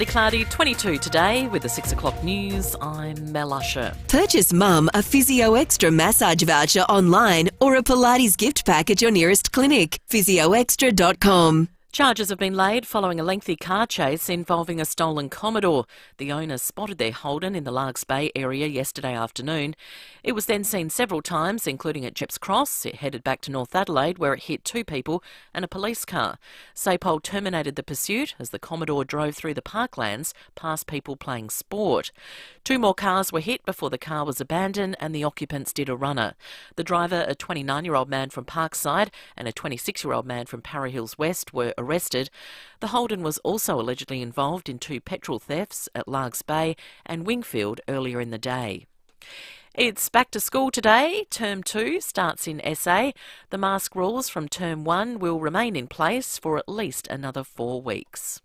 Partly cloudy, 22 today. With the 6 o'clock news, I'm Mel Usher. Purchase Mum a FIVEaa Extra massage voucher online or a Pilates gift pack at your nearest clinic. FIVEaExtra.com. Charges have been laid following a lengthy car chase involving a stolen Commodore. The owner spotted their Holden in the Largs Bay area yesterday afternoon. It was then seen several times, including at Gepps Cross. It headed back to North Adelaide, where it hit 2 people and a police car. SAPOL terminated the pursuit as the Commodore drove through the parklands past people playing sport. 2 more cars were hit before the car was abandoned and the occupants did a runner. The driver, a 29-year-old man from Parkside, and a 26-year-old man from Parra Hills West were arrested. The Holden was also allegedly involved in 2 petrol thefts at Largs Bay and Wingfield earlier in the day. It's back to school today. Term 2 starts in SA. The mask rules from Term 1 will remain in place for at least another 4 weeks.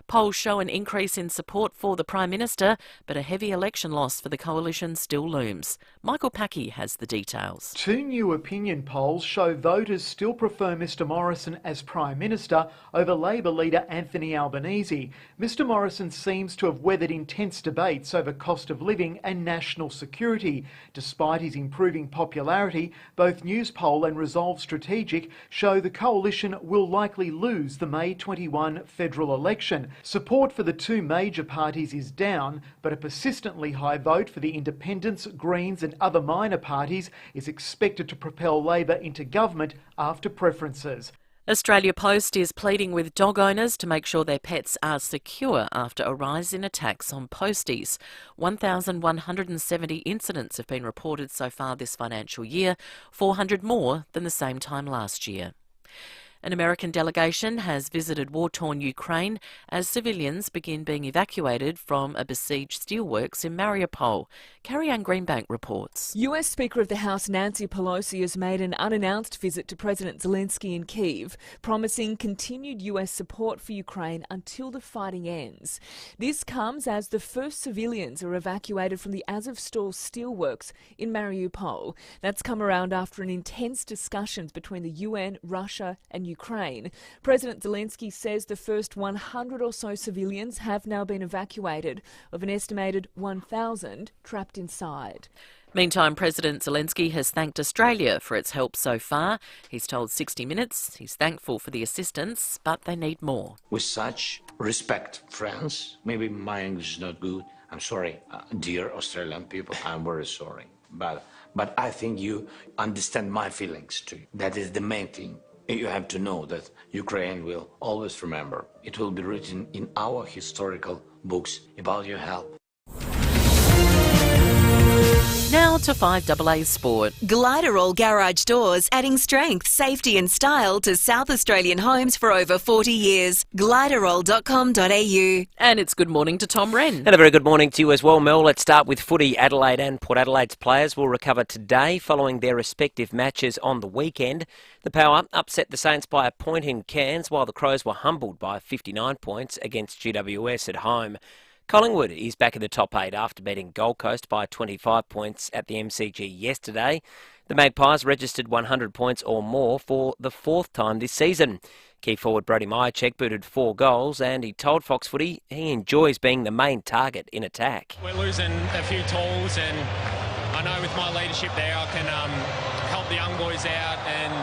Polls show an increase in support for the Prime Minister, but a heavy election loss for the coalition still looms. Michael Packey has the details. 2 new opinion polls show voters still prefer Mr Morrison as Prime Minister over Labor leader Anthony Albanese. Mr Morrison seems to have weathered intense debates over cost of living and national security. Despite his improving popularity, both Newspoll and Resolve Strategic show the coalition will likely lose the May 21 federal election. Support for the 2 major parties is down, but a persistently high vote for the Independents, Greens and other minor parties is expected to propel Labor into government after preferences. Australia Post is pleading with dog owners to make sure their pets are secure after a rise in attacks on posties. 1,170 incidents have been reported so far this financial year, 400 more than the same time last year. An American delegation has visited war-torn Ukraine as civilians begin being evacuated from a besieged steelworks in Mariupol. Carrie-Anne Greenbank reports. US Speaker of the House Nancy Pelosi has made an unannounced visit to President Zelensky in Kyiv, promising continued US support for Ukraine until the fighting ends. This comes as the first civilians are evacuated from the Azovstal steelworks in Mariupol. That's come around after an intense discussions between the UN, Russia and Ukraine. President Zelensky says the first 100 or so civilians have now been evacuated, of an estimated 1,000 trapped inside. Meantime, President Zelensky has thanked Australia for its help so far. He's told 60 Minutes he's thankful for the assistance, but they need more. With such respect, friends, maybe my English is not good. I'm sorry, dear Australian people, I'm very sorry. But I think you understand my feelings too. That is the main thing. You have to know that Ukraine will always remember. It will be written in our historical books about your help. Now to 5AA Sport. Gliderall Garage Doors, adding strength, safety and style to South Australian homes for over 40 years. Gliderall.com.au. And it's good morning to Tom Wren. And a very good morning to you as well, Mel. Let's start with footy. Adelaide and Port Adelaide's players will recover today following their respective matches on the weekend. The Power upset the Saints by a point in Cairns, while the Crows were humbled by 59 points against GWS at home. Collingwood is back in the top 8 after beating Gold Coast by 25 points at the MCG yesterday. The Magpies registered 100 points or more for the 4th time this season. Key forward Brody Myercheck booted 4 goals and he told Fox Footy he enjoys being the main target in attack. We're losing a few tools and I know with my leadership there I can help the young boys out and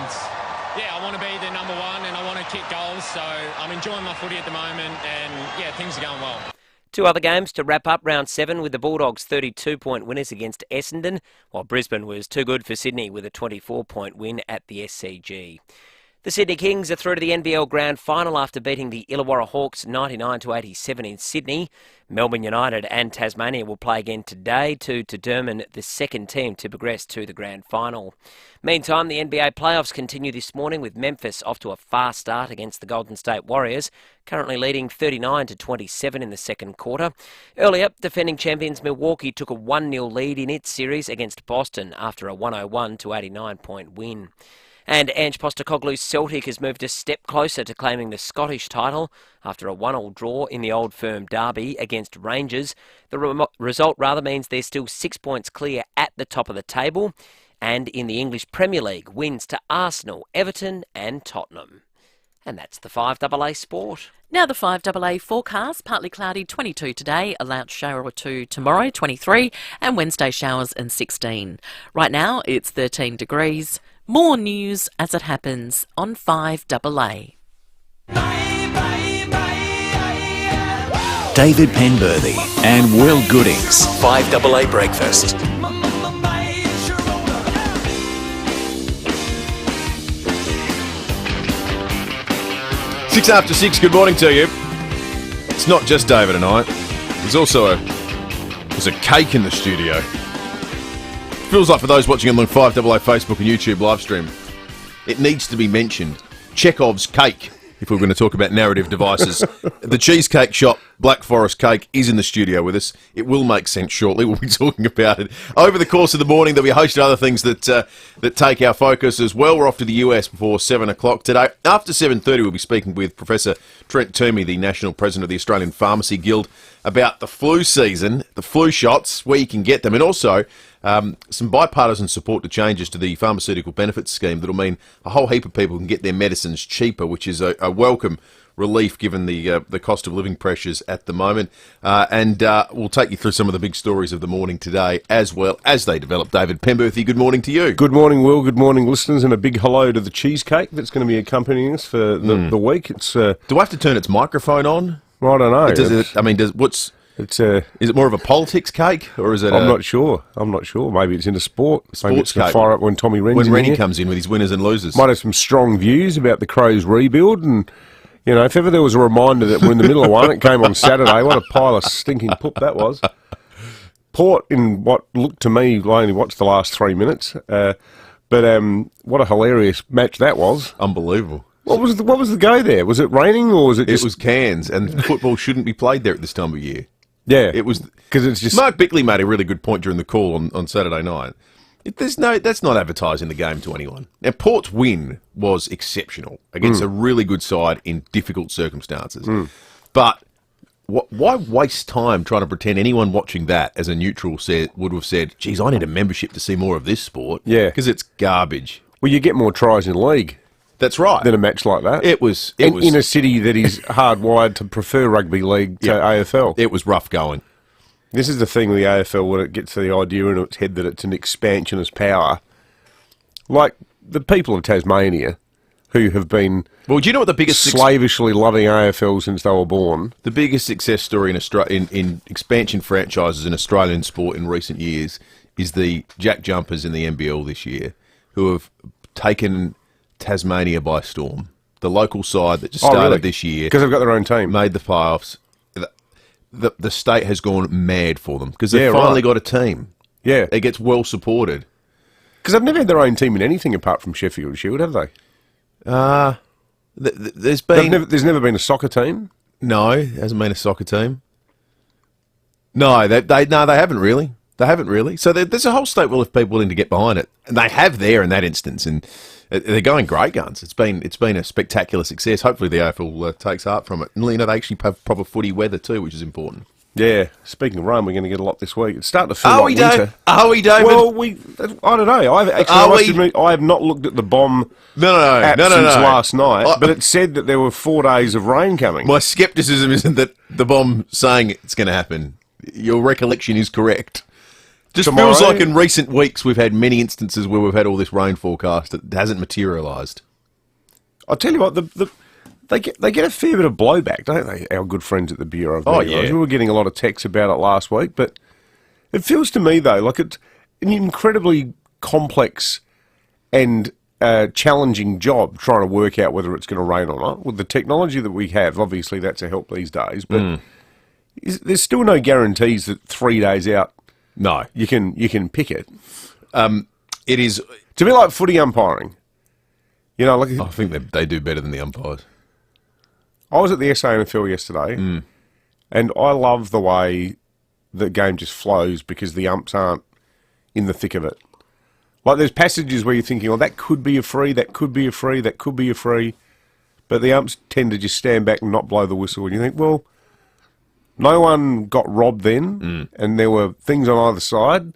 I want to be the number 1 and I want to kick goals, so I'm enjoying my footy at the moment and things are going well. 2 other games to wrap up round 7 with the Bulldogs 32-point winners against Essendon, while Brisbane was too good for Sydney with a 24-point win at the SCG. The Sydney Kings are through to the NBL Grand Final after beating the Illawarra Hawks 99-87 in Sydney. Melbourne United and Tasmania will play again today to determine the second team to progress to the Grand Final. Meantime, the NBA playoffs continue this morning with Memphis off to a fast start against the Golden State Warriors, currently leading 39-27 in the second quarter. Earlier, defending champions Milwaukee took a 1-0 lead in its series against Boston after a 101-89 win. And Ange Postecoglou's Celtic has moved a step closer to claiming the Scottish title after a 1-1 draw in the Old Firm derby against Rangers. The result means they're still 6 points clear at the top of the table. And in the English Premier League, wins to Arsenal, Everton and Tottenham. And that's the 5AA Sport. Now the 5AA forecast, partly cloudy 22 today, a loud shower or two tomorrow 23, and Wednesday showers and 16. Right now it's 13 degrees. More news as it happens on 5AA. David Penberhty and Will Goodings. 5AA Breakfast. 6:06, good morning to you. It's not just David and I. There's also a cake in the studio. Feels like for those watching on the 5AA Facebook and YouTube live stream, it needs to be mentioned. Chekhov's cake, if we're going to talk about narrative devices. The cheesecake shop, Black Forest Cake, is in the studio with us. It will make sense shortly. We'll be talking about it. Over the course of the morning, there'll be a host of other things that take our focus as well. We're off to the US before 7 o'clock today. After 7:30, we'll be speaking with Professor Trent Toomey, the National President of the Australian Pharmacy Guild, about the flu season, the flu shots, where you can get them, and also some bipartisan support to changes to the pharmaceutical benefits scheme that'll mean a whole heap of people can get their medicines cheaper, which is a welcome relief given the cost of living pressures at the moment. And we'll take you through some of the big stories of the morning today as well as they develop. David Penberhty, good morning to you. Good morning, Will. Good morning, listeners, and a big hello to the cheesecake that's going to be accompanying us for the week. It's Do I have to turn its microphone on? I don't know. Is it more of a politics cake, or is it? I'm not sure. Maybe it's into sport. Maybe it's going to fire up when Tommy Rennie comes in with his winners and losers. Might have some strong views about the Crows' rebuild, and you know, if ever there was a reminder that we're in the middle of one, it came on Saturday. What a pile of stinking poop that was. Port, in what looked to me, I only watched the last 3 minutes, but what a hilarious match that was. Unbelievable. What was the go there? Was it raining or was it just... It was Cairns, and football shouldn't be played there at this time of year. Yeah. It was... Because it's just... Mark Bickley made a really good point during the call on Saturday night. That's not advertising the game to anyone. Now, Port's win was exceptional against a really good side in difficult circumstances. But why waste time trying to pretend anyone watching that as a neutral would have said, geez, I need a membership to see more of this sport? Yeah. Because it's garbage. Well, you get more tries in league. That's right. Than a match like that. It was in a city that is hardwired to prefer rugby league to AFL. It was rough going. This is the thing with the AFL when it gets the idea in its head that it's an expansionist power. Like the people of Tasmania, who have been do you know what the biggest slavishly loving AFL since they were born. The biggest success story in expansion franchises in Australian sport in recent years is the Jack Jumpers in the NBL this year, who have taken Tasmania by storm. The local side that just started this year, because they've got their own team, made the playoffs. The state has gone mad for them because they've finally got a team. Yeah, it gets well supported because they've never had their own team in anything apart from Sheffield Shield, have they? There's never been a soccer team. No, there hasn't been a soccer team. No, they haven't really. They haven't really. So there's a whole state full of people willing to get behind it, and they have there in that instance, and they're going great guns. It's been a spectacular success. Hopefully the AFL takes heart from it, and you know they actually have proper footy weather too, which is important. Yeah. Speaking of rain, we're going to get a lot this week. It's starting to feel like winter. Are we, David? Well, I don't know. I have not looked at the bomb app since last night, but it said that there were 4 days of rain coming. My scepticism isn't that the bomb saying it's going to happen. Your recollection is correct. Just Tomorrow, feels like in recent weeks we've had many instances where we've had all this rain forecast that hasn't materialised. I'll tell you what, they get a fair bit of blowback, don't they, our good friends at the Bureau of Meteorology? We were getting a lot of texts about it last week, but it feels to me, though, like it's an incredibly complex and challenging job trying to work out whether it's going to rain or not. With the technology that we have, obviously that's a help these days, but there's still no guarantees that 3 days out you can pick it. It is... It's a bit like footy umpiring. You know, like I think they do better than the umpires. I was at the SANFL yesterday, and I love the way the game just flows because the umps aren't in the thick of it. Like there's passages where you're thinking, oh, that could be a free, that could be a free, that could be a free, but the umps tend to just stand back and not blow the whistle, and you think, well, no one got robbed then, and there were things on either side.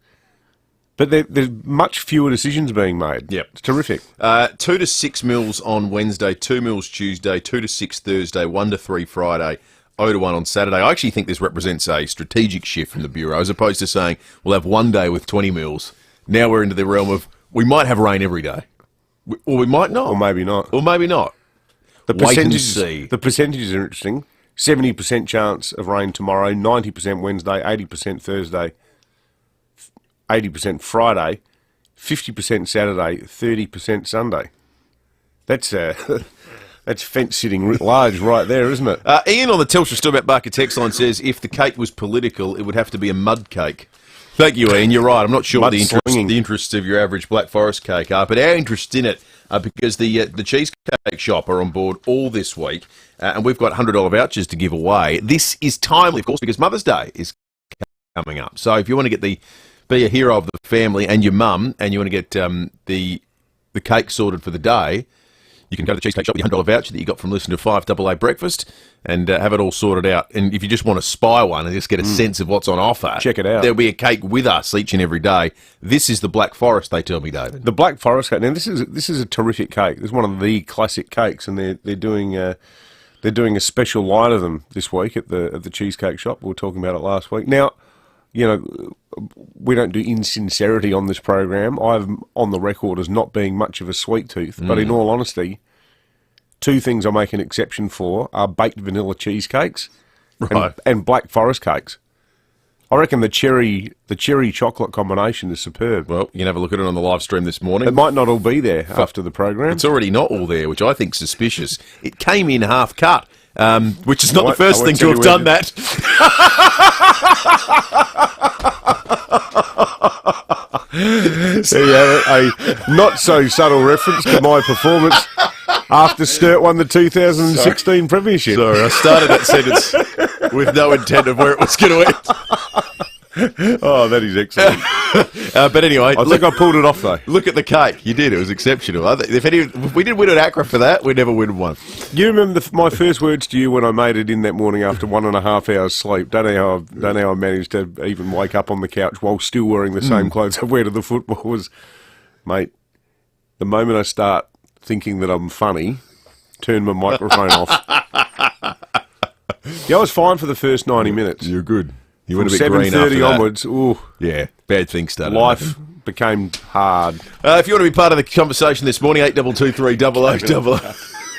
But there's much fewer decisions being made. Yep. It's terrific. 2 to 6 mils on Wednesday, 2 mils Tuesday, 2 to 6 Thursday, 1 to 3 Friday, 0 to 1 on Saturday. I actually think this represents a strategic shift from the Bureau, as opposed to saying we'll have one day with 20 mils. Now we're into the realm of we might have rain every day. Or we might not. Or maybe not. Or maybe not. Wait and see. The percentages are interesting. 70% chance of rain tomorrow, 90% Wednesday, 80% Thursday, 80% Friday, 50% Saturday, 30% Sunday. That's fence sitting writ large right there, isn't it? Ian on the Telstra Stillbat Barker text line says if the cake was political, it would have to be a mud cake. Thank you, Ian. You're right. I'm not sure what the interests of your average Black Forest cake are, but our interests in it are because the Cheesecake Shop are on board all this week, and we've got $100 vouchers to give away. This is timely, of course, because Mother's Day is coming up. So if you want to be a hero of the family and your mum, and you want to get the cake sorted for the day, you can go to the Cheesecake Shop with your $100 voucher that you got from listening to 5AA Breakfast and have it all sorted out. And if you just want to spy one and just get a sense of what's on offer, check it out. There'll be a cake with us each and every day. This is the Black Forest, they tell me, David. The Black Forest cake. Now, this is a terrific cake. It's one of the classic cakes, and they're doing a special line of them this week at the Cheesecake Shop. We were talking about it last week. Now, you know, we don't do insincerity on this program. I'm on the record as not being much of a sweet tooth, but in all honesty, two things I make an exception for are baked vanilla cheesecakes and Black Forest cakes. I reckon the cherry chocolate combination is superb. Well, you can have a look at it on the live stream this morning. It might not all be there after the program. It's already not all there, which I think is suspicious. It came in half cut, which is not the first thing to have done that. So you have a not so subtle reference to my performance after Sturt won the 2016 Premiership. Sorry, I started that sentence with no intent of where it was going to end. Oh, that is excellent. But anyway, I think I pulled it off though. Look at the cake. You did. It was exceptional. If we didn't win at Accra for that, we'd never win one. You remember my first words to you when I made it in that morning after 1.5 hours sleep? Don't know how I managed to even wake up on the couch while still wearing the same clothes I wear to the football. Was, mate, the moment I start thinking that I'm funny, turn my microphone off. Yeah, I was fine for the first 90 minutes. You're good. You From went a bit green after 7:30 onwards, ooh, yeah, bad things started. Life became hard. If you want to be part of the conversation this morning, 8223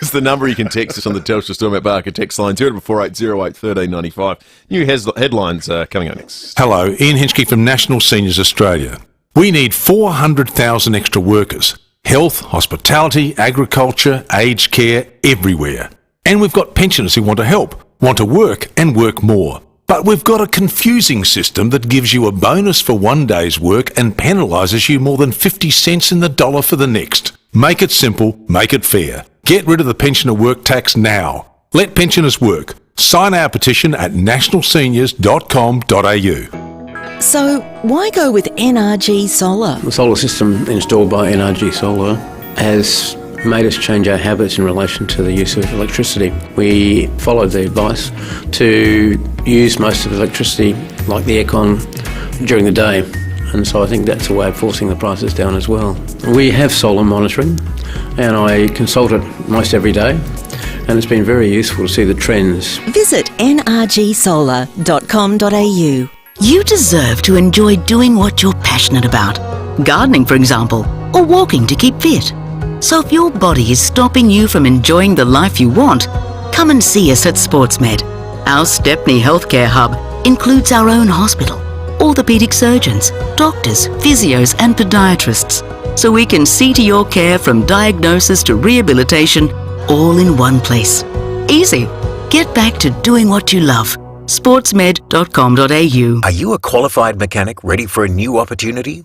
is the number. You can text us on the Telstra Stillbat Barker text line 0480 1395. New headlines coming up next. Hello, Ian Hinchke from National Seniors Australia. We need 400,000 extra workers. Health, hospitality, agriculture, aged care, everywhere. And we've got pensioners who want to help, want to work and work more. But we've got a confusing system that gives you a bonus for one day's work and penalises you more than 50 cents in the dollar for the next. Make it simple, make it fair. Get rid of the pensioner work tax now. Let pensioners work. Sign our petition at nationalseniors.com.au. So, why go with NRG Solar? The solar system installed by NRG Solar has made us change our habits in relation to the use of electricity. We followed the advice to use most of the electricity, like the aircon, during the day, and so I think that's a way of forcing the prices down as well. We have solar monitoring, and I consult it most every day, and it's been very useful to see the trends. Visit nrgsolar.com.au. You deserve to enjoy doing what you're passionate about. Gardening, for example, or walking to keep fit. So if your body is stopping you from enjoying the life you want, come and see us at SportsMed. Our Stepney Healthcare Hub includes our own hospital, orthopaedic surgeons, doctors, physios and podiatrists, so we can see to your care from diagnosis to rehabilitation, all in one place. Easy. Get back to doing what you love. sportsmed.com.au. Are you a qualified mechanic ready for a new opportunity?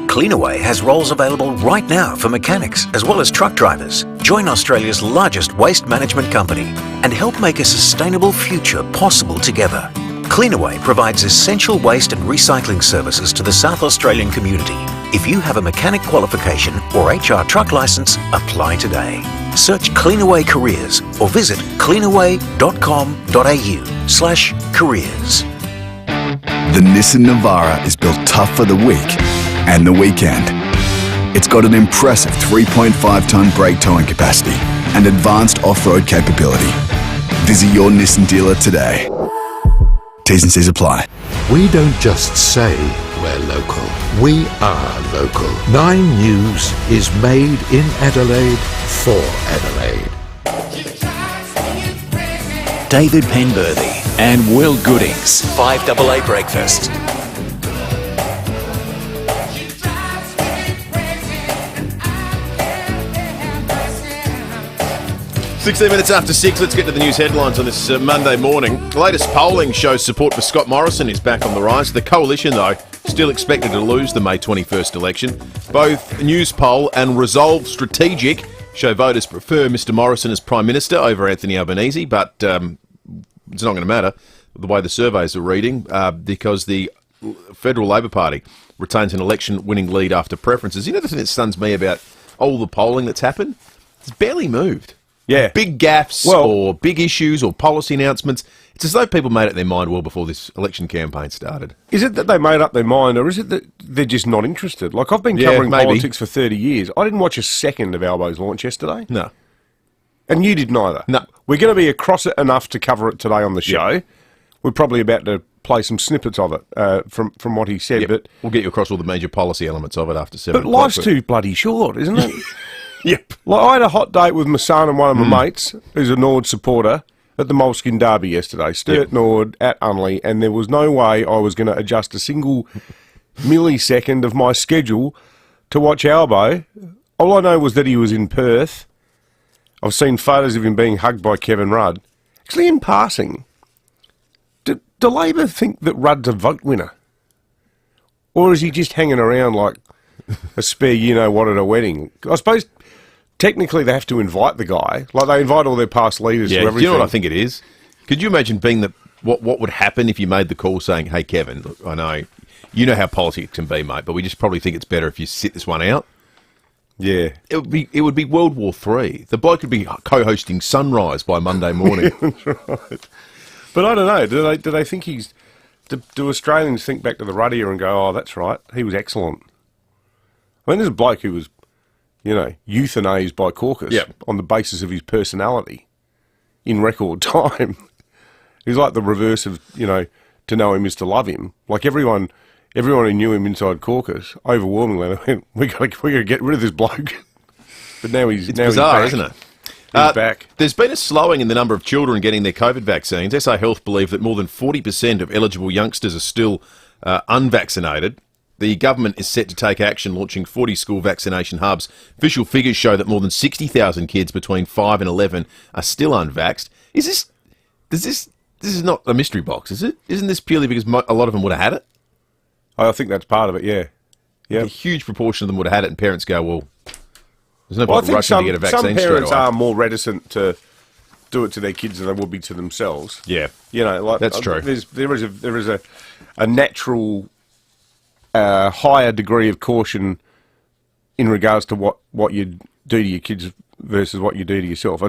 Cleanaway has roles available right now for mechanics as well as truck drivers. Join Australia's largest waste management company and help make a sustainable future possible together. Cleanaway provides essential waste and recycling services to the South Australian community. If you have a mechanic qualification or HR truck licence, apply today. Search Cleanaway Careers or visit cleanaway.com.au/careers. The Nissan Navara is built tough for the week and the weekend. It's got an impressive 3.5-tonne brake towing capacity and advanced off-road capability. Visit your Nissan dealer today. T's and C's apply. We don't just say we're local. We are local. 9 News is made in Adelaide for Adelaide. David Penberhty and Will Goodings. 5AA Breakfast. 16 minutes after 6, let's get to the news headlines on this Monday morning. The latest polling shows support for Scott Morrison is back on the rise. The coalition, though, still expected to lose the May 21st election. Both News Poll and Resolve Strategic show voters prefer Mr Morrison as Prime Minister over Anthony Albanese, but it's not going to matter the way the surveys are reading because the Federal Labor Party retains an election-winning lead after preferences. You know the thing that stuns me about all the polling that's happened? It's barely moved. Yeah. Big gaffes or big issues or policy announcements. It's as though people made up their mind well before this election campaign started. Is it that they made up their mind, or is it that they're just not interested? Like, I've been covering politics for 30 years. I didn't watch a second of Albo's launch yesterday. No. And you didn't either. No. We're going to be across it enough to cover it today on the show. Yep. We're probably about to play some snippets of it from what he said. Yep. But we'll get you across all the major policy elements of it after 7 o'clock. But life's too bloody short, isn't it? Yep. Like, I had a hot date with my son and one of my mates, who's a Nord supporter, at the Moleskin Derby yesterday. Sturt Nord at Unley, and there was no way I was going to adjust a single millisecond of my schedule to watch Albo. All I know was that he was in Perth. I've seen photos of him being hugged by Kevin Rudd. Actually, in passing, do Labor think that Rudd's a vote winner? Or is he just hanging around like a spare you-know-what at a wedding? I suppose technically they have to invite the guy. Like, they invite all their past leaders to everything. Do you know what I think it is? Could you imagine being what would happen if you made the call saying, hey, Kevin, look, I know, you know how politics can be, mate, but we just probably think it's better if you sit this one out? Yeah. It would be World War III. The bloke could be co-hosting Sunrise by Monday morning. That's right. But I don't know. Do they think he's... Do Australians think back to the Ruddier and go, oh, that's right, he was excellent? I mean, there's a bloke who was, euthanized by caucus on the basis of his personality in record time. He's like the reverse of, to know him is to love him. Like, everyone who knew him inside caucus, overwhelmingly, went, we got to get rid of this bloke. But now he's bizarre, he's back. Isn't it? He's back. There's been a slowing in the number of children getting their COVID vaccines. SA Health believe that more than 40% of eligible youngsters are still unvaccinated. The government is set to take action, launching 40 school vaccination hubs. Official figures show that more than 60,000 kids between 5 and 11 are still unvaxxed. This is not a mystery box, is it? Isn't this purely because a lot of them would have had it? I think that's part of it, yeah. Yeah, a huge proportion of them would have had it, and parents go, well, there's no point rushing to get a vaccine straight away. Some parents are more reticent to do it to their kids than they would be to themselves. Yeah. That's true. There is a natural higher degree of caution in regards to what you do to your kids versus what you do to yourself.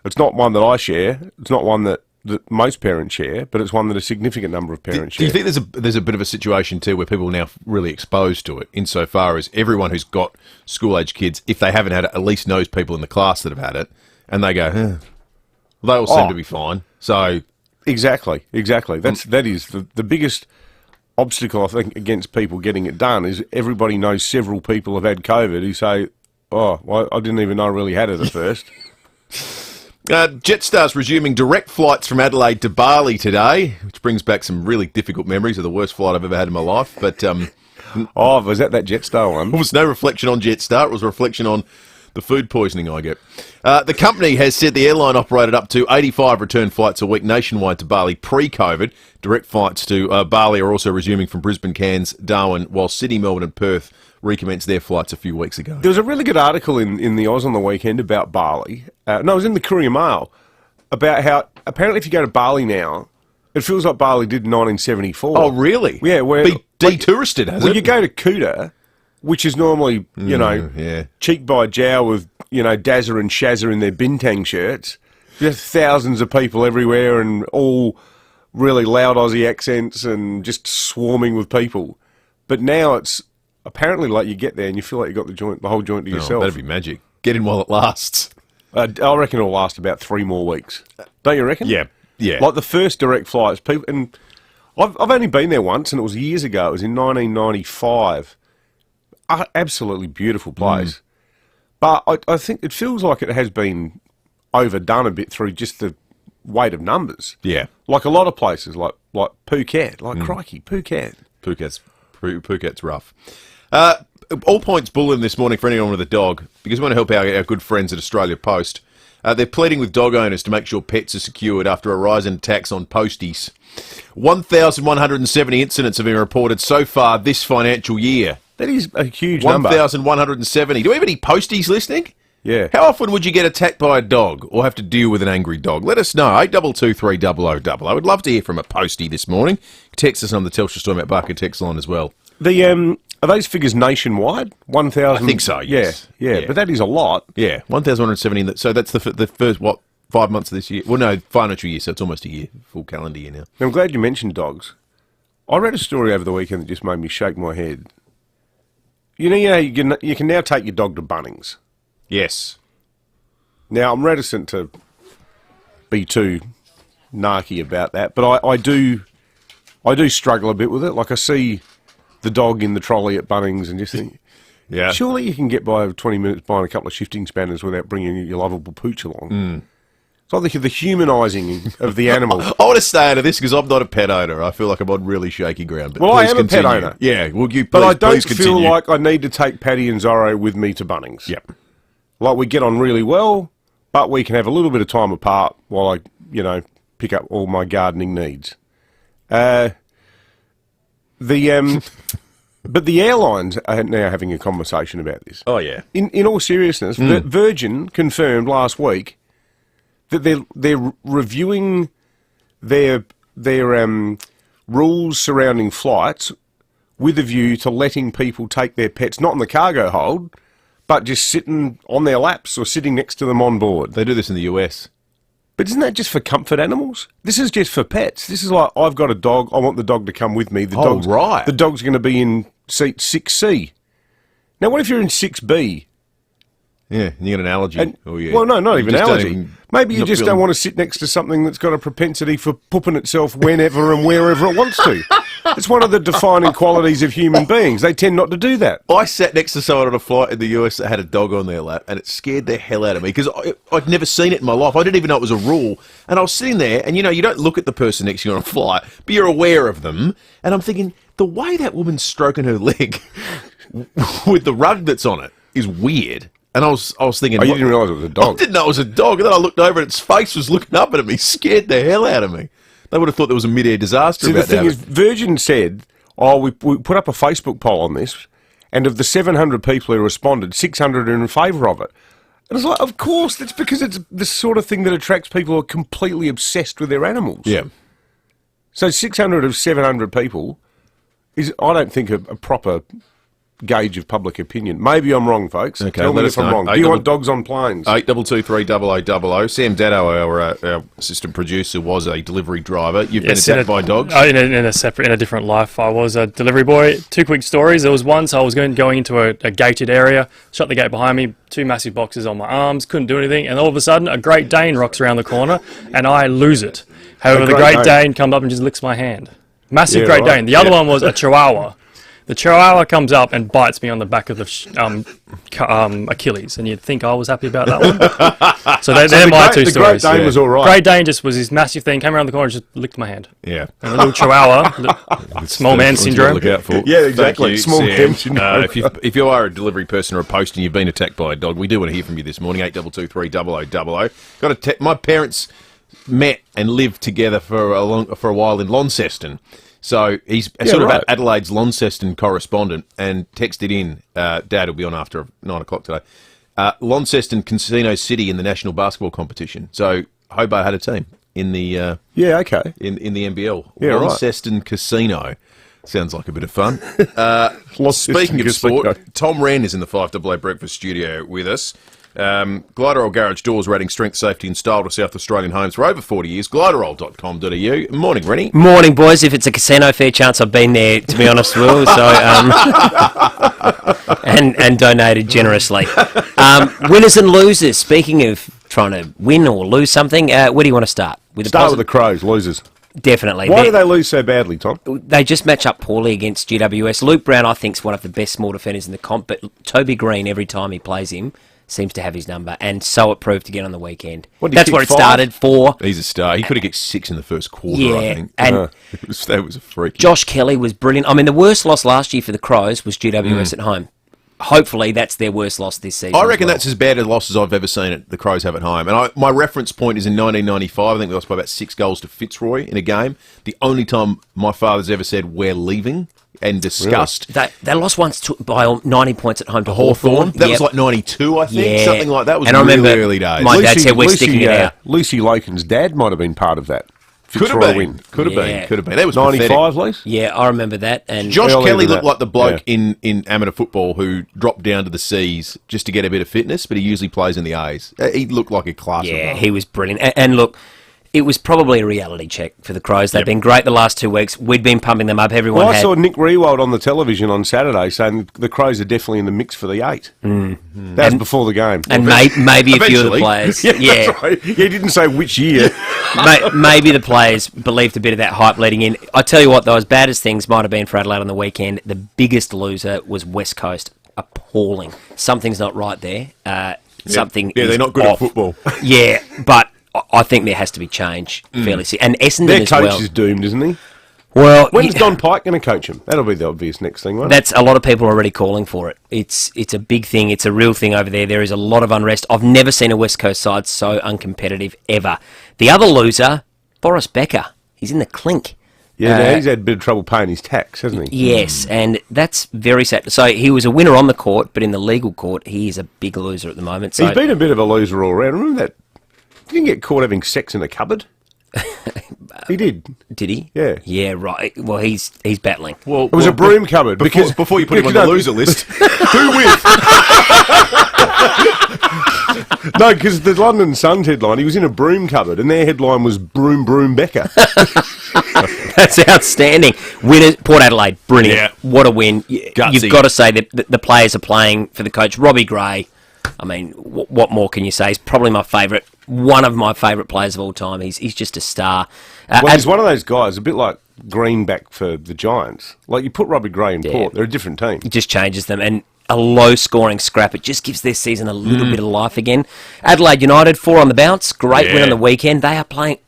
It's not one that I share. It's not one that most parents share, but it's one that a significant number of parents share. Do you think there's a bit of a situation too where people are now really exposed to it, insofar as everyone who's got school-age kids, if they haven't had it, at least knows people in the class that have had it, and they go, they all seem to be fine. So exactly. That is the biggest obstacle, I think, against people getting it done is everybody knows several people have had COVID who say, oh, well, I didn't even know I really had it at first. Jetstar's resuming direct flights from Adelaide to Bali today, which brings back some really difficult memories of the worst flight I've ever had in my life. But was that Jetstar one? It was no reflection on Jetstar. It was a reflection on the food poisoning I get. The company has said the airline operated up to 85 return flights a week nationwide to Bali pre-COVID. Direct flights to Bali are also resuming from Brisbane, Cairns, Darwin, while Sydney, Melbourne and Perth recommenced their flights a few weeks ago. There was a really good article in the Oz on the weekend about Bali. No, it was in the Courier Mail about how apparently if you go to Bali now, it feels like Bali did in 1974. Oh, really? Yeah. Detouristed, has it? Well, you go to Kuta, which is normally, cheek by jowl with, Dazza and Shazza in their bintang shirts. There's thousands of people everywhere and all really loud Aussie accents and just swarming with people. But now it's apparently like you get there and you feel like you got the whole joint to yourself. That'd be magic. Get in while it lasts. I reckon it'll last about 3 more weeks. Don't you reckon? Yeah. Like the first direct flights, people, and I've only been there once, and it was years ago. It was in 1995. Absolutely beautiful place. But I think it feels like it has been overdone a bit through just the weight of numbers. Yeah. Like a lot of places, like Phuket. Crikey, Phuket. Phuket's rough. All points bulletin this morning for anyone with a dog, because we want to help our good friends at Australia Post. They're pleading with dog owners to make sure pets are secured after a rise in attacks on posties. 1,170 incidents have been reported so far this financial year. That is a huge number. 1,170. Do we have any posties listening? Yeah. How often would you get attacked by a dog or have to deal with an angry dog? Let us know. 8223 0000. I would love to hear from a postie this morning. Text us on the Telstra Stormont Barker text line as well. Are those figures nationwide? 1,000? I think so, yes. Yeah, but that is a lot. Yeah, 1,170. So that's the first, 5 months of this year? Well, no, financial year, so it's almost a year, full calendar year now. I'm glad you mentioned dogs. I read a story over the weekend that just made me shake my head. You can now take your dog to Bunnings. Yes. Now, I'm reticent to be too narky about that, but I do struggle a bit with it. Like, I see the dog in the trolley at Bunnings and just think, yeah, surely you can get by over 20 minutes buying a couple of shifting spanners without bringing your lovable pooch along. It's like the humanising of the animal. I want to stay out of this because I'm not a pet owner. I feel like I'm on really shaky ground. But well, I am a pet owner. Yeah, well, but I don't feel like I need to take Paddy and Zorro with me to Bunnings. Yep. Like, we get on really well, but we can have a little bit of time apart while I, pick up all my gardening needs. But the airlines are now having a conversation about this. Oh, yeah. In all seriousness, Virgin confirmed last week that they're reviewing their rules surrounding flights with a view to letting people take their pets, not in the cargo hold, but just sitting on their laps or sitting next to them on board. They do this in the US. But isn't that just for comfort animals? This is just for pets. This is like, I've got a dog, I want the dog to come with me. Right. The dog's going to be in seat 6C. Now, what if you're in 6B? Yeah, and you got an allergy. Well, no, not even allergy. Maybe you just don't want to sit next to something that's got a propensity for pooping itself whenever and wherever it wants to. It's one of the defining qualities of human beings. They tend not to do that. I sat next to someone on a flight in the US that had a dog on their lap, and it scared the hell out of me because I'd never seen it in my life. I didn't even know it was a rule. And I was sitting there, and you don't look at the person next to you on a flight, but you're aware of them. And I'm thinking, the way that woman's stroking her leg with the rug that's on it is weird. And I was thinking... Oh, you didn't realise it was a dog? I didn't know it was a dog. And then I looked over and its face was looking up at me, scared the hell out of me. They would have thought there was a mid-air disaster about that. The thing is, Virgin said, we put up a Facebook poll on this, and of the 700 people who responded, 600 are in favour of it. And it's like, of course, that's because it's the sort of thing that attracts people who are completely obsessed with their animals. Yeah. So 600 of 700 people is, I don't think, a proper gauge of public opinion. Maybe I'm wrong, folks. Okay, Tell me if I'm wrong. Do you want dogs on planes? 8223 0000. Sam Daddo, our assistant producer, was a delivery driver. You've been attacked by dogs? In a different life. I was a delivery boy. 2 quick stories. There was once I was going into a gated area, shut the gate behind me, 2 massive boxes on my arms, couldn't do anything, and all of a sudden a Great Dane rocks around the corner and I lose it. However, the Great Dane comes up and just licks my hand. Massive Great Dane. The other one was a Chihuahua. The Chihuahua comes up and bites me on the back of the Achilles, and you'd think I was happy about that one. So they're my 2 stories. The Great Dane was all right. Great Dane just was this massive thing, came around the corner and just licked my hand. Yeah. And the little Chihuahua, small man syndrome. Look out for. Yeah, exactly. You, small man syndrome. If you are a delivery person or a post and you've been attacked by a dog, we do want to hear from you this morning. 8223 0000. My parents met and lived together for a while in Launceston. So he's about Adelaide's Launceston correspondent and texted in, Dad will be on after 9 o'clock today, Launceston Casino City in the national basketball competition. So Hobart had a team in the in the NBL. Launceston Casino. Sounds like a bit of fun. Speaking of sport, Tom Wren is in the 5AA Breakfast studio with us. Gliderol Garage Doors, rating strength, safety and style to South Australian homes for over 40 years. Gliderol.com.au. Morning, Rennie. Morning, boys. If it's a casino, fair chance I've been there, to be honest, Will. So, and donated generously. Winners and losers. Speaking of trying to win or lose something, where do you want to start? Start with the Crows, losers. Definitely. Why do they lose so badly, Tom? They just match up poorly against GWS. Luke Brown, I think, is one of the best small defenders in the comp, but Toby Green, every time he plays him, seems to have his number, and so it proved again on the weekend. That's where it started for. He's a star. He could have got 6 in the first quarter, Yeah, I think. and that was a freak. Josh Kelly was brilliant. I mean, the worst loss last year for the Crows was GWS at home. Hopefully, that's their worst loss this season. I reckon that's as bad a loss as I've ever seen it. The Crows have at home. And my reference point is in 1995. I think we lost by about 6 goals to Fitzroy in a game. The only time my father's ever said, we're leaving, and discussed. Really? They lost once by 90 points at home to Hawthorn. That was like 92, I think. Yeah. Something like that. Was and really I remember early days. My dad said, we're sticking it out. Lucy Lakin's dad might have been part of that. Could have been. Could have been. That was 95, Lise? Yeah, I remember that. And Josh Kelly looked like the bloke in amateur football who dropped down to the C's just to get a bit of fitness, but he usually plays in the A's. He looked like a class. Yeah, he was brilliant. And look, it was probably a reality check for the Crows. They've been great the last 2 weeks. We'd been pumping them up. Everyone I saw Nick Riewoldt on the television on Saturday saying the Crows are definitely in the mix for the 8. That was before the game. And maybe a few of the players. Yeah. Right. He didn't say which year. Maybe the players believed a bit of that hype leading in. I tell you what, though, as bad as things might have been for Adelaide on the weekend, the biggest loser was West Coast. Appalling. Something's not right there. Something is they're not good off. at football. Yeah, but I think there has to be change fairly soon. And Essendon as well. Their coach is doomed, isn't he? Well, when's Don Pike going to coach him? That'll be the obvious next thing, right? That's a lot of people are already calling for it. It's a big thing. It's a real thing over there. There is a lot of unrest. I've never seen a West Coast side so uncompetitive ever. The other loser, Boris Becker. He's in the clink. Yeah, he's had a bit of trouble paying his tax, hasn't he? Yes, and that's very sad. So he was a winner on the court, but in the legal court, he is a big loser at the moment. So he's been a bit of a loser all around. Remember that? He didn't get caught having sex in a cupboard. He did. Did he? Yeah. Yeah, right. Well, he's battling. Well, it was a broom cupboard. Before you put him on the loser list. Who with? No, because the London Sun's headline, he was in a broom cupboard, and their headline was Broom Becker. That's outstanding. Winners, Port Adelaide, brilliant. Yeah. What a win. Gutsy. You've got to say that the players are playing for the coach. Robbie Gray, I mean, what more can you say? He's probably my favourite, one of my favourite players of all time. He's just a star. Well, he's one of those guys, a bit like Greenback for the Giants. Like, you put Robbie Gray in Port, they're a different team. It just changes them. And a low-scoring scrap, it just gives their season a little bit of life again. Adelaide United, 4 on the bounce. Great win on the weekend. They are playing...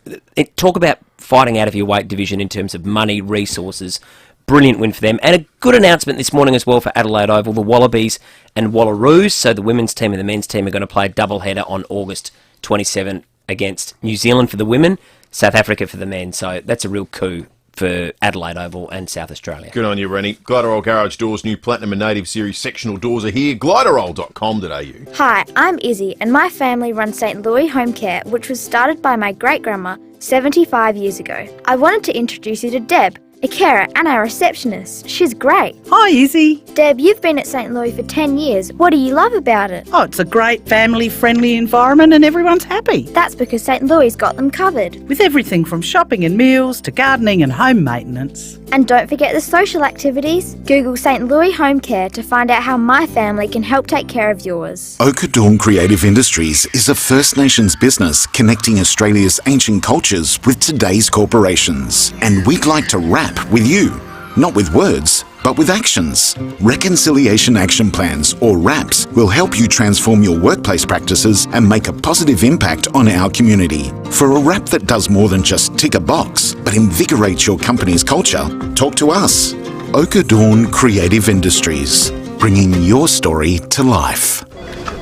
Talk about fighting out of your weight division in terms of money, resources. Brilliant win for them. And a good announcement this morning as well for Adelaide Oval. The Wallabies and Wallaroos, so the women's team and the men's team are going to play a doubleheader on August 27 against New Zealand for the women, South Africa for the men. So that's a real coup for Adelaide Oval and South Australia. Good on you, Rennie. Gliderol Garage Doors, new Platinum and Native Series sectional doors are here. Gliderol.com.au. Hi, I'm Izzy, and my family runs St. Louis Home Care, which was started by my great-grandma 75 years ago. I wanted to introduce you to Deb, a carer and our receptionist. She's great. Hi, Izzy. Deb, you've been at St. Louis for 10 years. What do you love about it? Oh, it's a great family-friendly environment and everyone's happy. That's because St. Louis got them covered. With everything from shopping and meals to gardening and home maintenance. And don't forget the social activities. Google St. Louis Home Care to find out how my family can help take care of yours. Okadawn Creative Industries is a First Nations business connecting Australia's ancient cultures with today's corporations. And we'd like to rap with you, not with words, but with actions. Reconciliation Action Plans, or RAPs, will help you transform your workplace practices and make a positive impact on our community. For a RAP that does more than just tick a box, but invigorates your company's culture, talk to us. Okadawn Creative Industries, bringing your story to life.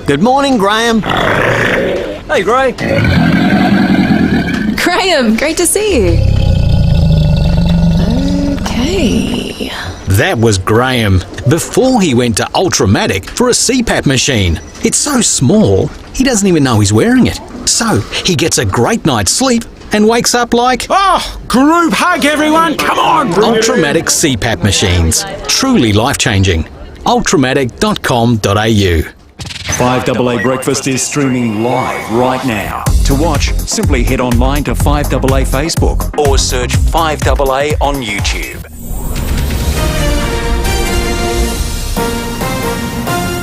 Good morning, Graham. Hey, Gray. Graham, great to see you. Okay. That was Graham before he went to Ultramatic for a CPAP machine. It's so small, he doesn't even know he's wearing it. So he gets a great night's sleep and wakes up like, oh, group hug everyone, come on! Ultramatic CPAP machines. Truly life-changing. Ultramatic.com.au 5AA Breakfast is streaming live right now. To watch, simply head online to 5AA Facebook or search 5AA on YouTube.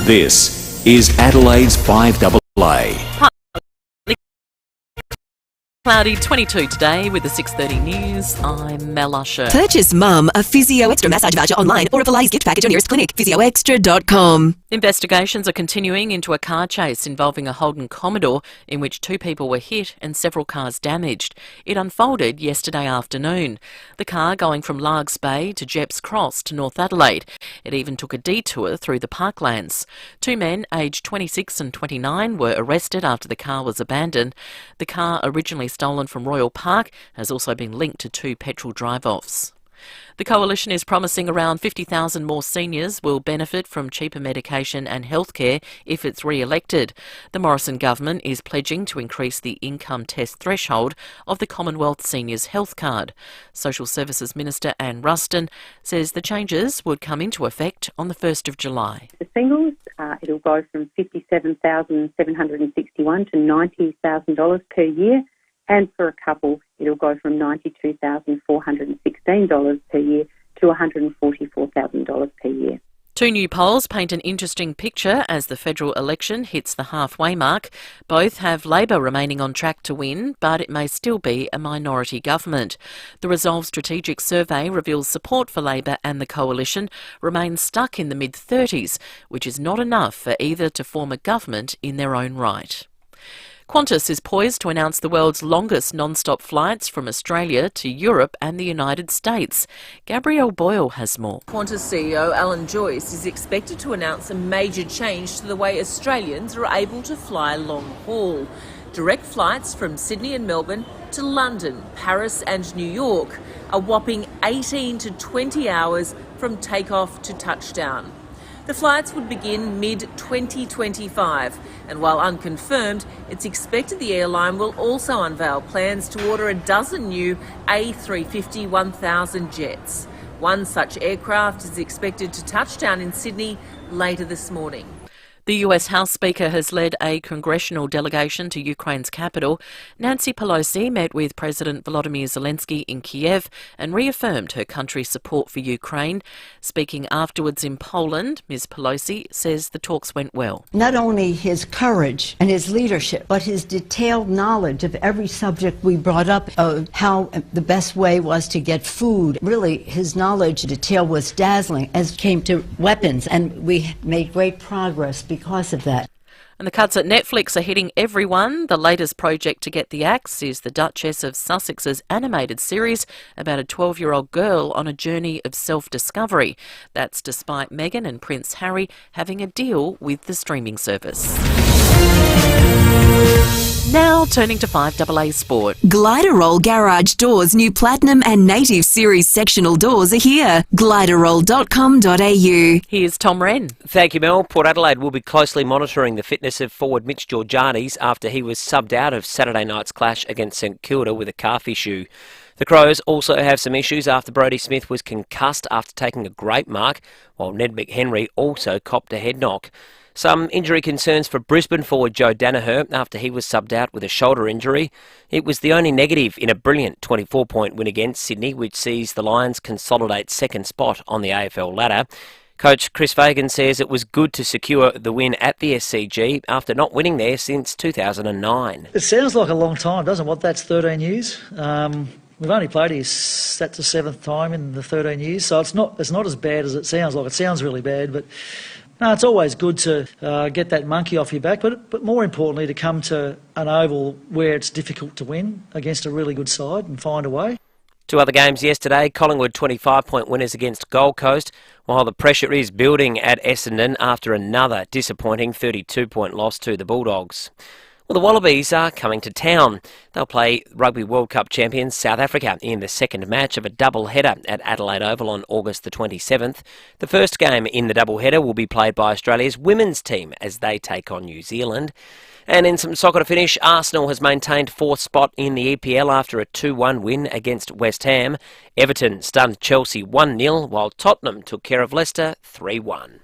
This is Adelaide's 5AA. Cloudy 22 today with the 6:30 news. I'm Mel Usher. Purchase Mum a FIVEaa Extra massage voucher online or a Pilates gift package on nearest clinic. PhysioExtra.com. Investigations are continuing into a car chase involving a Holden Commodore in which 2 people were hit and several cars damaged. It unfolded yesterday afternoon. The car going from Largs Bay to Jepps Cross to North Adelaide. It even took a detour through the parklands. 2 men aged 26 and 29 were arrested after the car was abandoned. The car, originally stolen from Royal Park, has also been linked to 2 petrol drive-offs. The Coalition is promising around 50,000 more seniors will benefit from cheaper medication and healthcare if it's re-elected. The Morrison government is pledging to increase the income test threshold of the Commonwealth Seniors Health Card. Social Services Minister Anne Ruston says the changes would come into effect on the 1st of July. For singles, it'll go from $57,761 to $90,000 per year. And for a couple, it'll go from $92,416 per year to $144,000 per year. 2 new polls paint an interesting picture as the federal election hits the halfway mark. Both have Labor remaining on track to win, but it may still be a minority government. The Resolve Strategic Survey reveals support for Labor and the Coalition remains stuck in the mid-30s, which is not enough for either to form a government in their own right. Qantas is poised to announce the world's longest non-stop flights from Australia to Europe and the United States. Gabrielle Boyle has more. Qantas CEO Alan Joyce is expected to announce a major change to the way Australians are able to fly long haul. Direct flights from Sydney and Melbourne to London, Paris and New York, a whopping 18 to 20 hours from takeoff to touchdown. The flights would begin mid-2025, and while unconfirmed, it's expected the airline will also unveil plans to order a dozen new A350-1000 jets. One such aircraft is expected to touch down in Sydney later this morning. The US House Speaker has led a congressional delegation to Ukraine's capital. Nancy Pelosi met with President Volodymyr Zelensky in Kiev and reaffirmed her country's support for Ukraine. Speaking afterwards in Poland, Ms Pelosi says the talks went well. Not only his courage and his leadership, but his detailed knowledge of every subject we brought up, of how the best way was to get food. Really, his knowledge detail was dazzling as it came to weapons, and we made great progress because of that. And the cuts at Netflix are hitting everyone. The latest project to get the axe is the Duchess of Sussex's animated series about a 12-year-old girl on a journey of self-discovery. That's despite Meghan and Prince Harry having a deal with the streaming service. Now turning to 5AA Sport. Gliderroll Garage Doors' new Platinum and Native Series sectional doors are here. Gliderroll.com.au. Here's Tom Wren. Thank you, Mel. Port Adelaide will be closely monitoring the fitness of forward Mitch Georgiades after he was subbed out of Saturday night's clash against St Kilda with a calf issue. The Crows also have some issues after Brodie Smith was concussed after taking a great mark, while Ned McHenry also copped a head knock. Some injury concerns for Brisbane forward Joe Danaher after he was subbed out with a shoulder injury. It was the only negative in a brilliant 24-point win against Sydney, which sees the Lions consolidate second spot on the AFL ladder. Coach Chris Fagan says it was good to secure the win at the SCG after not winning there since 2009. It sounds like a long time, doesn't it? That's 13 years. We've only played here, that's the 7th time in the 13 years, so it's not as bad as it sounds like. It sounds really bad, but no, it's always good to get that monkey off your back, but more importantly to come to an oval where it's difficult to win against a really good side and find a way. 2 other games yesterday, Collingwood 25-point winners against Gold Coast, while the pressure is building at Essendon after another disappointing 32-point loss to the Bulldogs. Well, the Wallabies are coming to town. They'll play Rugby World Cup champions South Africa in the second match of a double-header at Adelaide Oval on August the 27th. The first game in the double-header will be played by Australia's women's team as they take on New Zealand. And in some soccer to finish, Arsenal has maintained 4th spot in the EPL after a 2-1 win against West Ham. Everton stunned Chelsea 1-0, while Tottenham took care of Leicester 3-1.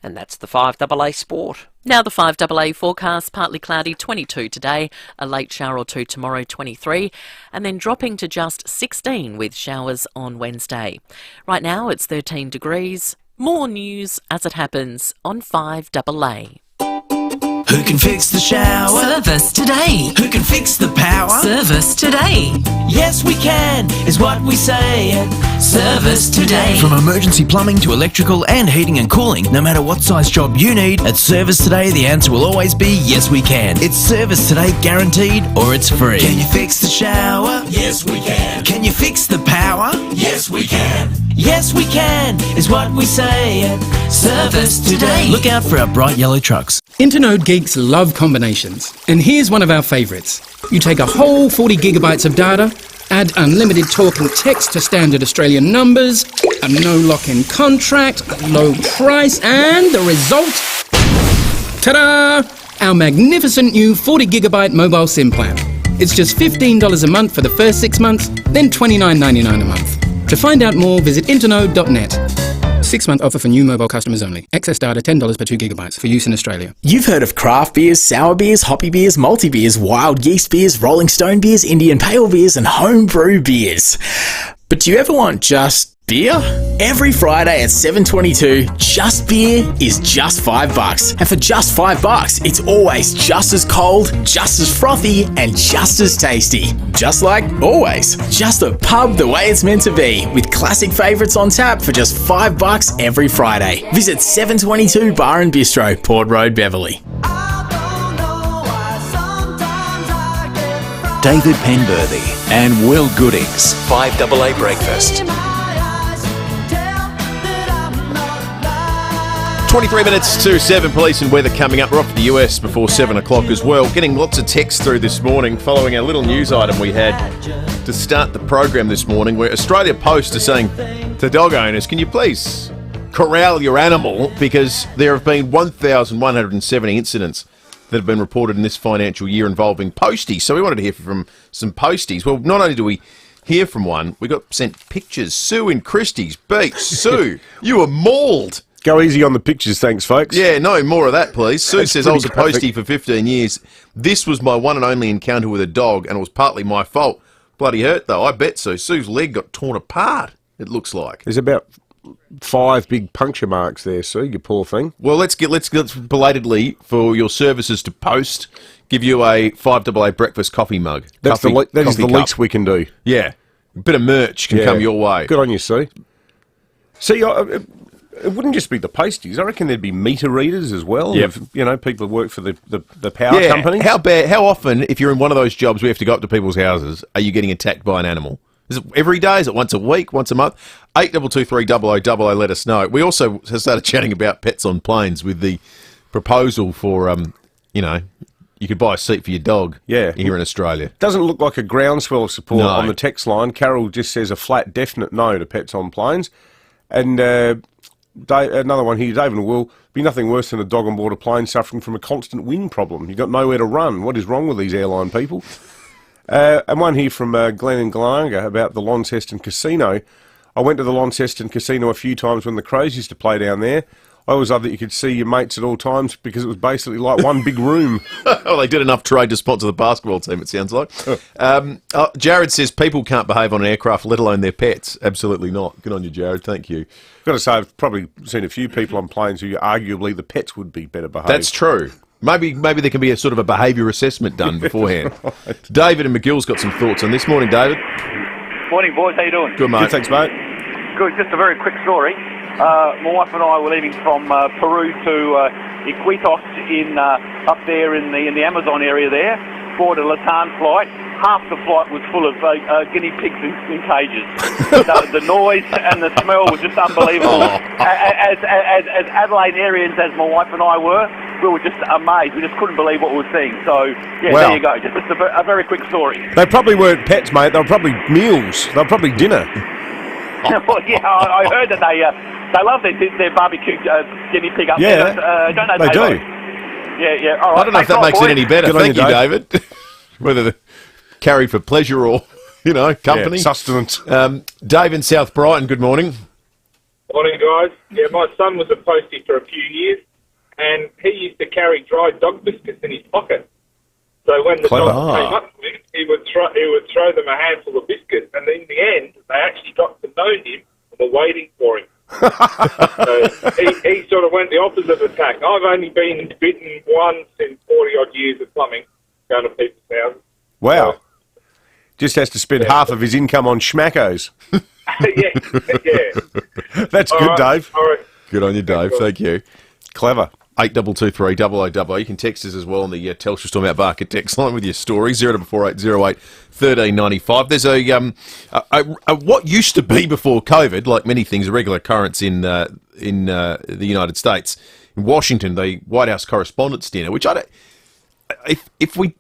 And that's the 5AA Sport. Now the 5AA forecast, partly cloudy, 22 today, a late shower or two tomorrow, 23, and then dropping to just 16 with showers on Wednesday. Right now it's 13 degrees. More news as it happens on 5AA. Who can fix the shower? Service today. Who can fix the power? Service today. Yes, we can, is what we say at Service Today. From emergency plumbing to electrical and heating and cooling, no matter what size job you need, at Service Today the answer will always be yes we can. It's Service Today guaranteed or it's free. Can you fix the shower? Yes, we can. Can you fix the power? Yes, we can. Yes, we can, is what we say at Service Today. Look out for our bright yellow trucks. Internode geeks love combinations, and here's one of our favourites. You take a whole 40 gigabytes of data, add unlimited talk and text to standard Australian numbers, a no lock-in contract, a low price, and the result? Ta-da! Our magnificent new 40 gigabyte mobile SIM plan. It's just $15 a month for the first 6 months, then $29.99 a month. To find out more, visit internode.net. 6-month offer for new mobile customers only. Excess data $10 per 2 gigabytes for use in Australia. You've heard of craft beers, sour beers, hoppy beers, malty beers, wild yeast beers, Rolling Stone beers, Indian pale beers, and homebrew beers. But do you ever want just beer? Every Friday at 7:22, Just Beer is just $5. And for just $5, it's always just as cold, just as frothy, and just as tasty. Just like always. Just a pub the way it's meant to be, with classic favourites on tap for just $5 every Friday. Visit 722 Bar and Bistro, Port Road, Beverly. David Penberhty and Will Goodings. 5AA Breakfast. 23 minutes to 7, police and weather coming up. We're off to the US before 7 o'clock as well. Getting lots of texts through this morning following our little news item we had to start the program this morning, where Australia Post is saying to dog owners, can you please corral your animal, because there have been 1,170 incidents that have been reported in this financial year involving posties. So we wanted to hear from some posties. Well, not only do we hear from one, we got sent pictures. Sue in Christie's Beach. Sue, you were mauled. Go easy on the pictures, thanks, folks. Yeah, no, more of that, please. Sue That's says, I was a pretty postie for 15 years. This was my one and only encounter with a dog, and it was partly my fault. Bloody hurt, though, I bet so. Sue's leg got torn apart, it looks like. There's about 5 big puncture marks there, Sue, you poor thing. Well, let's belatedly, for your services to post, give you a 5AA breakfast coffee mug. That is the least we can do. Yeah. A bit of merch can come your way. Good on you, Sue. See, it wouldn't just be the posties. I reckon there'd be meter readers as well. Yep. People who work for the power company. How often, if you're in one of those jobs where you have to go up to people's houses, are you getting attacked by an animal? Is it every day? Is it once a week? Once a month? 8223 let us know. We also started chatting about pets on planes with the proposal for, you could buy a seat for your dog here in Australia. Doesn't look like a groundswell of support on the text line. Carol just says a flat, definite no to pets on planes. And another one here, David and Will, be nothing worse than a dog on board a plane suffering from a constant wind problem. You've got nowhere to run. What is wrong with these airline people? And one here from Glenn in Glenanga about the Launceston Casino. I went to the Launceston Casino a few times when the Crows used to play down there. I always loved that you could see your mates at all times because it was basically like one big room. Well, they did enough trade to sponsor the basketball team, it sounds like. Jared says people can't behave on an aircraft, let alone their pets. Absolutely not. Good on you, Jared. Thank you. I've got to say, I've probably seen a few people on planes who arguably the pets would be better behaved. That's true. Maybe there can be a sort of a behaviour assessment done beforehand. Right. David and McGill's got some thoughts on this. Morning, David. Morning, boys. How you doing? Good, mate. Good, thanks, mate. Good. Just a very quick story. My wife and I were leaving from Peru to Iquitos up there in the Amazon area there. Board a Latam flight. Half the flight was full of guinea pigs in cages. The noise and the smell was just unbelievable. As Adelaide-arians, as my wife and I were, we were just amazed. We just couldn't believe what we were seeing. So, there you go. Just a very quick story. They probably weren't pets, mate. They were probably meals. They were probably dinner. Well, I heard that they love their barbecue guinea pig up there. Don't they? They do. Yeah. All right. I don't know if that makes it any better. Thank you, David. Whether they're carried for pleasure or, company. Yeah, sustenance. Dave in South Brighton, good morning. Morning, guys. Yeah, my son was a postie for a few years, and he used to carry dried dog biscuits in his pocket. So when the dogs came up to him, he would throw them a handful of biscuits, and in the end, they actually got to know him and were waiting for him. So he sort of went the opposite attack. I've only been bitten once in 40-odd years of plumbing, going to people's houses. Wow. Just has to spend half of his income on schmackos. Yeah. That's good, Dave. All right. Good on you, Dave. Thank you. Clever. 8223 0000. You can text us as well on the Telstra Storm Out Barker text line with your story, 044808 1395. There's a what used to be before COVID, like many things, a regular occurrence in the United States. In Washington, the White House Correspondents' Dinner, which I don't... If we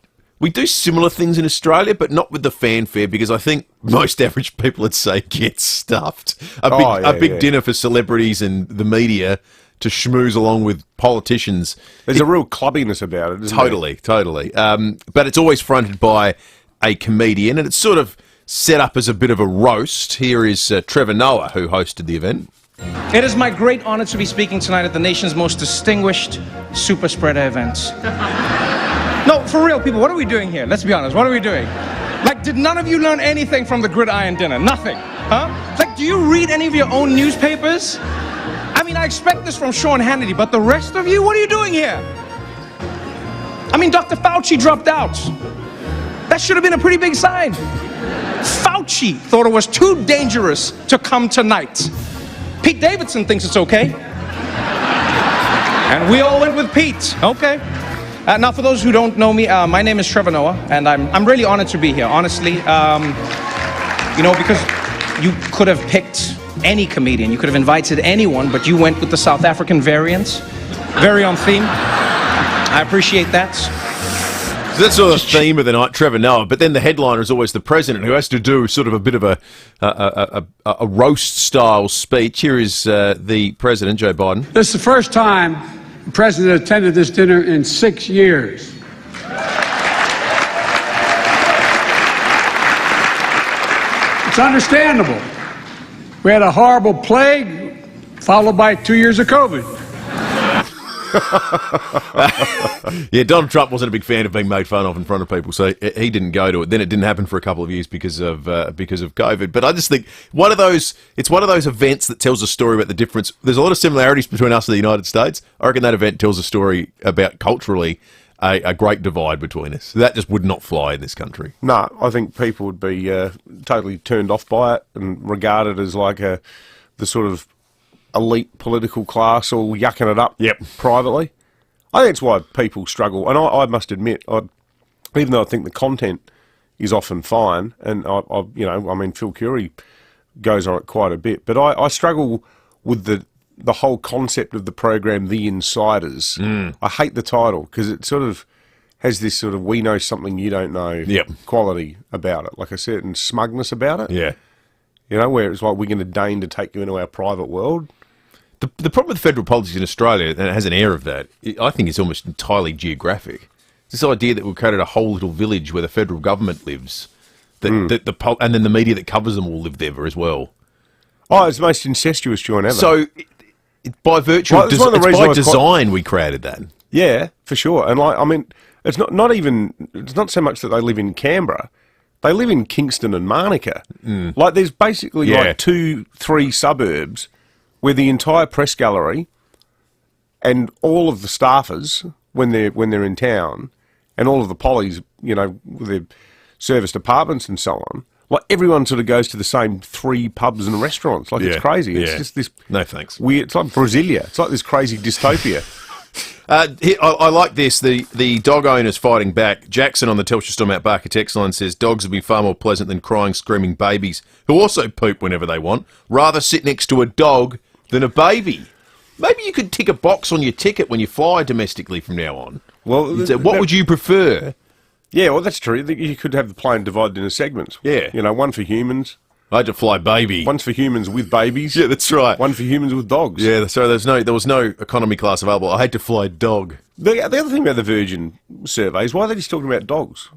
do similar things in Australia, but not with the fanfare, because I think most average people would say get stuffed. A big dinner for celebrities and the media to schmooze along with politicians. There's a real clubbiness about it, isn't there? Totally. But it's always fronted by a comedian, and it's sort of set up as a bit of a roast. Here is Trevor Noah, who hosted the event. It is my great honor to be speaking tonight at the nation's most distinguished super spreader event. No, for real, people, what are we doing here? Let's be honest, what are we doing? Like, did none of you learn anything from the gridiron dinner? Nothing, huh? Like, do you read any of your own newspapers? I mean, I expect this from Sean Hannity, but the rest of you, what are you doing here? I mean, Dr. Fauci dropped out. That should have been a pretty big sign. Fauci thought it was too dangerous to come tonight. Pete Davidson thinks it's okay. And we all went with Pete. Okay. Now, for those who don't know me, my name is Trevor Noah, and I'm really honored to be here, honestly. Because you could have picked any comedian, you could have invited anyone, but you went with the South African variant. Very on theme. I appreciate that. So that's sort of the theme of the night, Trevor Noah. But then the headliner is always the president, who has to do sort of a bit of a roast-style speech. Here is the president, Joe Biden. This is the first time the president attended this dinner in 6 years. It's understandable. We had a horrible plague, followed by 2 years of COVID. Yeah, Donald Trump wasn't a big fan of being made fun of in front of people, so he didn't go to it. Then it didn't happen for a couple of years because of COVID. But I just think it's one of those events that tells a story about the difference. There's a lot of similarities between us and the United States. I reckon that event tells a story about culturally a great divide between us. That just would not fly in this country. No, I think people would be totally turned off by it and regard it as like the sort of elite political class all yucking it up privately. I think that's why people struggle. And I must admit, even though I think the content is often fine, and I mean, Phil Curry goes on it quite a bit, but I struggle with the whole concept of the program, The Insiders. I hate the title because it sort of has this sort of we know something you don't know quality about it, like a certain smugness about it. Yeah. You know, where it's like we're going to deign to take you into our private world. The problem with federal politics in Australia, and it has an air of that, I think it's almost entirely geographic. This idea that we've created a whole little village where the federal government lives, and then the media that covers them all live there as well. Oh, it's the most incestuous joint ever. So, by virtue of by design, we created that. Yeah, for sure. And like, I mean, it's not so much that they live in Canberra. They live in Kingston and Manuka. Like, there's basically like 2-3 suburbs where the entire press gallery and all of the staffers, when they're in town, and all of the pollies, you know, with their service departments and so on, like everyone sort of goes to the same 3 pubs and restaurants. Like, it's crazy. It's just this... No, thanks. Weird. It's like Brasilia. It's like this crazy dystopia. I like this. The dog owners fighting back. Jackson on the Telstra Storm Out Barker text line says dogs would be far more pleasant than crying, screaming babies who also poop whenever they want. Rather sit next to a dog than a baby. Maybe you could tick a box on your ticket when you fly domestically from now on. Well, what would you prefer? Yeah, well, that's true. You could have the plane divided into segments. Yeah. You know, one for humans. I had to fly baby. One's for humans with babies. Yeah, that's right. One for humans with dogs. Yeah, so there was no economy class available. I had to fly dog. The other thing about the Virgin survey is why are they just talking about dogs?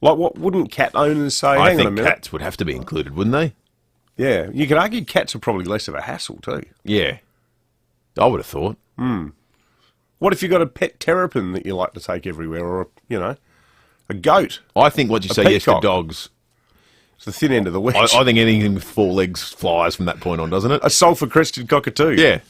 Like, what wouldn't cat owners say? I think cats would have to be included, wouldn't they? Yeah, you could argue cats are probably less of a hassle too. Yeah, I would have thought. What if you got a pet terrapin that you like to take everywhere, or a goat? I think what you say yes to dogs. It's the thin end of the wedge. I think anything with 4 legs flies from that point on, doesn't it? A sulphur-crested cockatoo. Yeah.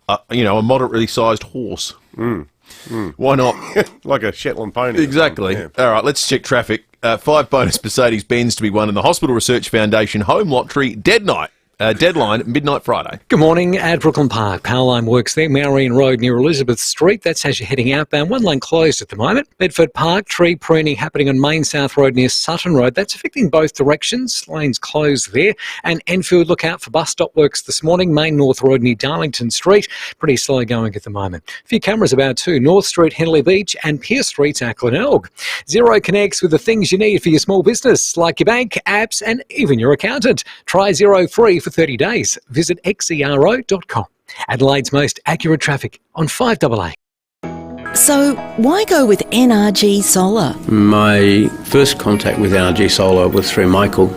A moderately sized horse. Why not? Like a Shetland pony. Exactly. Yeah. All right, let's check traffic. 5 bonus Mercedes-Benz to be won in the Hospital Research Foundation Home Lottery deadline midnight Friday. Good morning at Brooklyn Park. Powerline works there, Marion Road near Elizabeth Street. That's as you're heading outbound. One lane closed at the moment. Bedford Park, tree pruning happening on Main South Road near Sutton Road. That's affecting both directions. Lanes closed there. And Enfield, look out for bus stop works this morning. Main North Road near Darlington Street. Pretty slow going at the moment. A few cameras about too. North Street, Henley Beach and Pierce Street, Acklenelg. Xero connects with the things you need for your small business, like your bank, apps and even your accountant. Try Xero free for 30 days. Visit xero.com. Adelaide's most accurate traffic on 5AA. So, why go with NRG Solar? My first contact with NRG Solar was through Michael.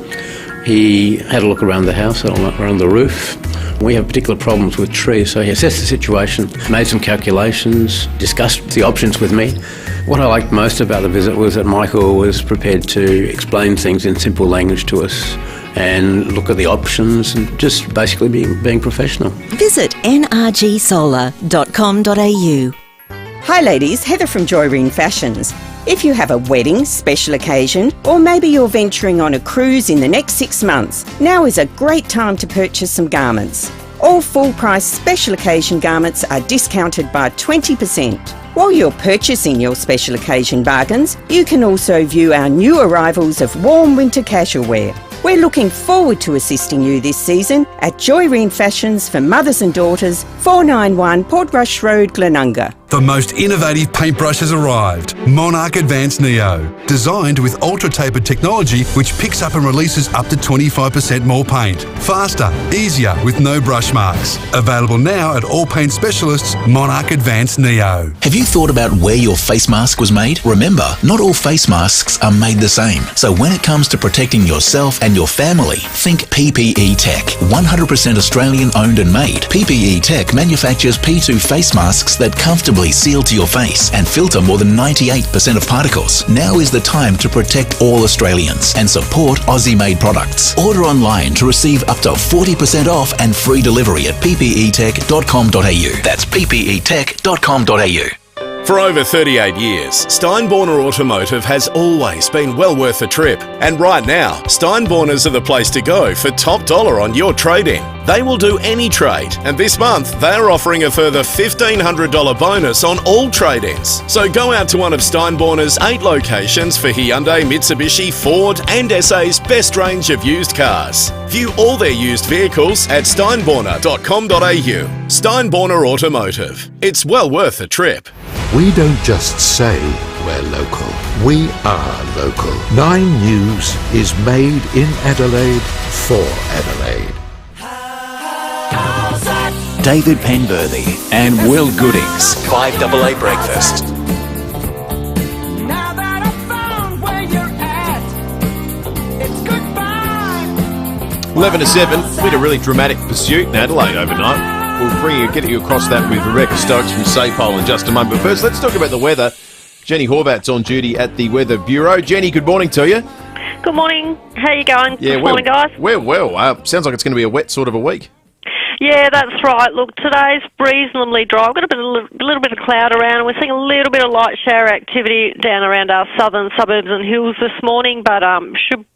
He had a look around the house, had a look around the roof. We have particular problems with trees, so he assessed the situation, made some calculations, discussed the options with me. What I liked most about the visit was that Michael was prepared to explain things in simple language to us and look at the options and just basically being professional. Visit nrgsolar.com.au. Hi ladies, Heather from Joyreen Fashions. If you have a wedding, special occasion, or maybe you're venturing on a cruise in the next 6 months, now is a great time to purchase some garments. All full-price special occasion garments are discounted by 20%. While you're purchasing your special occasion bargains, you can also view our new arrivals of warm winter casual wear. We're looking forward to assisting you this season at Joyreen Fashions for Mothers and Daughters, 491 Portrush Road, Glenunga. The most innovative paintbrush has arrived, Monarch Advanced Neo. Designed with ultra-tapered technology which picks up and releases up to 25% more paint. Faster, easier with no brush marks. Available now at all paint specialists, Monarch Advanced Neo. Have you thought about where your face mask was made? Remember, not all face masks are made the same. So when it comes to protecting yourself and your family, think PPE Tech. 100% Australian owned and made. PPE Tech manufactures P2 face masks that comfortably seal to your face and filter more than 98% of particles. Now is the time to protect all Australians and support Aussie-made products. Order online to receive up to 40% off and free delivery at ppetech.com.au. That's ppetech.com.au. For over 38 years, Steinborner Automotive has always been well worth a trip. And right now, Steinborners are the place to go for top dollar on your trade-in. They will do any trade, and this month they're offering a further $1,500 bonus on all trade-ins. So go out to one of Steinborner's 8 locations for Hyundai, Mitsubishi, Ford and SA's best range of used cars. View all their used vehicles at steinborner.com.au. Steinborner Automotive. It's well worth a trip. We don't just say we're local, we are local. 9 News is made in Adelaide for Adelaide. David Penberhty and Will Goodings. 5AA Breakfast. 11 to 7. We had a really dramatic pursuit in Adelaide overnight. We'll get you across that with Rebecca Stokes from SAPOL in just a moment. But first, let's talk about the weather. Jenny Horvat's on duty at the Weather Bureau. Jenny, good morning to you. Good morning. How are you going this morning, guys? Well. Sounds like it's going to be a wet sort of a week. Yeah, that's right. Look, today's reasonably dry. We've got a little bit of cloud around, and we're seeing a little bit of light shower activity down around our southern suburbs and hills this morning, but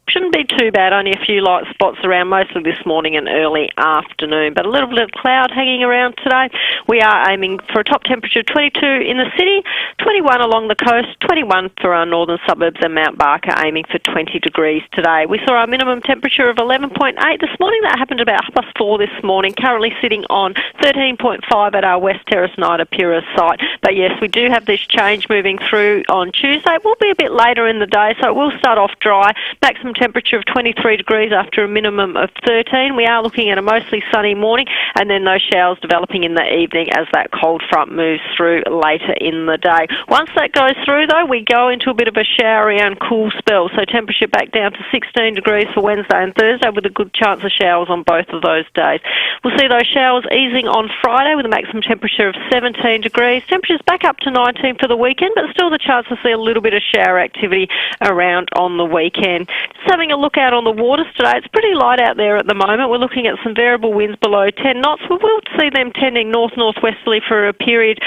shouldn't be too bad. Only a few light spots around, mostly this morning and early afternoon, but a little bit of cloud hanging around today. We are aiming for a top temperature of 22 in the city, 21 along the coast, 21 for our northern suburbs, and Mount Barker aiming for 20 degrees today. We saw our minimum temperature of 11.8 this morning. That happened about 4:30 this morning, currently sitting on 13.5 at our West Terrace Nidapura site. But yes, we do have this change moving through on Tuesday. It will be a bit later in the day, so it will start off dry. Maximum maximum temperature of 23 degrees after a minimum of 13. We are looking at a mostly sunny morning and then those showers developing in the evening as that cold front moves through later in the day. Once that goes through, though, we go into a bit of a showery and cool spell. So temperature back down to 16 degrees for Wednesday and Thursday with a good chance of showers on both of those days. We'll see those showers easing on Friday with a maximum temperature of 17 degrees. Temperatures back up to 19 for the weekend, but still the chance to see a little bit of shower activity around on the weekend. Just having a look out on the waters today, it's pretty light out there at the moment. We're looking at some variable winds below 10 knots. We will see them tending north-northwesterly for a period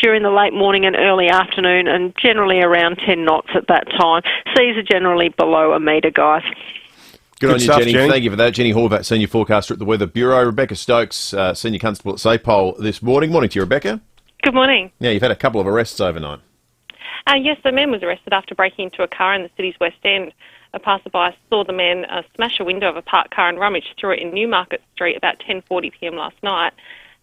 during the late morning and early afternoon, and generally around 10 knots at that time. Seas are generally below a metre, guys. Good on you, Jenny. Thank you for that. Jenny Horvat, Senior Forecaster at the Weather Bureau. Rebecca Stokes, Senior Constable at SAPOL this morning. Morning to you, Rebecca. Good morning. Yeah, you've had a couple of arrests overnight. Yes, the man was arrested after breaking into a car in the city's West End. A passerby saw the man smash a window of a parked car and rummage through it in Newmarket Street about 10:40pm last night.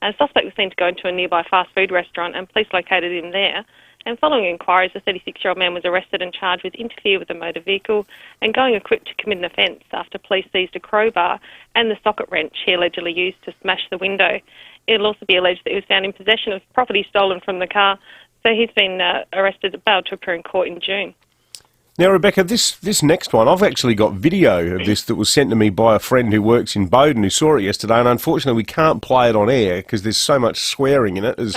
The suspect was seen to go into a nearby fast food restaurant and police located him there. And following inquiries, the 36-year-old man was arrested and charged with interfere with a motor vehicle and going equipped to commit an offence after police seized a crowbar and the socket wrench he allegedly used to smash the window. It'll also be alleged that he was found in possession of property stolen from the car, so he's been arrested and bailed to appear in court in June. Now, Rebecca, this next one, I've actually got video of this that was sent to me by a friend who works in Bowden who saw it yesterday, and unfortunately we can't play it on air because there's so much swearing in it, as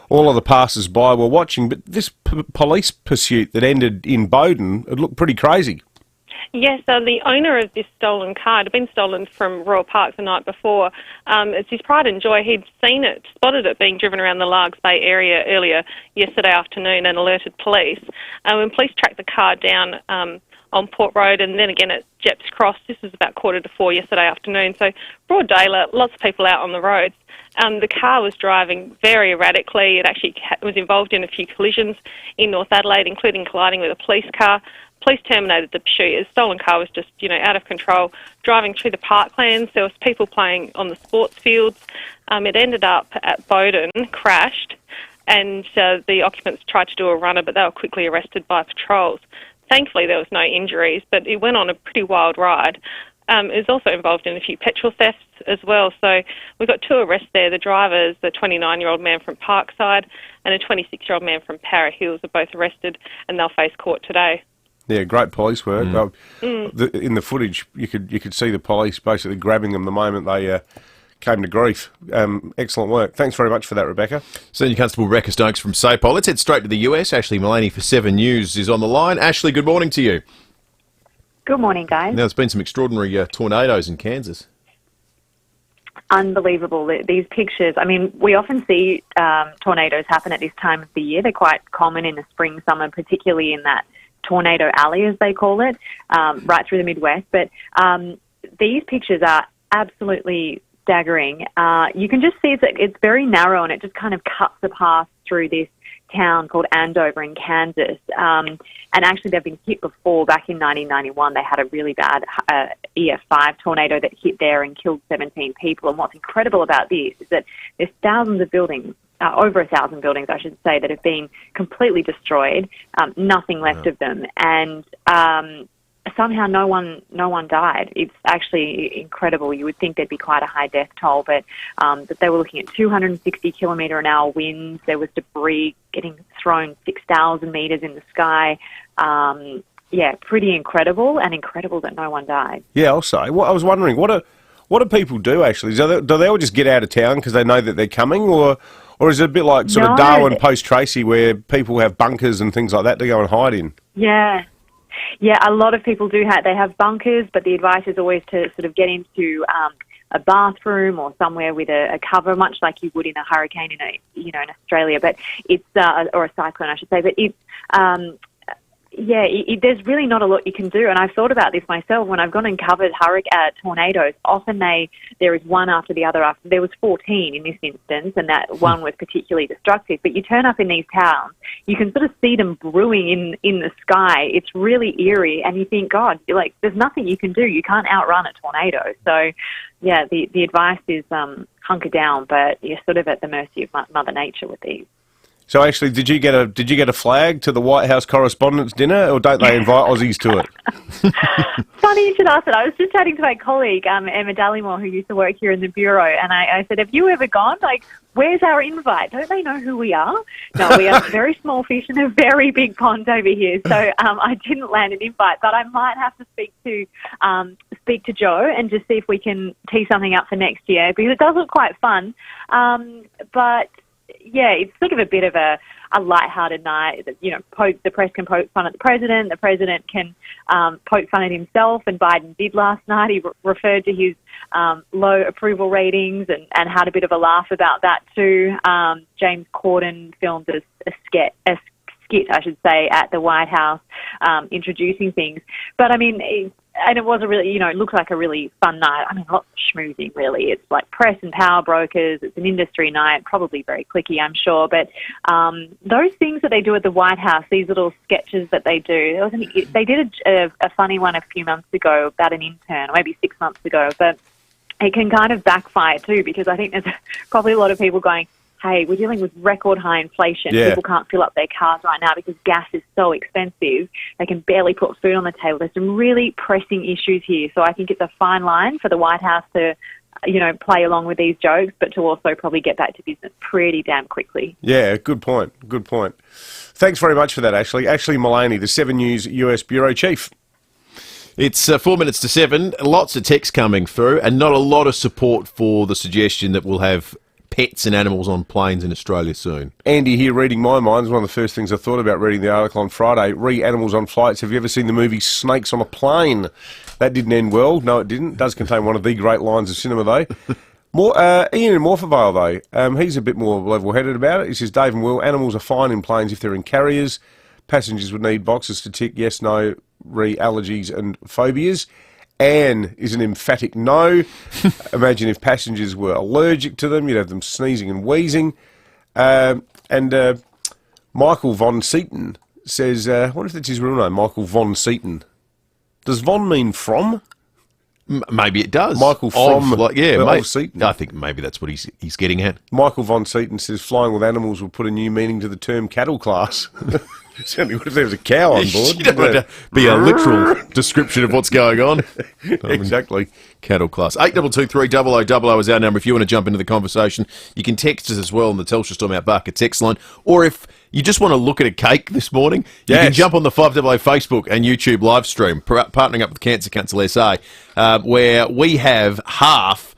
all of the passers-by were watching. But this police pursuit that ended in Bowden, it looked pretty crazy. Yes, the owner of this stolen car, it had been stolen from Royal Park the night before. It's his pride and joy. He'd seen it, spotted it being driven around the Largs Bay area earlier yesterday afternoon and alerted police. When police tracked the car down on Port Road and then again at Jeps Cross, this was about 3:45 yesterday afternoon, so broad daylight, lots of people out on the roads. The car was driving very erratically. It actually was involved in a few collisions in North Adelaide, including colliding with a police car. Police terminated the pursuit. The stolen car was just, out of control, driving through the parklands. There was people playing on the sports fields. It ended up at Bowden, crashed, and the occupants tried to do a runner, but they were quickly arrested by patrols. Thankfully, there was no injuries, but it went on a pretty wild ride. It was also involved in a few petrol thefts as well. So we've got 2 arrests there. The drivers, the 29-year-old man from Parkside and a 26-year-old man from Para Hills, are both arrested, and they'll face court today. Yeah, great police work. In the footage, you could see the police basically grabbing them the moment they came to grief. Excellent work. Thanks very much for that, Rebecca. Senior Constable Rebecca Stokes from SAPOL. Let's head straight to the US. Ashley Mullaney for 7 News is on the line. Ashley, good morning to you. Good morning, guys. Now, there's been some extraordinary tornadoes in Kansas. Unbelievable. These pictures, we often see tornadoes happen at this time of the year. They're quite common in the spring, summer, particularly in that tornado alley, as they call it, right through the Midwest. But these pictures are absolutely staggering. You can just see it's very narrow and it just kind of cuts a path through this town called Andover in Kansas. And actually they've been hit before. Back in 1991, they had a really bad EF5 tornado that hit there and killed 17 people. And what's incredible about this is that there's thousands of buildings, over 1,000 buildings, I should say, that have been completely destroyed, nothing left of them. And somehow no one died. It's actually incredible. You would think there'd be quite a high death toll, but that they were looking at 260 km/h winds. There was debris getting thrown 6,000 metres in the sky. Pretty incredible, and incredible that no one died. Yeah, I'll say. Well, I was wondering, what do people do actually? Do they all just get out of town because they know that they're coming, or is it a bit like sort of Darwin post-Tracy where people have bunkers and things like that to go and hide in? Yeah, a lot of people do they have bunkers, but the advice is always to sort of get into a bathroom or somewhere with a cover, much like you would in a hurricane in Australia. But it's or a cyclone, I should say. But it's there's really not a lot you can do. And I've thought about this myself when I've gone and covered tornadoes. Often there is one after the other. There was 14 in this instance, and that one was particularly destructive. But you turn up in these towns, you can sort of see them brewing in the sky. It's really eerie, and you think, God, there's nothing you can do. You can't outrun a tornado. So, yeah, the advice is hunker down, but you're sort of at the mercy of Mother Nature with these. So actually, did you get a flag to the White House Correspondents' Dinner, or don't they invite Aussies to it? Funny you should ask that. I was just chatting to my colleague, Emma Dallymore, who used to work here in the Bureau, and I said, have you ever gone? Like, where's our invite? Don't they know who we are? No, we are very small fish in a very big pond over here, so I didn't land an invite, but I might have to speak to Joe and just see if we can tee something up for next year, because it does look quite fun. But yeah, it's sort of a bit of a light-hearted night. You know, the press can poke fun at the president can poke fun at himself, and Biden did last night. He referred to his low approval ratings and had a bit of a laugh about that too. James Corden filmed a skit, I should say, at the White House, introducing things. But I mean, it was a really, it looks like a really fun night. I mean, lots of schmoozing, really. It's like press and power brokers. It's an industry night, probably very cliquey, I'm sure. But those things that they do at the White House, these little sketches that they do, they did a funny one a few months ago about an intern, or maybe 6 months ago. But it can kind of backfire too, because I think there's probably a lot of people going, hey, we're dealing with record high inflation. Yeah. People can't fill up their cars right now because gas is so expensive. They can barely put food on the table. There's some really pressing issues here. So I think it's a fine line for the White House to, play along with these jokes, but to also probably get back to business pretty damn quickly. Yeah, good point. Good point. Thanks very much for that, Ashley. Ashley Mullaney, the 7 News US Bureau Chief. It's 4 minutes to 7. Lots of text coming through, and not a lot of support for the suggestion that we'll have pets and animals on planes in Australia soon. Andy here reading my mind. One of the first things I thought about reading the article on Friday. Animals on flights. Have you ever seen the movie Snakes on a Plane? That didn't end well. No, it didn't. It does contain one of the great lines of cinema, though. Ian in Morphettvale, though, he's a bit more level-headed about it. He says, Dave and Will, animals are fine in planes if they're in carriers. Passengers would need boxes to tick yes, no, allergies and phobias. Anne is an emphatic no. Imagine if passengers were allergic to them, you'd have them sneezing and wheezing. And Michael von Seaton says, I wonder if that's his real name, Michael von Seaton. Does von mean from? Maybe it does. Michael from Seaton. I think maybe that's what he's getting at. Michael von Seaton says flying with animals will put a new meaning to the term cattle class. Certainly would if there was a cow on board. You don't want to be a literal description of what's going on. Exactly. Cattle class. 8223 is our number. If you want to jump into the conversation, you can text us as well on the Telstra Storm Out Barker text line. Or if you just want to look at a cake this morning, you can jump on the 5AA Facebook and YouTube live stream, partnering up with Cancer Council SA, where we have half,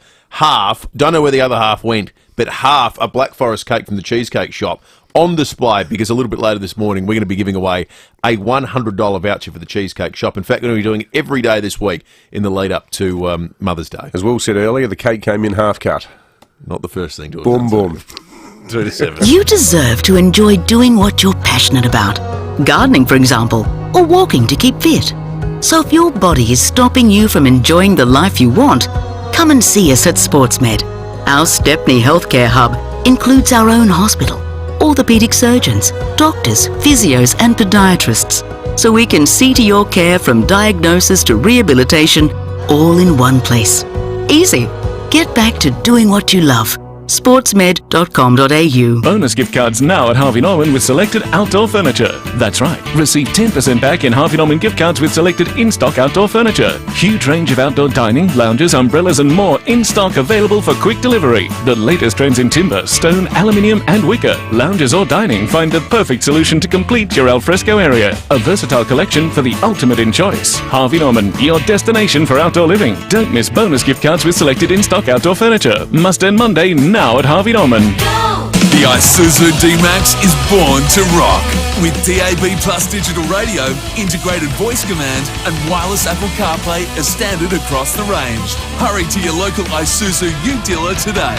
don't know where the other half went, but half a Black Forest cake from the Cheesecake Shop on display, because a little bit later this morning we're going to be giving away a $100 voucher for the Cheesecake Shop. In fact, we're going to be doing it every day this week in the lead up to Mother's Day. As Will said earlier, the cake came in half cut. Not the first thing to have boom, done. boom. 2 to 7. You deserve to enjoy doing what you're passionate about. Gardening, for example, or walking to keep fit. So if your body is stopping you from enjoying the life you want, come and see us at SportsMed. Our Stepney Healthcare Hub includes our own hospital, orthopaedic surgeons, doctors, physios and podiatrists, so we can see to your care from diagnosis to rehabilitation, all in one place. Easy. Get back to doing what you love. sportsmed.com.au. Bonus gift cards now at Harvey Norman with selected outdoor furniture. That's right. Receive 10% back in Harvey Norman gift cards with selected in-stock outdoor furniture. Huge range of outdoor dining, lounges, umbrellas and more in stock, available for quick delivery. The latest trends in timber, stone, aluminium and wicker. Lounges or dining, find the perfect solution to complete your alfresco area. A versatile collection for the ultimate in choice. Harvey Norman, your destination for outdoor living. Don't miss bonus gift cards with selected in-stock outdoor furniture. Must end Monday now at Harvey Norman. The Isuzu D-Max is born to rock. With DAB Plus digital radio, integrated voice command and wireless Apple CarPlay as standard across the range. Hurry to your local Isuzu Ute dealer today.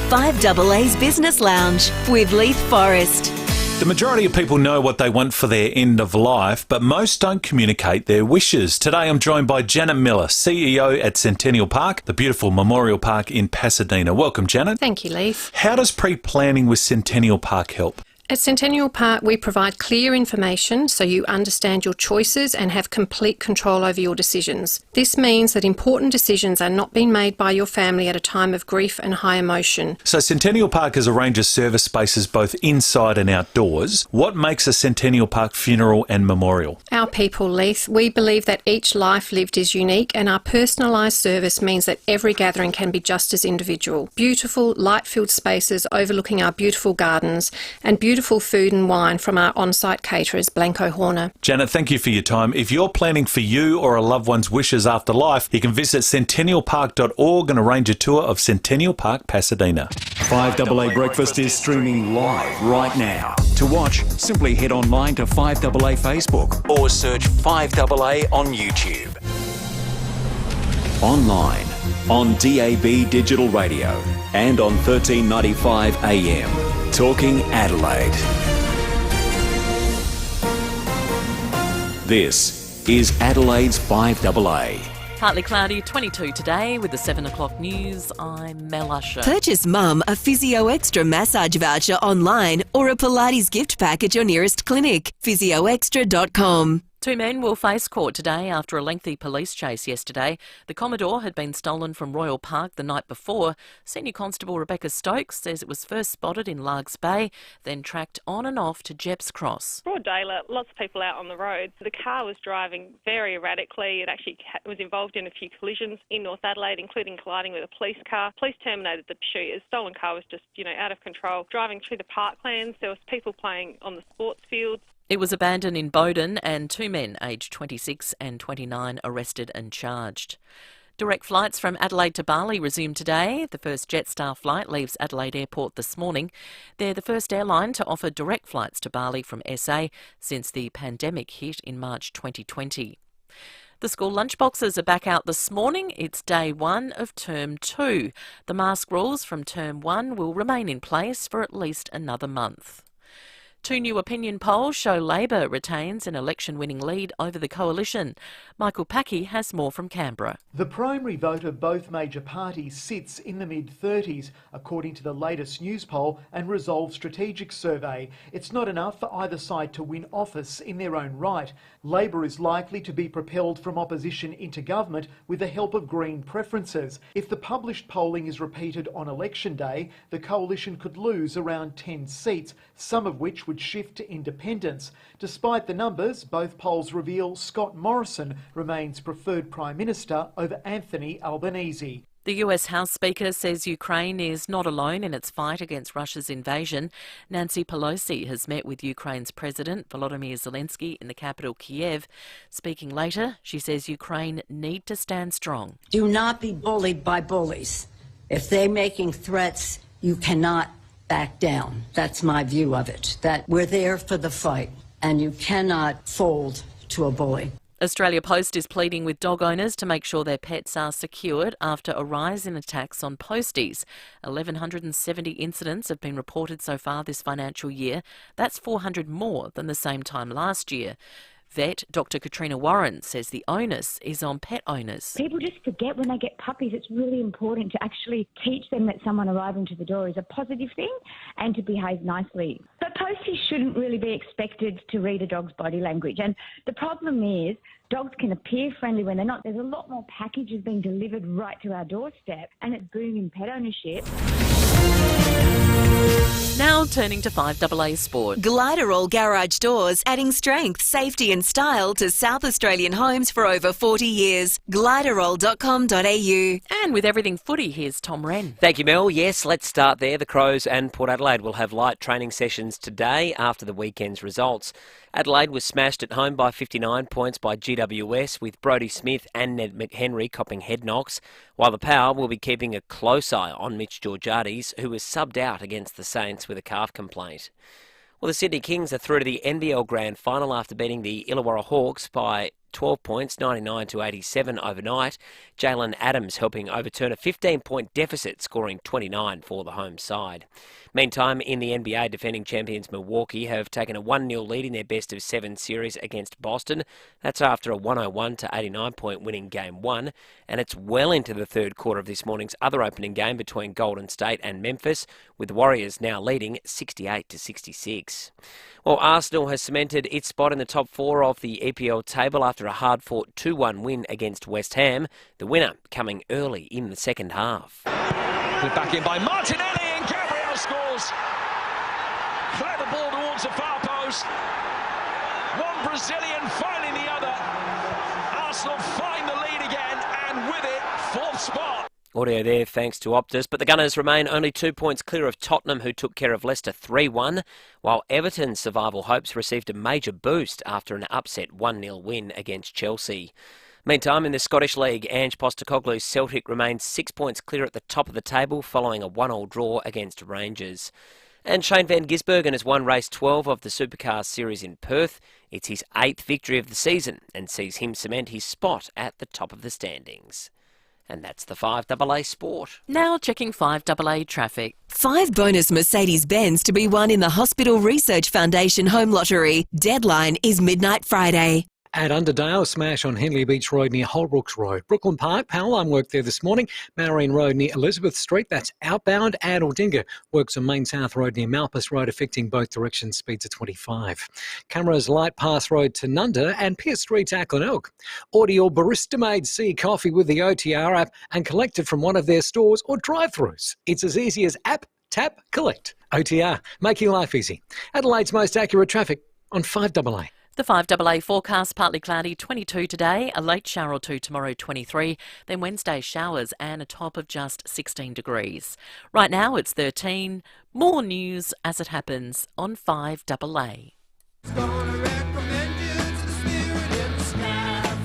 5AA's Business Lounge with Leith Forrest. The majority of people know what they want for their end of life, but most don't communicate their wishes. Today I'm joined by Janet Miller, CEO at Centennial Park, the beautiful memorial park in Pasadena. Welcome, Janet. Thank you, Leith. How does pre-planning with Centennial Park help? At Centennial Park, we provide clear information so you understand your choices and have complete control over your decisions. This means that important decisions are not being made by your family at a time of grief and high emotion. So Centennial Park has a range of service spaces both inside and outdoors. What makes a Centennial Park funeral and memorial? Our people, Leith, we believe that each life lived is unique, and our personalised service means that every gathering can be just as individual. Beautiful, light-filled spaces overlooking our beautiful gardens and beautiful food and wine from our on-site caterers, Blanco Horner. Janet, thank you for your time. If you're planning for you or a loved one's wishes after life, you can visit centennialpark.org and arrange a tour of Centennial Park, Pasadena. 5AA Breakfast is streaming live right now. To watch, simply head online to 5AA Facebook or search 5AA on YouTube. Online, on DAB Digital Radio and on 1395 AM. Talking Adelaide. This is Adelaide's 5AA. Partly cloudy, 22 today with the 7 o'clock news. I'm Mel Usher. Purchase Mum a FIVEaa Extra massage voucher online or a Pilates gift pack at your nearest clinic. PhysioExtra.com. Two men will face court today after a lengthy police chase yesterday. The Commodore had been stolen from Royal Park the night before. Senior Constable Rebecca Stokes says it was first spotted in Largs Bay, then tracked on and off to Jepps Cross. Broad daylight, lots of people out on the road. The car was driving very erratically. It actually was involved in a few collisions in North Adelaide, including colliding with a police car. Police terminated the pursuit. The stolen car was just, out of control. Driving through the parklands, there was people playing on the sports fields. It was abandoned in Bowden and two men aged 26 and 29 arrested and charged. Direct flights from Adelaide to Bali resume today. The first Jetstar flight leaves Adelaide Airport this morning. They're the first airline to offer direct flights to Bali from SA since the pandemic hit in March 2020. The school lunchboxes are back out this morning. It's day one of term 2. The mask rules from term 1 will remain in place for at least another month. Two new opinion polls show Labor retains an election-winning lead over the coalition. Michael Packey has more from Canberra. The primary vote of both major parties sits in the mid-30s, according to the latest news poll and Resolve Strategic Survey. It's not enough for either side to win office in their own right. Labor is likely to be propelled from opposition into government with the help of Green preferences. If the published polling is repeated on election day, the coalition could lose around 10 seats, some of which would shift to independents. Despite the numbers, both polls reveal Scott Morrison remains preferred Prime Minister over Anthony Albanese. The US House Speaker says Ukraine is not alone in its fight against Russia's invasion. Nancy Pelosi has met with Ukraine's President Volodymyr Zelensky in the capital Kiev. Speaking later, she says Ukraine need to stand strong. Do not be bullied by bullies. If they're making threats, you cannot back down. That's my view of it, that we're there for the fight and you cannot fold to a bully. Australia Post is pleading with dog owners to make sure their pets are secured after a rise in attacks on posties. 1,170 incidents have been reported so far this financial year. That's 400 more than the same time last year. Vet Dr. Katrina Warren says the onus is on pet owners. People just forget when they get puppies. It's really important to actually teach them that someone arriving to the door is a positive thing and to behave nicely. But posties shouldn't really be expected to read a dog's body language. And the problem is dogs can appear friendly when they're not. There's a lot more packages being delivered right to our doorstep, and it's booming pet ownership. Now turning to 5AA Sport. Gliderall Garage Doors, adding strength, safety and style to South Australian homes for over 40 years. Gliderall.com.au. And with everything footy, here's Tom Wren. Thank you, Mel. Yes, let's start there. The Crows and Port Adelaide will have light training sessions today after the weekend's results. Adelaide was smashed at home by 59 points by GWS, with Brodie Smith and Ned McHenry copping head knocks, while the Power will be keeping a close eye on Mitch Georgiades, who was subbed out against the Saints with a calf complaint. Well, the Sydney Kings are through to the NBL Grand Final after beating the Illawarra Hawks by 12 points, 99 to 87 overnight. Jalen Adams helping overturn a 15-point deficit, scoring 29 for the home side. Meantime, in the NBA, defending champions Milwaukee have taken a 1-0 lead in their best-of-7 series against Boston. That's after a 101 to 89-point win in Game 1, and it's well into the third quarter of this morning's other opening game between Golden State and Memphis, with the Warriors now leading 68 to 66. Well, Arsenal has cemented its spot in the top 4 of the EPL table after a hard-fought 2-1 win against West Ham, the winner coming early in the second half. Put back in by Martinelli, and Gabriel scores. Clever ball towards the far post. One Brazilian finding the other. Arsenal find the lead again, and with it, 4th spot. Audio there thanks to Optus, but the Gunners remain only 2 points clear of Tottenham, who took care of Leicester 3-1, while Everton's survival hopes received a major boost after an upset 1-0 win against Chelsea. Meantime, in the Scottish League, Ange Postecoglou's Celtic remains 6 points clear at the top of the table following a 1-1 draw against Rangers. And Shane van Gisbergen has won race 12 of the Supercars series in Perth. It's his 8th victory of the season and sees him cement his spot at the top of the standings. And that's the 5AA Sport. Now checking 5AA traffic. 5 bonus Mercedes-Benz to be won in the Hospital Research Foundation Home Lottery. Deadline is midnight Friday. At Underdale, smash on Henley Beach Road near Holbrooks Road. Brooklyn Park, power line work there this morning. Marion Road near Elizabeth Street, that's outbound. And Aldinga works on Main South Road near Malpas Road, affecting both directions, speeds of 25. Cameras Light Path Road to Nunda and Pierce Street to Acklenelk. Order your barista-made C coffee with the OTR app and collect it from one of their stores or drive-thrus. It's as easy as app, tap, collect. OTR, make your life easy. Adelaide's most accurate traffic on 5AA. The 5AA forecast, partly cloudy, 22 today, a late shower or 2 tomorrow, 23, then Wednesday showers and a top of just 16 degrees. Right now it's 13. More news as it happens on 5AA.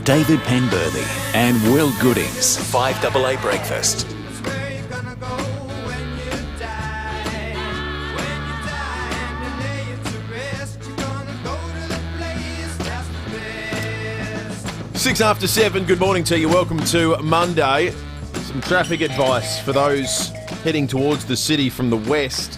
David Penberhty and Will Goodings, 5AA Breakfast. Six after 7, good morning to you. Welcome to Monday. Some traffic advice for those heading towards the city from the west.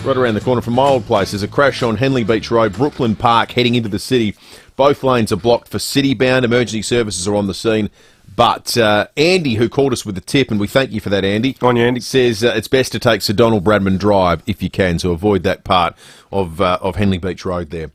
Right around the corner from my old place, there's a crash on Henley Beach Road, Brooklyn Park, heading into the city. Both lanes are blocked for city-bound. Emergency services are on the scene. But Andy, who called us with a tip, and we thank you for that, Andy. On you, Andy. Says it's best to take Sir Donald Bradman Drive if you can, so avoid that part of Henley Beach Road there.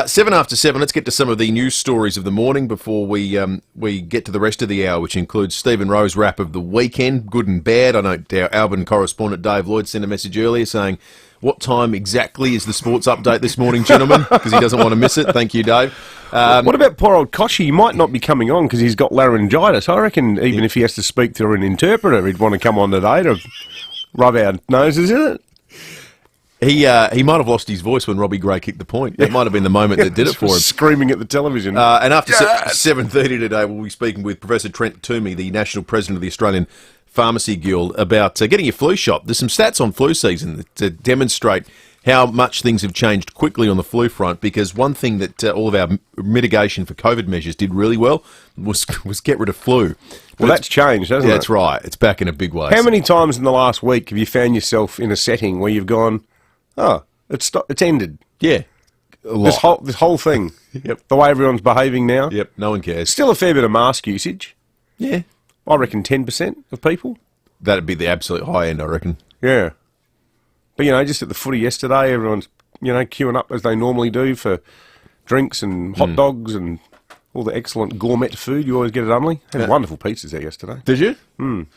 7 after 7, let's get to some of the news stories of the morning before we get to the rest of the hour, which includes Stephen Rowe's wrap of the weekend, good and bad. I know our Albion correspondent Dave Lloyd sent a message earlier saying, what time exactly is the sports update this morning, gentlemen? Because he doesn't want to miss it. Thank you, Dave. What about poor old Koshy? He might not be coming on because he's got laryngitis. I reckon even if he has to speak through an interpreter, he'd want to come on today to rub our noses in it. He might have lost his voice when Robbie Gray kicked the point. That might have been the moment that did it for him. Screaming at the television. And after 7:30 today, we'll be speaking with Professor Trent Toomey, the National President of the Australian Pharmacy Guild, about getting your flu shot. There's some stats on flu season to demonstrate how much things have changed quickly on the flu front, because one thing that all of our mitigation for COVID measures did really well was get rid of flu. Well, that's changed, hasn't it? That's right. It's back in a big way. How many times in the last week have you found yourself in a setting where you've gone, oh, it's ended? Yeah. This whole thing. Yep. The way everyone's behaving now. Yep, no one cares. Still a fair bit of mask usage. Yeah. I reckon 10% of people. That'd be the absolute high end, I reckon. Yeah. But, just at the footy yesterday, everyone's, queuing up as they normally do for drinks and hot dogs and all the excellent gourmet food you always get at Unley. Had wonderful pizzas there yesterday. Did you? Good.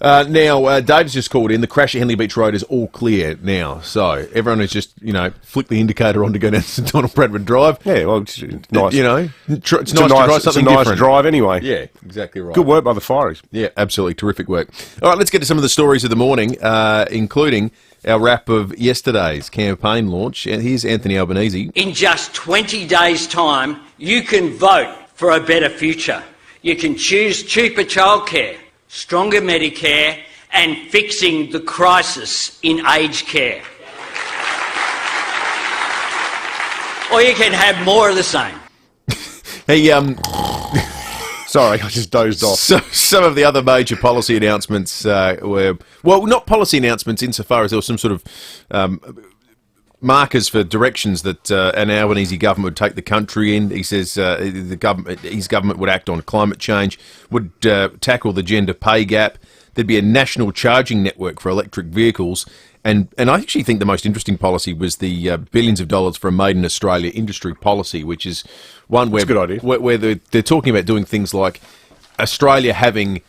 Now, Dave's just called in. The crash at Henley Beach Road is all clear now. So everyone has just, flick the indicator on to go down to St Donald Bradman Drive. Yeah, well, it's nice. It's nice to try something different. It's a nice drive anyway. Yeah, exactly right. Good work by the Fireys. Yeah, absolutely terrific work. All right, let's get to some of the stories of the morning, including our wrap of yesterday's campaign launch. And here's Anthony Albanese. In just 20 days' time, you can vote for a better future. You can choose cheaper childcare, stronger Medicare, and fixing the crisis in aged care. Or you can have more of the same. He Sorry, I just dozed off. So, some of the other major policy announcements were, well, not policy announcements insofar as there was some sort of markers for directions that an Albanese government would take the country in. He says his government would act on climate change, would tackle the gender pay gap. There'd be a national charging network for electric vehicles. And I actually think the most interesting policy was the billions of dollars for a Made in Australia industry policy, which is one where, That's a good idea. where they're talking about doing things like Australia having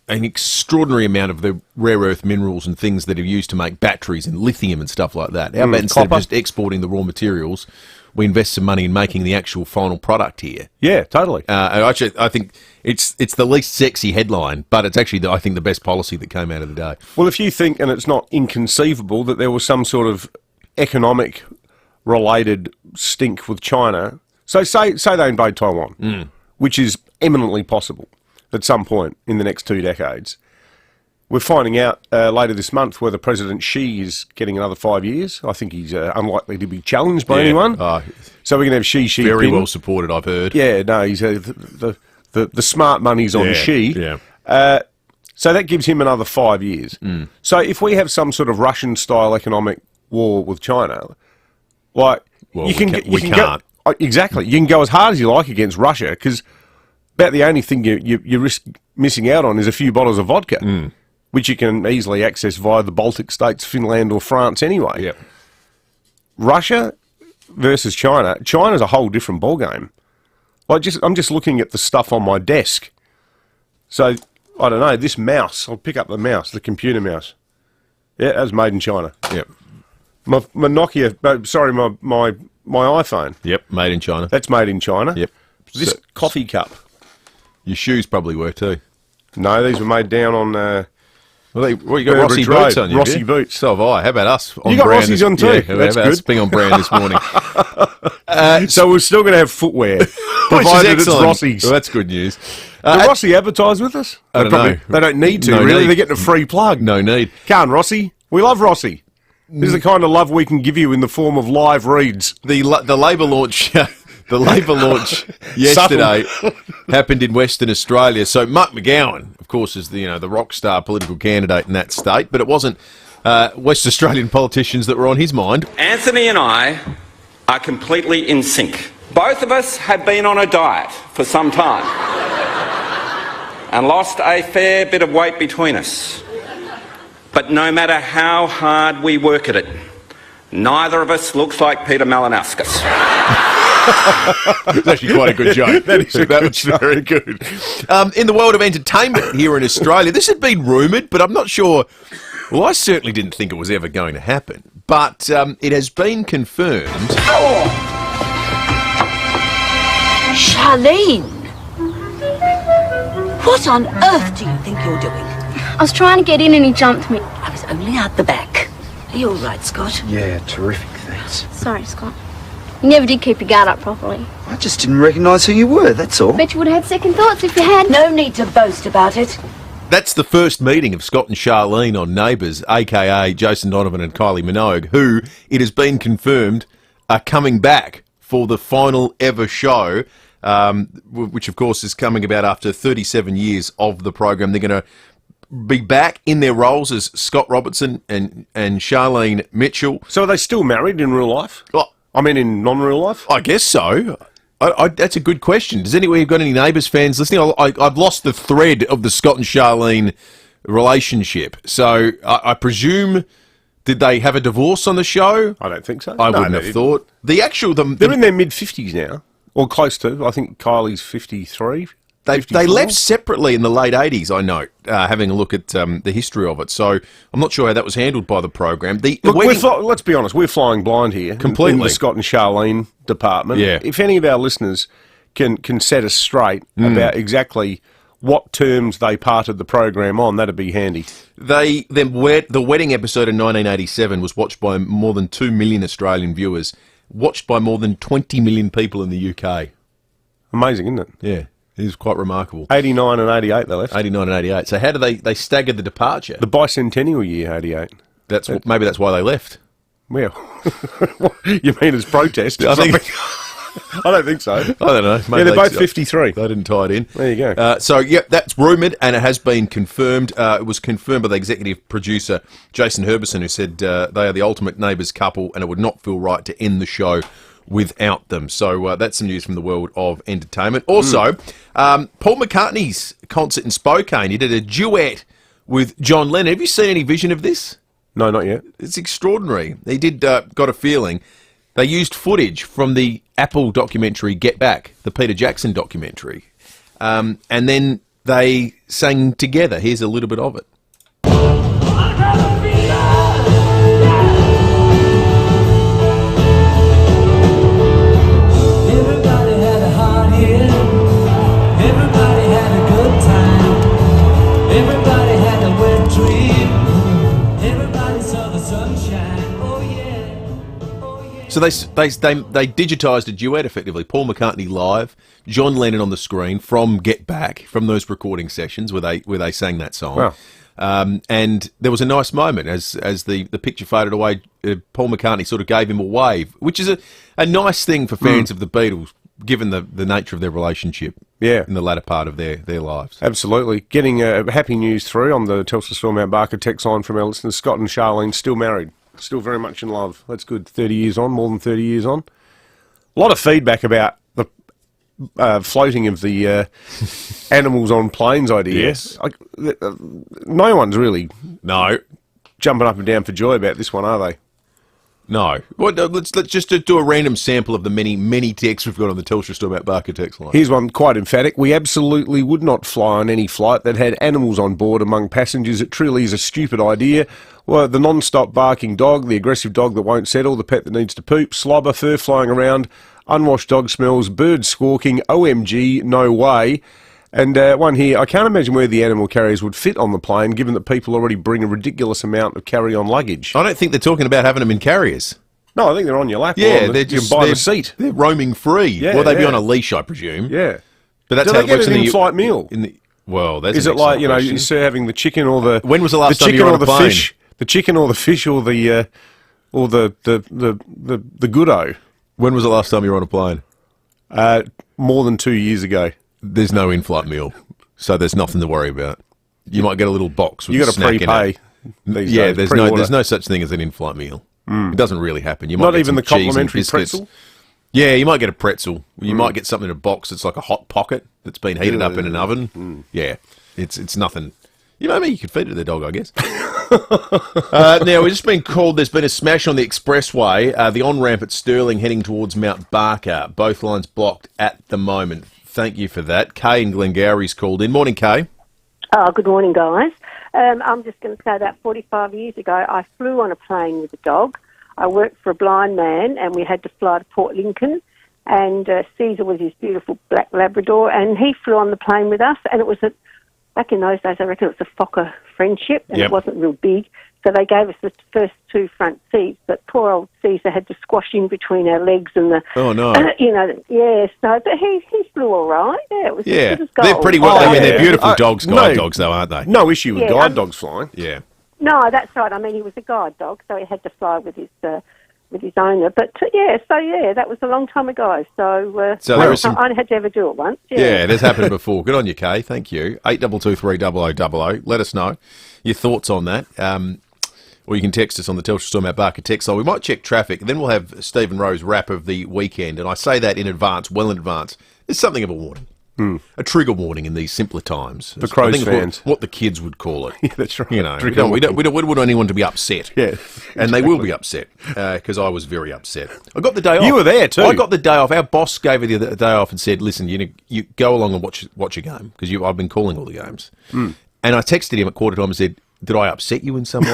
an extraordinary amount of the rare earth minerals and things that are used to make batteries and lithium and stuff like that. How about instead of just exporting the raw materials, we invest some money in making the actual final product here? Yeah, totally. Actually, I think it's the least sexy headline, but it's actually, I think, the best policy that came out of the day. Well, if you think, and it's not inconceivable, that there was some sort of economic-related stink with China, so say they invade Taiwan, which is eminently possible at some point in the next 2 decades. We're finding out later this month whether President Xi is getting another 5 years. I think he's unlikely to be challenged by anyone. So we're going to have Xi Jinping. Very well supported, I've heard. Yeah, no, he's the smart money's on Xi. Yeah. So that gives him another 5 years. So if we have some sort of Russian-style economic war with China, like we can't. Exactly, you can go as hard as you like against Russia because about the only thing you risk missing out on is a few bottles of vodka, which you can easily access via the Baltic states, Finland or France anyway. Yep. Russia versus China. China's a whole different ballgame. I'm just looking at the stuff on my desk. So, I don't know, this mouse, I'll pick up the mouse, the computer mouse. Yeah, that was made in China. Yep. My Nokia, sorry, my iPhone. Yep, made in China. That's made in China. Yep. This coffee cup. Your shoes probably were too. No, these were made down on... you got Rossi boots on you. Rossi boots. So have I. How about us on you got brand? Rossi's on too. Yeah, that's how about us being on brand this morning? So we're still going to have footwear, provided it's Rossi's. Well, that's good news. Do Rossi advertise with us? I don't know. They don't need to, No really. need. They're getting a free plug. No need. Can't Rossi? We love Rossi. This is the kind of love we can give you in the form of live reads. The Labor launch... The Labor launch yesterday happened in Western Australia. So Mark McGowan, of course, is the rock star political candidate in that state, but it wasn't West Australian politicians that were on his mind. Anthony and I are completely in sync. Both of us have been on a diet for some time and lost a fair bit of weight between us. But no matter how hard we work at it, neither of us looks like Peter Malinauskas. It's actually quite a good joke. That was very good. In the world of entertainment here in Australia, this had been rumoured, but I'm not sure. Well, I certainly didn't think it was ever going to happen. But it has been confirmed. Charlene! What on earth do you think you're doing? I was trying to get in and he jumped me. I was only out the back. Are you all right, Scott? Yeah, terrific, thanks. Sorry, Scott. You never did keep your guard up properly. I just didn't recognise who you were, that's all. Bet you would have had second thoughts if you had. No need to boast about it. That's the first meeting of Scott and Charlene on Neighbours, a.k.a. Jason Donovan and Kylie Minogue, who, it has been confirmed, are coming back for the final ever show, which, of course, is coming about after 37 years of the program. They're going to be back in their roles as Scott Robertson and Charlene Mitchell. So are they still married in real life? Well, I mean, in non-real life? I guess so. That's a good question. Does anyone got any Neighbours fans listening? I've lost the thread of the Scott and Charlene relationship. So I presume, did they have a divorce on the show? I don't think so. I wouldn't have thought. They're in their mid-50s now, or close to. I think Kylie's 53. They left separately in the late 80s, I note, having a look at the history of it. So I'm not sure how that was handled by the program. Let's be honest, we're flying blind here. Completely. In the Scott and Charlene department. Yeah. If any of our listeners can set us straight about exactly what terms they parted the program on, that'd be handy. The wedding episode in 1987 was watched by more than 2 million Australian viewers, watched by more than 20 million people in the UK. Amazing, isn't it? Yeah. It was quite remarkable. 89 and 88 they left. 89 and 88. So how do they staggered the departure? The bicentennial year, 88. Maybe that's why they left. Well, you mean as protest? I think I don't think so. I don't know. Yeah, they're both 53. They didn't tie it in. There you go. So, yep, that's rumoured, and it has been confirmed. It was confirmed by the executive producer, Jason Herbison, who said they are the ultimate neighbours couple, and it would not feel right to end the show without them. So that's some news from the world of entertainment. Also, Paul McCartney's concert in Spokane, he did a duet with John Lennon. Have you seen any vision of this? No, not yet. It's extraordinary. He did Got a Feeling. They used footage from the Apple documentary Get Back, the Peter Jackson documentary. And then they sang together. Here's a little bit of it. Everybody had a hard hit. Everybody had a good time. Everybody had a wet dream. Everybody saw the sunshine. Oh yeah. So they digitised a duet effectively. Paul McCartney live, John Lennon on the screen from Get Back, from those recording sessions where they sang that song. Wow. And there was a nice moment as the picture faded away. Paul McCartney sort of gave him a wave, which is a nice thing for fans of the Beatles, given the nature of their relationship. Yeah. In the latter part of their lives. Absolutely. Getting happy news through on the Telstra Storm Mount Barker text line from our listeners. Scott and Charlene still married, still very much in love. That's good. 30 years on, more than 30 years on. A lot of feedback about the floating of the animals on planes idea. Yes. No one's really No. jumping up and down for joy about this one, are they? No. Well, let's just do a random sample of the many texts we've got on the Telstra Storm Mount Barker text line. Here's one quite emphatic. We absolutely would not fly on any flight that had animals on board among passengers. It truly is a stupid idea. Well, the non-stop barking dog, the aggressive dog that won't settle, the pet that needs to poop, slobber, fur flying around, unwashed dog smells, birds squawking, OMG, no way. And one here, I can't imagine where the animal carriers would fit on the plane, given that people already bring a ridiculous amount of carry-on luggage. I don't think they're talking about having them in carriers. No, I think they're on your lap. Yeah, you can buy the seat. They're roaming free. Yeah, Well, they'd be yeah. on a leash, I presume. Yeah. But that's Do how they it get works an in the in-flight meal? Well, that's Is an it like, excellent question. you're serving the chicken or the... When was the last the time you chicken were on or a the plane? fish? The chicken or the fish or the goodo? When was the last time you were on a plane? More than 2 years ago. There's no in-flight meal, so there's nothing to worry about. You might get a little box with You a got to snack in prepay it. these Yeah, days. there's no such thing as an in-flight meal. It doesn't really happen. You might Not get even some the cheese and complimentary biscuits. pretzel? Yeah, you might get a pretzel. You might get something in a box that's like a hot pocket that's been heated up in an oven. Yeah, it's nothing. You know what I mean? You could feed it to the dog, I guess. Now, we've just been called, there's been a smash on the expressway, the on-ramp at Stirling heading towards Mount Barker. Both lines blocked at the moment. Thank you for that. Kay in Glengarry's called in. Morning, Kay. Oh, good morning, guys. I'm just going to say that 45 years ago, I flew on a plane with a dog. I worked for a blind man, and we had to fly to Port Lincoln, and Caesar was his beautiful black Labrador, and he flew on the plane with us, and it was back in those days, I reckon it was a Fokker friendship, and It wasn't real big, so they gave us the first two front seats, but poor old Caesar had to squash in between our legs and the... Oh, no. But he flew all right. Yeah, it was Yeah, good as gold. they're pretty well, I mean, they're beautiful dogs, guide dogs, though, aren't they? No issue with Yeah, guide dogs flying. Yeah. No, that's right. I mean, he was a guide dog, so he had to fly with his owner. But that was a long time ago. So there is some- I had to ever do it once. Yeah, it has happened before. Good on you, Kay. Thank you. 8223 Let us know your thoughts on that. Or you can text us on the Telstra Storm Mount Barker text line. We might check traffic, then we'll have Stephen Rowe's wrap of the weekend. And I say that in advance, well in advance. It's something of a warning. A trigger warning in these simpler times. For Crows I think fans. what the kids would call it. Yeah, that's right. You know, we Trigger don't want anyone to be upset. Yeah, And they will be upset, because I was very upset. I got the day off. You were there too. I got the day off. Our boss gave me the day off and said, listen, you go along and watch a game, because I've been calling all the games. And I texted him at quarter time and said, did I upset you in some way?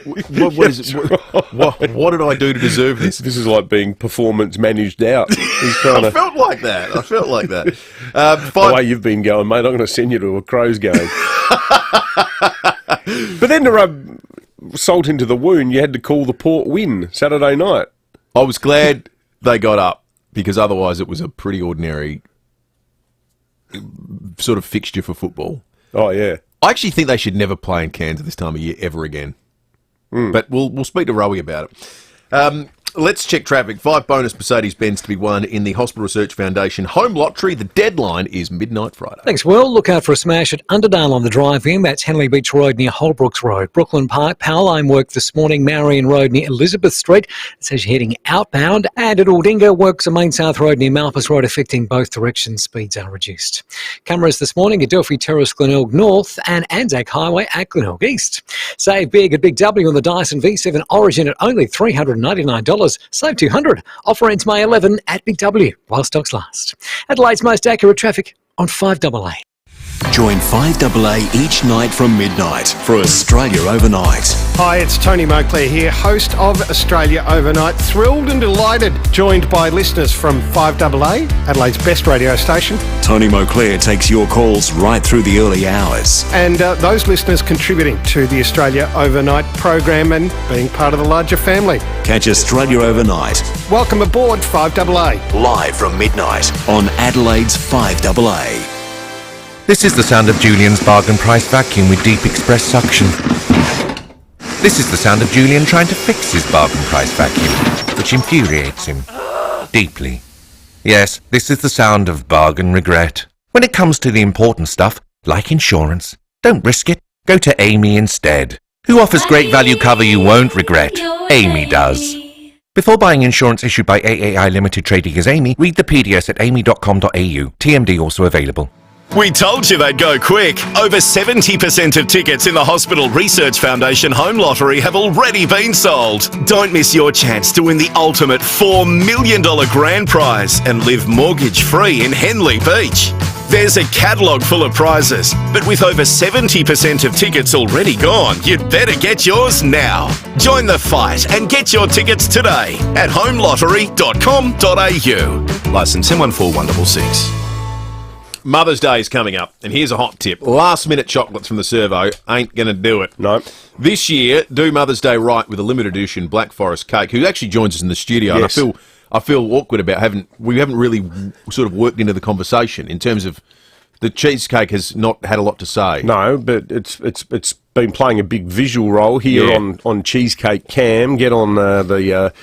What did I do to deserve this? This is like being performance managed out. He's trying I felt like that. The way you've been going, mate, I'm going to send you to a Crows game. But then to rub salt into the wound, you had to call the Port win Saturday night. I was glad they got up, because otherwise it was a pretty ordinary sort of fixture for football. Oh, yeah. I actually think they should never play in Cairns at this time of year ever again. But we'll speak to Rowie about it. Let's check traffic. 5 bonus Mercedes-Benz to be won in the Hospital Research Foundation home lottery. The deadline is midnight Friday. Thanks, Will. Look out for a smash at Underdale on the drive-in. That's Henley Beach Road near Holbrooks Road. Brooklyn Park, Powline work this morning. Marion Road near Elizabeth Street. It says you're heading outbound. And at Aldinga, works on Main South Road near Malpas Road affecting both directions. Speeds are reduced. Cameras this morning at Delphi Terrace, Glenelg North and Anzac Highway at Glenelg East. Save big at Big W on the Dyson V7 Origin at only $399. Save $200. Offer ends May 11 at Big W while stocks last. Adelaide's most accurate traffic on 5AA. Join 5AA each night from midnight for Australia Overnight. Hi, it's Tony Moclair here, host of Australia Overnight. Thrilled and delighted, joined by listeners from 5AA, Adelaide's best radio station. Tony Moclair takes your calls right through the early hours. And those listeners contributing to the Australia Overnight program and being part of the larger family. Catch Australia Overnight. Welcome aboard 5AA. Live from midnight on Adelaide's 5AA. This is the sound of Julian's bargain price vacuum with deep express suction. This is the sound of Julian trying to fix his bargain price vacuum, which infuriates him deeply. Yes, this is the sound of bargain regret. When it comes to the important stuff, like insurance, don't risk it. Go to Amy instead. Who offers great value cover you won't regret? Amy does. Before buying insurance issued by FIVEaa Limited Trading as Amy, read the PDS at amy.com.au. TMD also available. We told you they'd go quick. Over 70% of tickets in the Hospital Research Foundation Home Lottery have already been sold. Don't miss your chance to win the ultimate $4 million grand prize and live mortgage-free in Henley Beach. There's a catalogue full of prizes, but with over 70% of tickets already gone, you'd better get yours now. Join the fight and get your tickets today at homelottery.com.au. Licence M141166. Mother's Day is coming up, and here's a hot tip. Last-minute chocolates from the servo ain't going to do it. No. This year, do Mother's Day right with a limited edition Black Forest cake, who actually joins us in the studio. Yes. And I feel awkward about we haven't really sort of worked into the conversation in terms of the cheesecake has not had a lot to say. No, but it's been playing a big visual role here on Cheesecake Cam. Get on the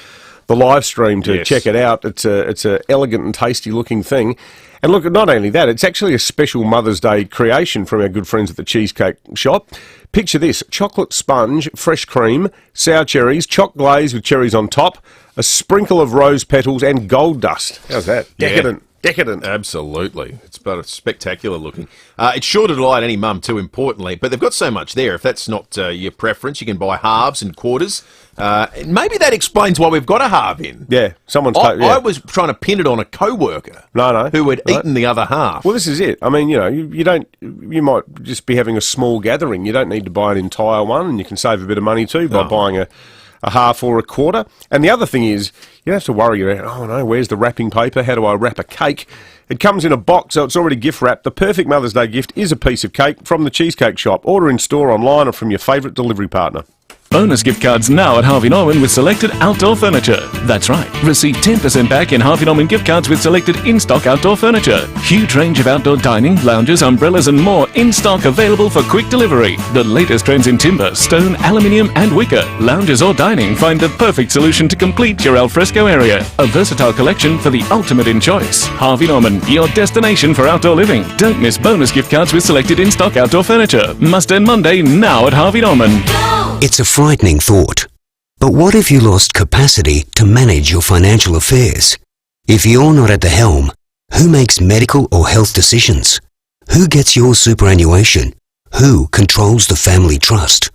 live stream to check it out. It's a elegant and tasty looking thing. And look, not only that, it's actually a special Mother's Day creation from our good friends at the Cheesecake Shop. Picture this: chocolate sponge, fresh cream, sour cherries, choc glaze with cherries on top, a sprinkle of rose petals and gold dust. How's that? Decadent. Decadent. Absolutely. It's spectacular looking. It's sure to delight any mum too, importantly, but they've got so much there. If that's not your preference, you can buy halves and quarters. Maybe that explains why we've got a halve in. Yeah, I was trying to pin it on a co-worker who had eaten the other half. Well, this is it. I mean, you might just be having a small gathering. You don't need to buy an entire one, and you can save a bit of money too by buying a half or a quarter. And the other thing is, you don't have to worry about, where's the wrapping paper? How do I wrap a cake? It comes in a box, so it's already gift wrapped. The perfect Mother's Day gift is a piece of cake from the Cheesecake Shop. Order in store, online, or from your favourite delivery partner. Bonus gift cards now at Harvey Norman with selected outdoor furniture. That's right. Receive 10% back in Harvey Norman gift cards with selected in-stock outdoor furniture. Huge range of outdoor dining, lounges, umbrellas and more in stock, available for quick delivery. The latest trends in timber, stone, aluminium and wicker. Lounges or dining, find the perfect solution to complete your alfresco area. A versatile collection for the ultimate in choice. Harvey Norman, your destination for outdoor living. Don't miss bonus gift cards with selected in-stock outdoor furniture. Must end Monday now at Harvey Norman. It's a frightening thought. But what if you lost capacity to manage your financial affairs? If you're not at the helm, who makes medical or health decisions? Who gets your superannuation? Who controls the family trust?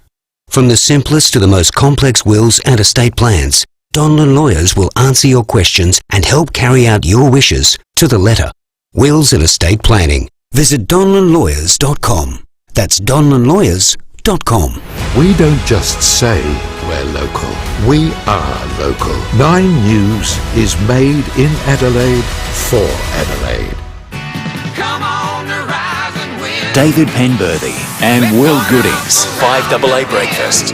From the simplest to the most complex wills and estate plans, Donlan Lawyers will answer your questions and help carry out your wishes to the letter. Wills and estate planning. Visit donlanlawyers.com. That's donlanlawyers.com. We don't just say we're local. We are local. 9 News is made in Adelaide for Adelaide. David Penberhty and Will Goodings. 5AA Breakfast.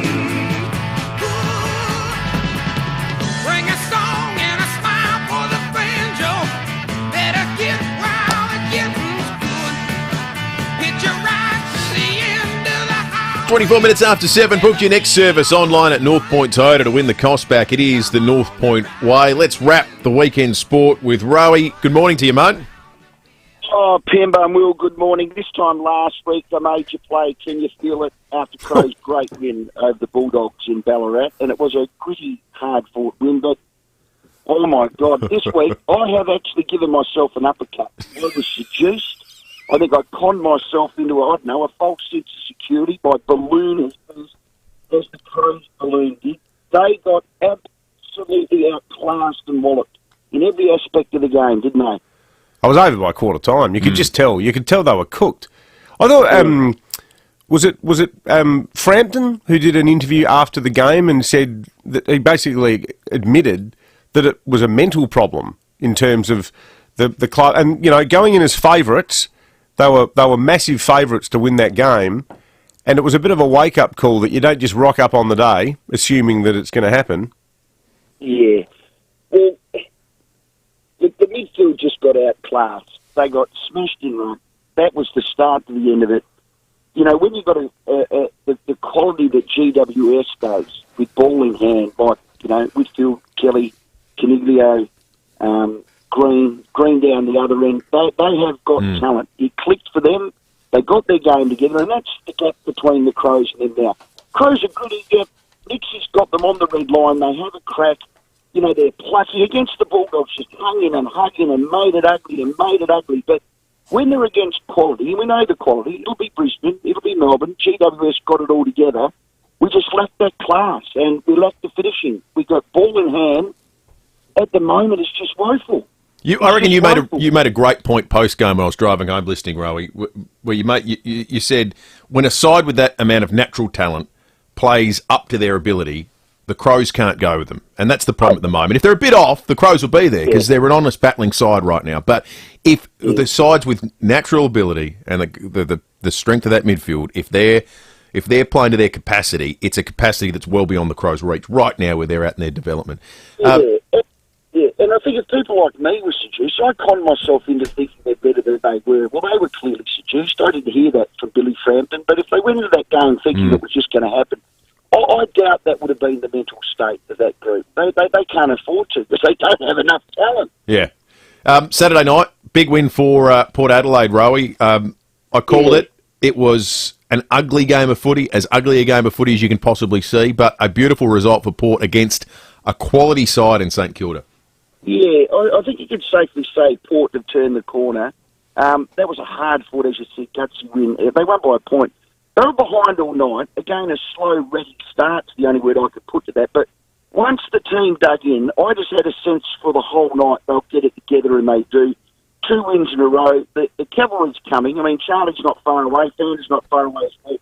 24 minutes after 7. Book your next service online at North Point Toyota to win the cost back. It is the North Point way. Let's wrap the weekend sport with Rowie. Good morning to you, mate. Oh, Pemba and Will, good morning. This time last week, I made you play Can You Feel It after Crow's great win over the Bulldogs in Ballarat, and it was a gritty, hard-fought win, but oh my God, this week I have actually given myself an uppercut. I was seduced. I think I conned myself into, I don't know, a false sense of security by ballooning as the Crows balloon did. They got absolutely outclassed and walloped in every aspect of the game, didn't they? I was over by quarter time. You could just tell. You could tell they were cooked. I thought, was it Frampton who did an interview after the game and said that he basically admitted that it was a mental problem in terms of the club, and going in as favourites. They were massive favourites to win that game, and it was a bit of a wake-up call that you don't just rock up on the day, assuming that it's going to happen. Yeah. Well, the midfield just got outclassed. They got smashed in run. That was the start to the end of it. When you've got the quality that GWS does with ball in hand, like, Whitfield, Kelly, Caniglio, Green down the other end. They have got talent. It clicked for them. They got their game together, and that's the gap between the Crows and them now. Crows are good. Nixie's got them on the red line. They have a crack. They're plucky against the Bulldogs, just hung in and hugging and made it ugly. But when they're against quality, and we know the quality, it'll be Brisbane, it'll be Melbourne, GWS got it all together. We just lacked that class, and we lacked the finishing. We got ball in hand. At the moment, it's just woeful. I reckon you made a great point post game when I was driving home listening, Rowie, where you said when a side with that amount of natural talent plays up to their ability, the Crows can't go with them, and that's the problem at the moment. If they're a bit off, the Crows will be there because they're an honest battling side right now. But if the sides with natural ability and the strength of that midfield, if they're playing to their capacity, it's a capacity that's well beyond the Crows' reach right now where they're at in their development. Yeah, and I think if people like me were seduced, I conned myself into thinking they're better than they were. Well, they were clearly seduced. I didn't hear that from Billy Frampton, but if they went into that game thinking it was just going to happen, I doubt that would have been the mental state of that group. They can't afford to because they don't have enough talent. Yeah. Saturday night, big win for Port Adelaide, Rowie. I called it. It was an ugly game of footy, as ugly a game of footy as you can possibly see, but a beautiful result for Port against a quality side in St Kilda. Yeah, I think you could safely say Port have turned the corner. That was a hard-fought, as you said, gutsy win. They won by a point. They were behind all night. Again, a slow, erratic start's the only word I could put to that. But once the team dug in, I just had a sense for the whole night they'll get it together, and they do. 2 wins in a row. The cavalry's coming. I mean, Charlie's not far away. Fernand's not far away as well.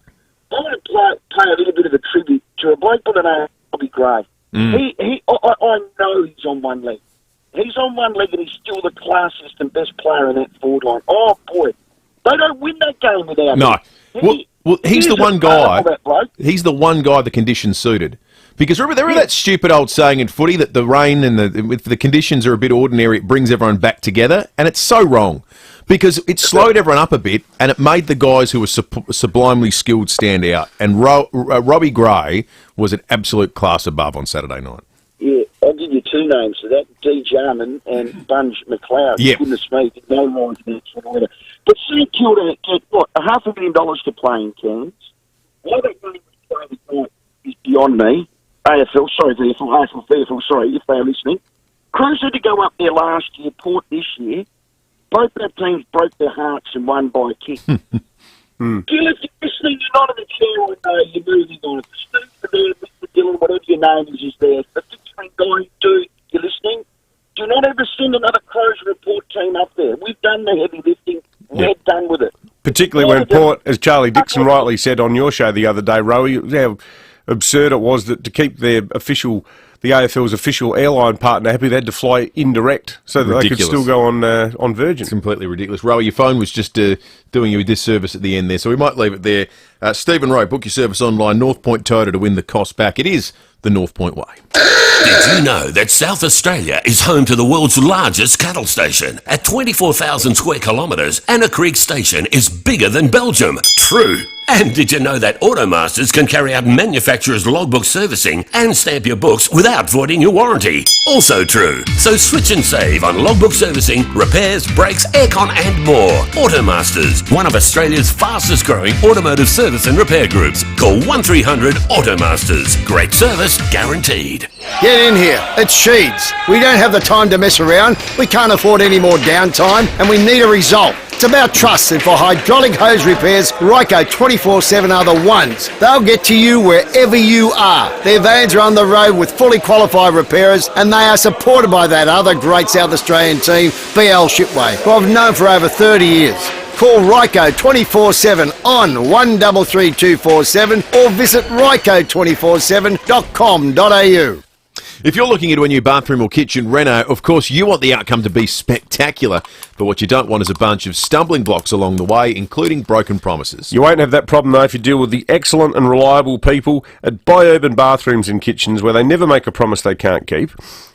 I want to pay a little bit of a tribute to a bloke by the name of Bobby Gray. I know he's on one leg. He's on one leg and he's still the classiest and best player in that forward line. Oh, boy. They don't win that game without him. No. Well, he's the one guy. He's the one guy the conditions suited. Because remember that stupid old saying in footy that the rain and if the conditions are a bit ordinary, it brings everyone back together? And it's so wrong. Because it slowed everyone up a bit and it made the guys who were sublimely skilled stand out. And Robbie Gray was an absolute class above on Saturday night. Yeah, I'll give you 2 names for that, D. Jarman and Bunge McLeod. Yep. Goodness me, no more than that sort of letter. But St Kilda get, $500,000 to play in Cairns. Why that game was played tonight is beyond me. AFL, sorry, if they're listening. Crows had to go up there last year, Port this year. Both their teams broke their hearts and won by a kick. Gil, if you're listening, you're not in the chair all day, you're moving on. If Steve's there, Mr. Dillon, whatever your name is there. The fixing guy, you're listening. Do not ever send another Crows report team up there. We've done the heavy lifting. We're done with it. Particularly when Port, as Charlie Dixon rightly said on your show the other day, Rowie, how absurd it was that to keep their official the AFL's official airline partner happy they had to fly indirect so that they could still go on Virgin. It's completely ridiculous. Rowie, your phone was just doing you a disservice at the end there, so we might leave it there. Stephen Rowe, book your service online, North Point Toyota to win the cost back. It is the North Point way. Did you know that South Australia is home to the world's largest cattle station? At 24,000 square kilometres, Anna Creek Station is bigger than Belgium. True. And did you know that Automasters can carry out manufacturer's logbook servicing and stamp your books without voiding your warranty? Also true. So switch and save on logbook servicing, repairs, brakes, aircon and more. Automasters, one of Australia's fastest growing automotive service and repair groups. Call 1300 Automasters. Great service guaranteed. Get in here. It's Sheeds. We don't have the time to mess around. We can't afford any more downtime and we need a result. It's about trust, and for hydraulic hose repairs, Ryco 24/7 are the ones. They'll get to you wherever you are. Their vans are on the road with fully qualified repairers, and they are supported by that other great South Australian team, BL Shipway, who I've known for over 30 years. Call Ryco 24/7 on 133247 or visit ryco247.com.au. If you're looking into a new bathroom or kitchen reno, of course you want the outcome to be spectacular, but what you don't want is a bunch of stumbling blocks along the way, including broken promises. You won't have that problem though if you deal with the excellent and reliable people at Buy Urban Bathrooms and Kitchens, where they never make a promise they can't keep.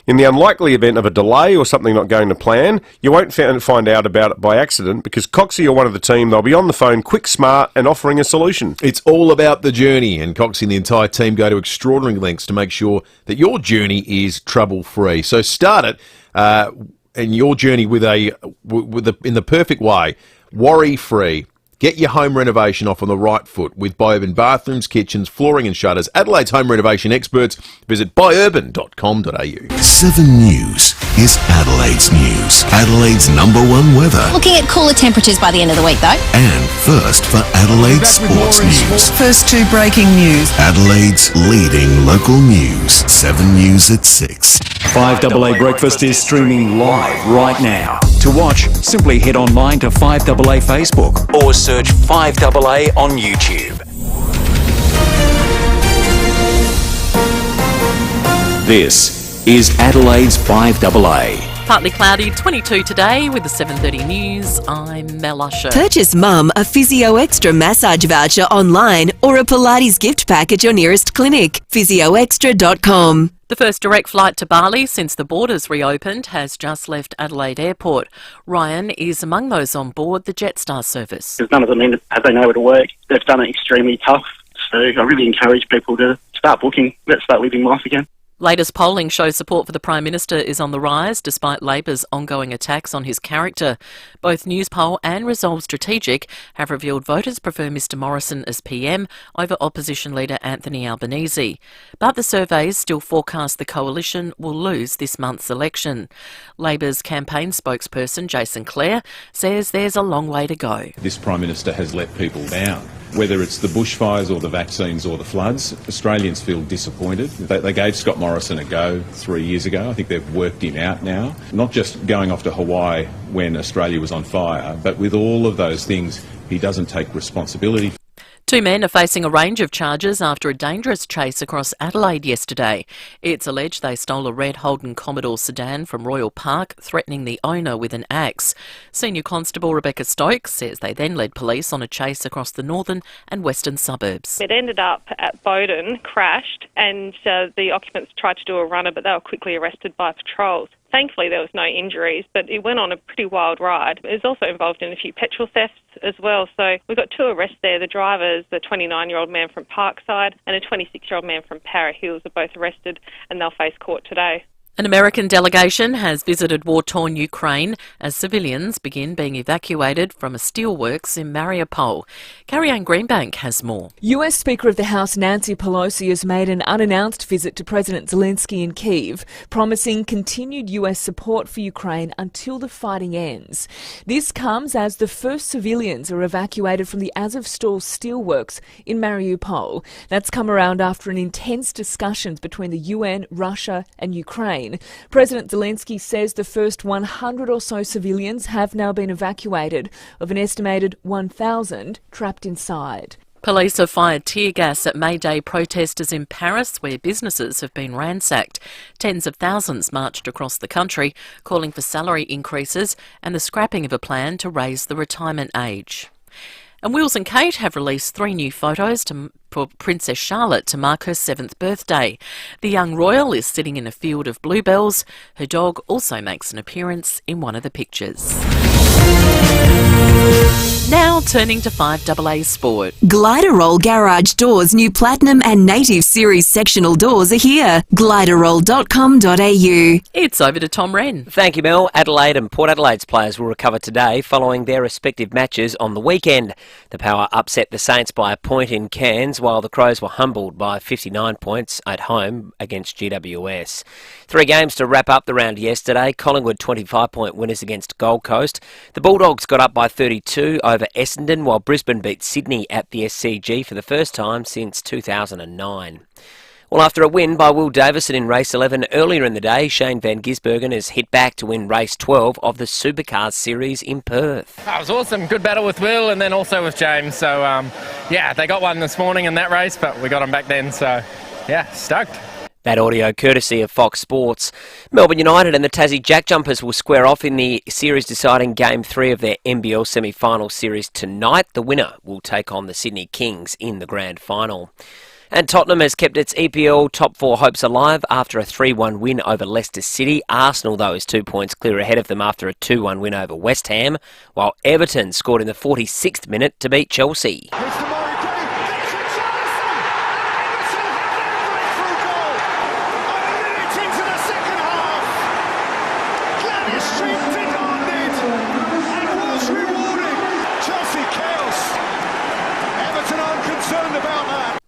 In the unlikely event of a delay or something not going to plan, you won't find out about it by accident because Coxie or one of the team, they'll be on the phone quick, smart and offering a solution. It's all about the journey, and Coxie and the entire team go to extraordinary lengths to make sure that your journey is trouble-free. So start it in your journey in the perfect way, worry-free. Get your home renovation off on the right foot with Buy Urban Bathrooms, Kitchens, Flooring and Shutters. Adelaide's home renovation experts. Visit buyurban.com.au. 7 News is Adelaide's news. Adelaide's #1 weather. Looking at cooler temperatures by the end of the week, though. And first for Adelaide sports news. First 2 breaking news. Adelaide's leading local news. 7 News at 6. 5AA Breakfast is streaming live right now. To watch, simply head online to 5AA Facebook or search 5AA on YouTube. This is Adelaide's 5AA. Partly cloudy, 22 today with the 7:30 news. I'm Mel Usher. Purchase Mum a Physio Extra massage voucher online or a Pilates gift pack at your nearest clinic. PhysioExtra.com. The first direct flight to Bali since the borders reopened has just left Adelaide Airport. Ryan is among those on board the Jetstar service. Because none of them have been able to work. They've done it extremely tough. So I really encourage people to start booking. Let's start living life again. Latest polling shows support for the Prime Minister is on the rise despite Labor's ongoing attacks on his character. Both Newspoll and Resolve Strategic have revealed voters prefer Mr Morrison as PM over opposition leader Anthony Albanese. But the surveys still forecast the coalition will lose this month's election. Labor's campaign spokesperson Jason Clare says there's a long way to go. This Prime Minister has let people down. Whether it's the bushfires or the vaccines or the floods, Australians feel disappointed. They gave Scott Morrison a go 3 years ago. I think they've worked him out now. Not just going off to Hawaii when Australia was on fire, but with all of those things, he doesn't take responsibility. 2 men are facing a range of charges after a dangerous chase across Adelaide yesterday. It's alleged they stole a red Holden Commodore sedan from Royal Park, threatening the owner with an axe. Senior Constable Rebecca Stokes says they then led police on a chase across the northern and western suburbs. It ended up at Bowden, crashed, and the occupants tried to do a runner, but they were quickly arrested by patrols. Thankfully, there was no injuries, but it went on a pretty wild ride. It was also involved in a few petrol thefts as well. So we've got 2 arrests there. The drivers, the 29-year-old man from Parkside and a 26-year-old man from Para Hills, are both arrested and they'll face court today. An American delegation has visited war-torn Ukraine as civilians begin being evacuated from a steelworks in Mariupol. Carrie-Anne Greenbank has more. US Speaker of the House Nancy Pelosi has made an unannounced visit to President Zelensky in Kyiv, promising continued US support for Ukraine until the fighting ends. This comes as the first civilians are evacuated from the Azovstal steelworks in Mariupol. That's come around after an intense discussions between the UN, Russia and Ukraine. President Zelensky says the first 100 or so civilians have now been evacuated, of an estimated 1,000 trapped inside. Police have fired tear gas at May Day protesters in Paris, where businesses have been ransacked. Tens of thousands marched across the country, calling for salary increases and the scrapping of a plan to raise the retirement age. And Wills and Kate have released 3 new photos for Princess Charlotte to mark her 7th birthday. The young royal is sitting in a field of bluebells. Her dog also makes an appearance in one of the pictures. Now turning to 5AA Sport. Gliderroll Garage Doors' new Platinum and Native Series sectional doors are here. Gliderroll.com.au. It's over to Tom Wren. Thank you, Mel. Adelaide and Port Adelaide's players will recover today following their respective matches on the weekend. The Power upset the Saints by a point in Cairns, while the Crows were humbled by 59 points at home against GWS. 3 games to wrap up the round yesterday. Collingwood 25-point winners against Gold Coast. The Bulldogs got up by 32 over Essendon, while Brisbane beat Sydney at the SCG for the first time since 2009. Well, after a win by Will Davison in race 11 earlier in the day, Shane van Gisbergen has hit back to win race 12 of the Supercars series in Perth. It was awesome. Good battle with Will and then also with James. So, they got one this morning in that race, but we got them back then. So, stoked. That audio courtesy of Fox Sports. Melbourne United and the Tassie Jack Jumpers will square off in the series-deciding Game 3 of their NBL semi-final series tonight. The winner will take on the Sydney Kings in the grand final. And Tottenham has kept its EPL top 4 hopes alive after a 3-1 win over Leicester City. Arsenal, though, is 2 points clear ahead of them after a 2-1 win over West Ham, while Everton scored in the 46th minute to beat Chelsea.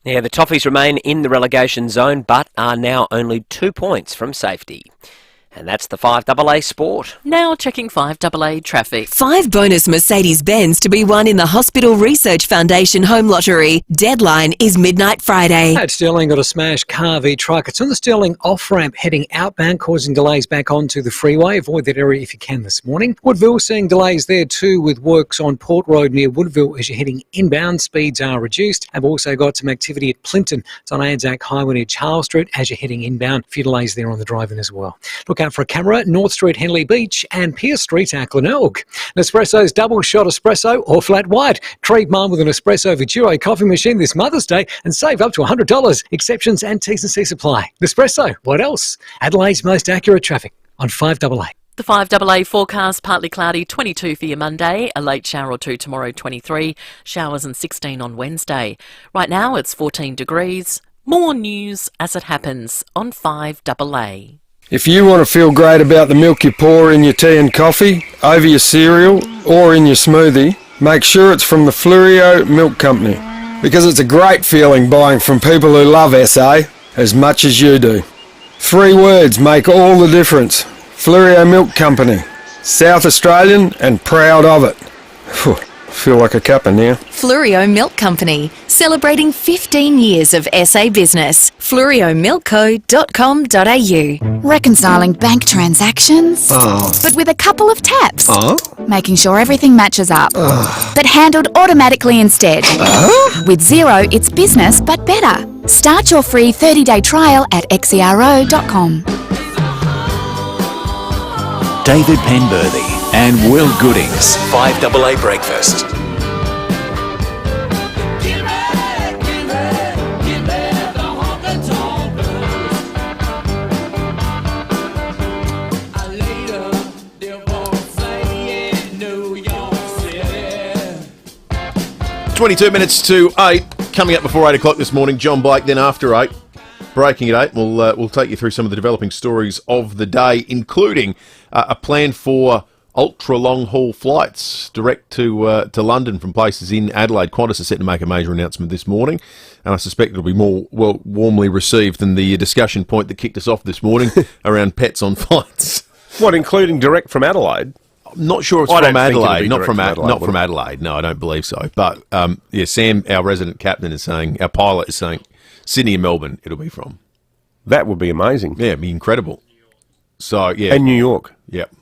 Yeah, the Toffees remain in the relegation zone, but are now only 2 points from safety. And that's the 5AA Sport. Now checking 5AA traffic. 5 bonus Mercedes-Benz to be won in the Hospital Research Foundation Home Lottery. Deadline is midnight Friday. At Stirling got a smashed car v truck. It's on the Stirling off-ramp heading outbound, causing delays back onto the freeway. Avoid that area if you can this morning. Woodville seeing delays there too with works on Port Road near Woodville as you're heading inbound. Speeds are reduced. I've also got some activity at Plympton. It's on Anzac Highway near Charles Street as you're heading inbound. A few delays there on the drive-in as well. Look out for a camera, North Street, Henley Beach, and Pierce Street, Glenelg. Nespresso's double shot espresso or flat white. Treat mum with an espresso Vituro coffee machine this Mother's Day and save up to $100. Exceptions and T's and C's apply. Nespresso, what else? Adelaide's most accurate traffic on 5AA. The 5AA forecast, partly cloudy, 22 for your Monday, a late shower or 2 tomorrow, 23, showers and 16 on Wednesday. Right now it's 14 degrees. More news as it happens on 5AA. If you want to feel great about the milk you pour in your tea and coffee, over your cereal, or in your smoothie, make sure it's from the Fleurieu Milk Company. Because it's a great feeling buying from people who love SA as much as you do. 3 words make all the difference. Fleurieu Milk Company. South Australian and proud of it. Whew, feel like a cuppa now. Fleurieu Milk Company, celebrating 15 years of SA business. Fleurieumilkco.com.au. Reconciling bank transactions, but with a couple of taps. Making sure everything matches up, but handled automatically instead. With Xero, it's business but better. Start your free 30-day trial at xero.com. David Penberhty and Will Goodings, 5AA Breakfast. It's 22 minutes to 8. Coming up before 8 o'clock this morning, John Blake, then after 8. Breaking at 8, we'll take you through some of the developing stories of the day, including a plan for ultra-long-haul flights direct to London from places in Adelaide. Qantas is set to make a major announcement this morning, and I suspect it'll be more warmly received than the discussion point that kicked us off this morning around pets on flights. What, including direct from Adelaide? I'm not sure it's from Adelaide. Not from Adelaide. No, I don't believe so. But Sam, our resident captain, is saying, our pilot is saying, Sydney and Melbourne, it'll be from. That would be amazing. Yeah, it'd be incredible. So, yeah. And New York. Yep.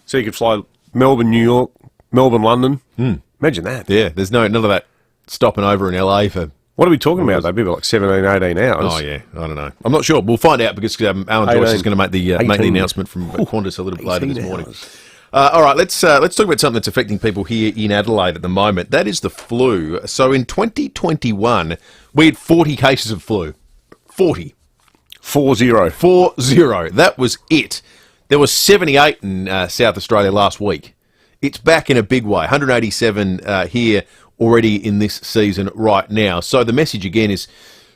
So you could fly Melbourne, New York, Melbourne, London. Imagine that. Yeah, there's none of that stopping over in LA for... What are we talking about, though? People like 17, 18 hours. Oh, yeah. I don't know. I'm not sure. We'll find out because Alan Joyce is going to make the announcement from Qantas a little bit later this morning. All right, let's talk about something that's affecting people here in Adelaide at the moment. That is the flu. So in 2021, we had 40 cases of flu. 40. 40. 40. That was it. There was 78 in South Australia last week. It's back in a big way. 187 here already in this season right now. So the message again is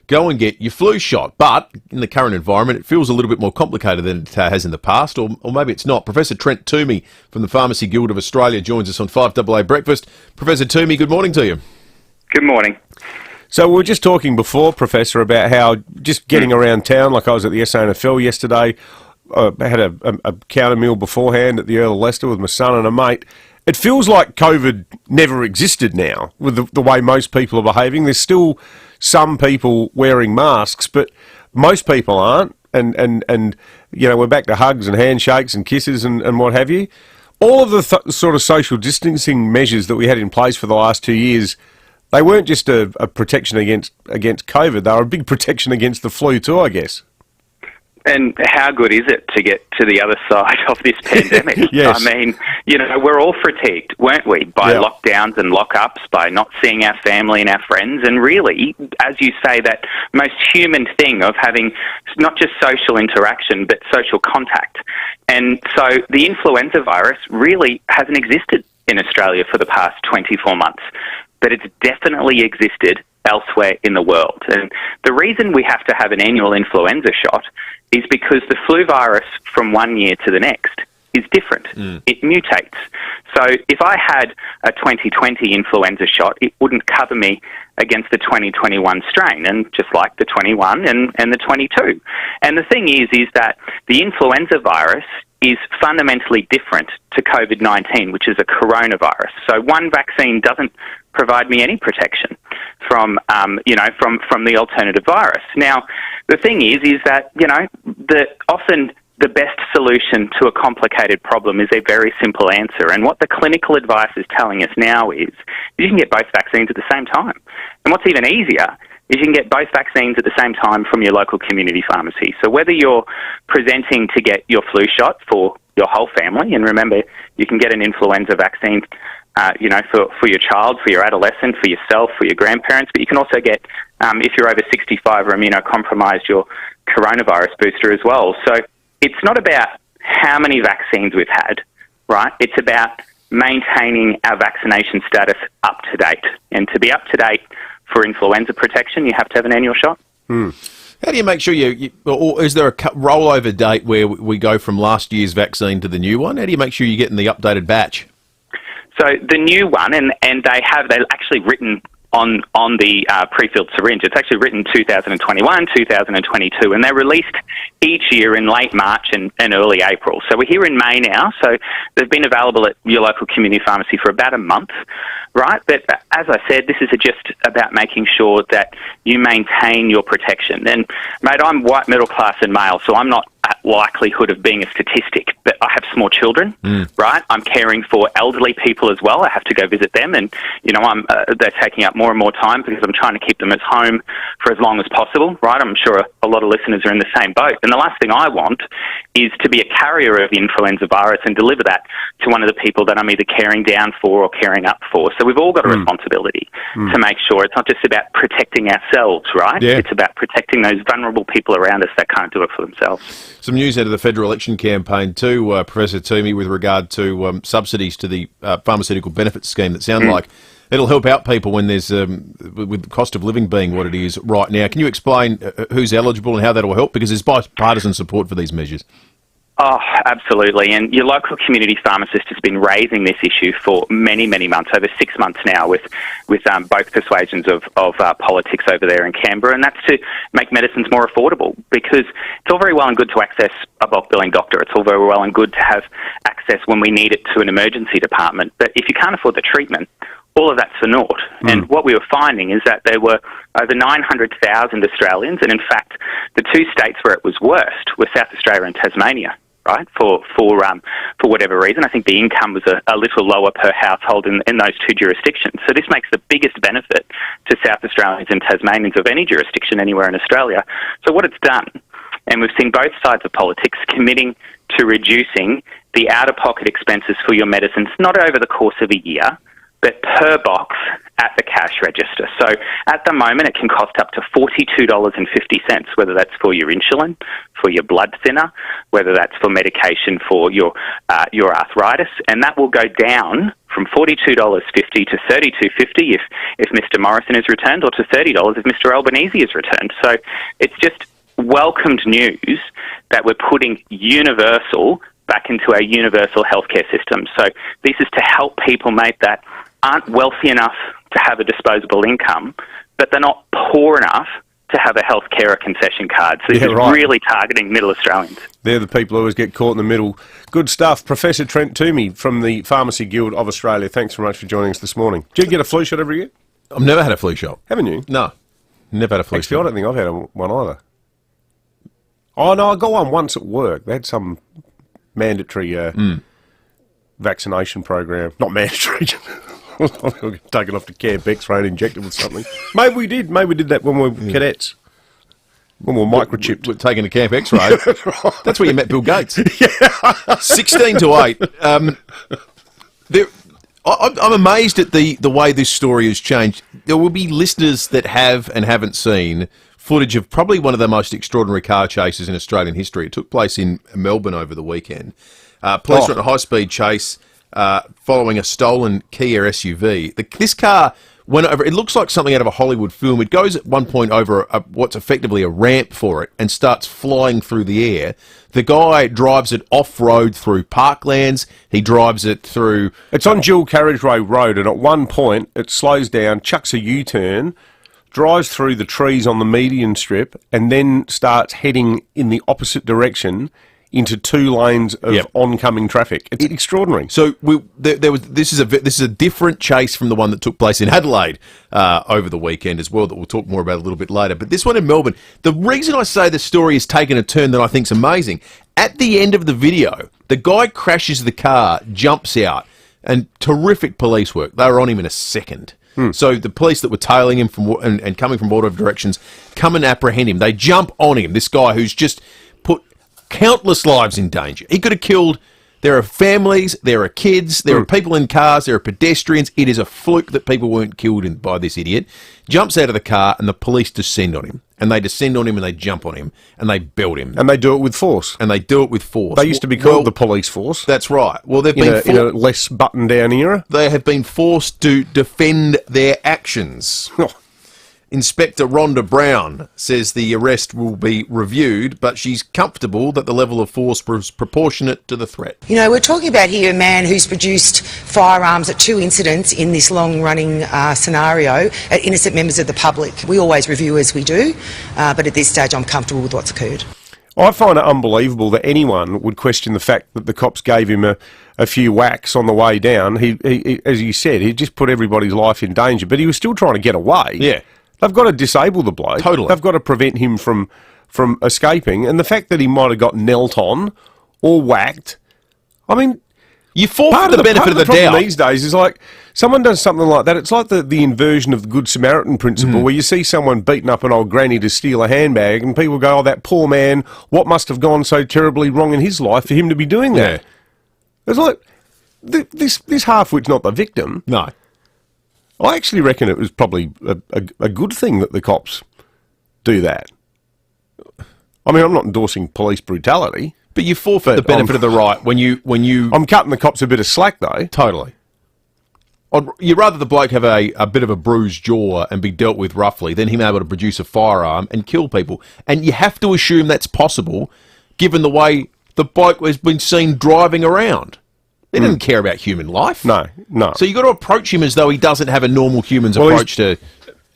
go and get your flu shot. But in the current environment, it feels a little bit more complicated than it has in the past, or maybe it's not. Professor Trent Toomey from the Pharmacy Guild of Australia joins us on 5AA Breakfast. Professor Toomey, good morning to you. Good morning. So we were just talking before, Professor, about how just getting around town, like I was at the SANFL yesterday, I had a counter meal beforehand at the Earl of Leicester with my son and a mate. It feels like COVID never existed now with the way most people are behaving. There's still some people wearing masks, but most people aren't. And you know, we're back to hugs and handshakes and kisses and what have you. All of the sort of social distancing measures that we had in place for the last 2 years, they weren't just a protection against COVID. They were a big protection against the flu too, I guess. And how good is it to get to the other side of this pandemic? Yes. I mean, you know, we're all fatigued, weren't we, by lockdowns and lockups, by not seeing our family and our friends, and really, as you say, that most human thing of having not just social interaction, but social contact. And so the influenza virus really hasn't existed in Australia for the past 24 months, but it's definitely existed elsewhere in the world. And the reason we have to have an annual influenza shot is because the flu virus from one year to the next is different. It mutates. So if I had a 2020 influenza shot, it wouldn't cover me against the 2021 strain, and just like the 21 and the 22. And the thing is that the influenza virus is fundamentally different to COVID-19, which is a coronavirus. So one vaccine doesn't provide me any protection from the alternative virus. Now, the thing is that, you know, often the best solution to a complicated problem is a very simple answer. And what the clinical advice is telling us now is you can get both vaccines at the same time. And what's even easier is you can get both vaccines at the same time from your local community pharmacy. So whether you're presenting to get your flu shot for your whole family, and remember, you can get an influenza vaccine for your child, for your adolescent, for yourself, for your grandparents, but you can also get, if you're over 65 or immunocompromised, your coronavirus booster as well. So it's not about how many vaccines we've had, right? It's about maintaining our vaccination status up to date. And to be up to date for influenza protection, you have to have an annual shot. How do you make sure or is there a rollover date where we go from last year's vaccine to the new one? How do you make sure you're getting the updated batch? So the new one, and they're actually written on the pre-filled syringe. It's actually written 2021, 2022, and they're released each year in late March and early April. So we're here in May now, so they've been available at your local community pharmacy for about a month, right? But as I said, this is just about making sure that you maintain your protection. And, mate, I'm white, middle class and male, so I'm not at likelihood of being a statistic, but I have small children, right? I'm caring for elderly people as well. I have to go visit them, and you know, they're taking up more and more time because I'm trying to keep them at home for as long as possible, right? I'm sure a lot of listeners are in the same boat. And the last thing I want is to be a carrier of the influenza virus and deliver that to one of the people that I'm either caring down for or caring up for. So we've all got a responsibility to make sure it's not just about protecting ourselves, right? Yeah. It's about protecting those vulnerable people around us that can't do it for themselves. Some news out of the federal election campaign too, Professor Toomey, with regard to subsidies to the pharmaceutical benefits scheme that sound like it'll help out people when there's, with the cost of living being what it is right now. Can you explain who's eligible and how that will help? Because there's bipartisan support for these measures. Oh, absolutely. And your local community pharmacist has been raising this issue for many, many months, over 6 months now, with both persuasions of politics over there in Canberra, and that's to make medicines more affordable, because it's all very well and good to access a bulk billing doctor. It's all very well and good to have access when we need it to an emergency department. But if you can't afford the treatment, all of that's for naught. And what we were finding is that there were over 900,000 Australians, and in fact, the two states where it was worst were South Australia and Tasmania, right, for whatever reason. I think the income was a little lower per household in those two jurisdictions. So this makes the biggest benefit to South Australians and Tasmanians of any jurisdiction anywhere in Australia. So what it's done, and we've seen both sides of politics committing to reducing the out-of-pocket expenses for your medicines, not over the course of a year, but per box at the cash register. So at the moment, it can cost up to $42.50, whether that's for your insulin, for your blood thinner, whether that's for medication for your arthritis, and that will go down from $42.50 to $32.50 if Mr. Morrison is returned, or to $30 if Mr. Albanese is returned. So it's just welcomed news that we're putting universal back into our universal healthcare system. So this is to help people that aren't wealthy enough to have a disposable income, but they're not poor enough to have a healthcare concession card. So this is really targeting middle Australians. They're the people who always get caught in the middle. Good stuff. Professor Trent Toomey from the Pharmacy Guild of Australia, thanks very much for joining us this morning. Do you get a flu shot every year? I've never had a flu shot. Haven't you? No, never had a flu shot. I don't think I've had one either. Oh, no, I got one once at work. They had some mandatory vaccination program. Not mandatory. Taken off to Camp X-ray and injected with something. Maybe we did that when we were cadets. When we were microchipped. We're taken to Camp X-ray. That's where you met Bill Gates. 16 to 8. I'm amazed at the way this story has changed. There will be listeners that have and haven't seen footage of probably one of the most extraordinary car chases in Australian history. It took place in Melbourne over the weekend. Police were on a high-speed chase following a stolen Kia SUV. This car went over, it looks like something out of a Hollywood film. It goes at one point over what's effectively a ramp for it and starts flying through the air. The guy drives it off-road through parklands. He drives it through... It's on dual carriageway road, and at one point it slows down, chucks a U-turn, drives through the trees on the median strip, and then starts heading in the opposite direction into 2 lanes of oncoming traffic. It's extraordinary. So this is a different chase from the one that took place in Adelaide over the weekend as well, that we'll talk more about a little bit later. But this one in Melbourne, the reason I say the story has taken a turn that I think is amazing, at the end of the video, the guy crashes the car, jumps out, and terrific police work. They were on him in a second. So the police that were tailing him from and coming from all different directions come and apprehend him. They jump on him, this guy who's just put countless lives in danger. He could have killed... There are families, there are kids, there are people in cars, there are pedestrians. It is a fluke that people weren't killed by this idiot. Jumps out of the car and the police descend on him. And they descend on him and they jump on him and they belt him. And they do it with force. They used to be called the police force. That's right. Well, they've been in a less buttoned-down era. They have been forced to defend their actions. Inspector Rhonda Brown says the arrest will be reviewed, but she's comfortable that the level of force was proportionate to the threat. You know, we're talking about here a man who's produced firearms at 2 incidents in this long-running scenario at innocent members of the public. We always review as we do, but at this stage I'm comfortable with what's occurred. I find it unbelievable that anyone would question the fact that the cops gave him a few whacks on the way down. He, as you said, he just put everybody's life in danger, but he was still trying to get away. Yeah. They've got to disable the bloke. Totally. They've got to prevent him from escaping. And the fact that he might have got knelt on or whacked, I mean... You forfeit the benefit of the doubt. The problem these days is like, someone does something like that, it's like the inversion of the Good Samaritan principle, where you see someone beating up an old granny to steal a handbag, and people go, oh, that poor man, what must have gone so terribly wrong in his life for him to be doing that? Yeah. It's like, this half-wit's not the victim. No. I actually reckon it was probably a good thing that the cops do that. I mean, I'm not endorsing police brutality. But you forfeit the benefit of the right when you... I'm cutting the cops a bit of slack, though. Totally. You'd rather the bloke have a bit of a bruised jaw and be dealt with roughly than him able to produce a firearm and kill people. And you have to assume that's possible, given the way the bloke has been seen driving around. He doesn't care about human life. No. So you've got to approach him as though he doesn't have a normal human's approach to...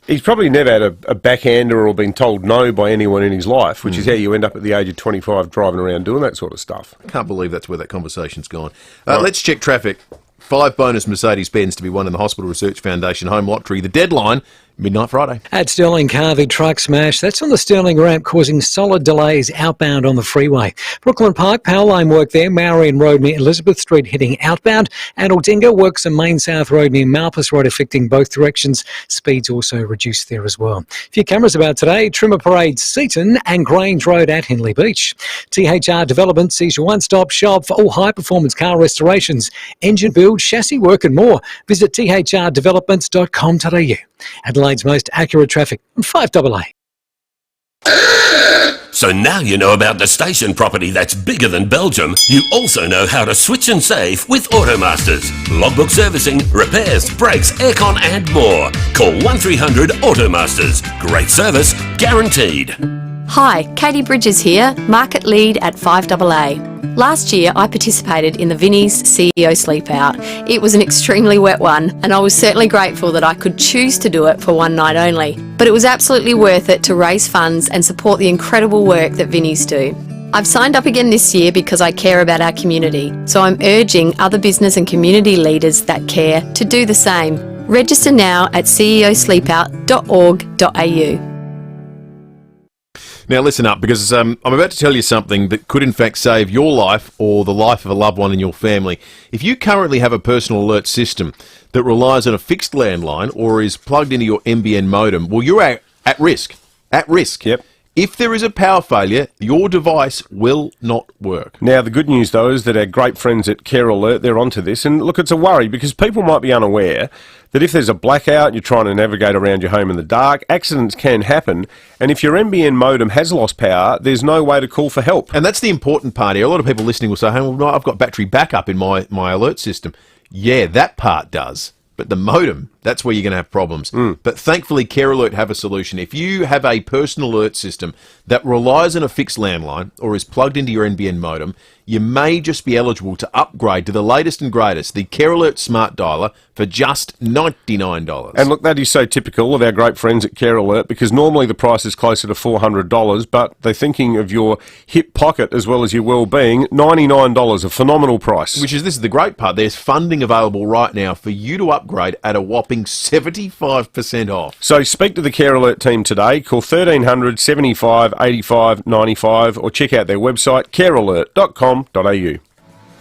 He's probably never had a backhander or been told no by anyone in his life, which is how you end up at the age of 25 driving around doing that sort of stuff. I can't believe that's where that conversation's gone. Let's check traffic. 5 bonus Mercedes-Benz to be won in the Hospital Research Foundation Home Lottery. The deadline midnight Friday. At Stirling, Carvey truck smash. That's on the Stirling ramp, causing solid delays outbound on the freeway. Brooklyn Park, power line work there. Marion Road near Elizabeth Street heading outbound. And Aldinga works on Main South Road near Malpas Road affecting both directions. Speeds also reduced there as well. A few cameras about today. Trimmer Parade, Seaton and Grange Road at Henley Beach. THR Development sees your one-stop shop for all high-performance car restorations, engine build, chassis work and more. Visit thrdevelopments.com.au. Adelaide's most accurate traffic on 5AA. So now you know about the station property that's bigger than Belgium, you also know how to switch and save with Automasters. Logbook servicing, repairs, brakes, aircon and more. Call 1300 Automasters. Great service, guaranteed. Hi, Katie Bridges here, Market Lead at 5AA. Last year I participated in the Vinnie's CEO Sleep Out. It was an extremely wet one and I was certainly grateful that I could choose to do it for one night only. But it was absolutely worth it to raise funds and support the incredible work that Vinnie's do. I've signed up again this year because I care about our community, so I'm urging other business and community leaders that care to do the same. Register now at ceosleepout.org.au. Now listen up, because I'm about to tell you something that could in fact save your life or the life of a loved one in your family. If you currently have a personal alert system that relies on a fixed landline or is plugged into your NBN modem, well, you're at risk. At risk. Yep. If there is a power failure, your device will not work. Now, the good news, though, is that our great friends at Care Alert, they're onto this. And look, it's a worry because people might be unaware that if there's a blackout, you're trying to navigate around your home in the dark, accidents can happen. And if your NBN modem has lost power, there's no way to call for help. And that's the important part here. A lot of people listening will say, hey, well, no, I've got battery backup in my alert system. Yeah, that part does. But the modem, that's where you're going to have problems. But thankfully, Care Alert have a solution. If you have a personal alert system that relies on a fixed landline or is plugged into your NBN modem, you may just be eligible to upgrade to the latest and greatest, the Care Alert Smart Dialer, for just $99. And look, that is so typical of our great friends at Care Alert, because normally the price is closer to $400, but they're thinking of your hip pocket as well as your well-being. $99, a phenomenal price. This is the great part. There's funding available right now for you to upgrade at a whopping 75% off. So speak to the Care Alert team today. Call 1300 75 85 95 or check out their website, carealert.com.au.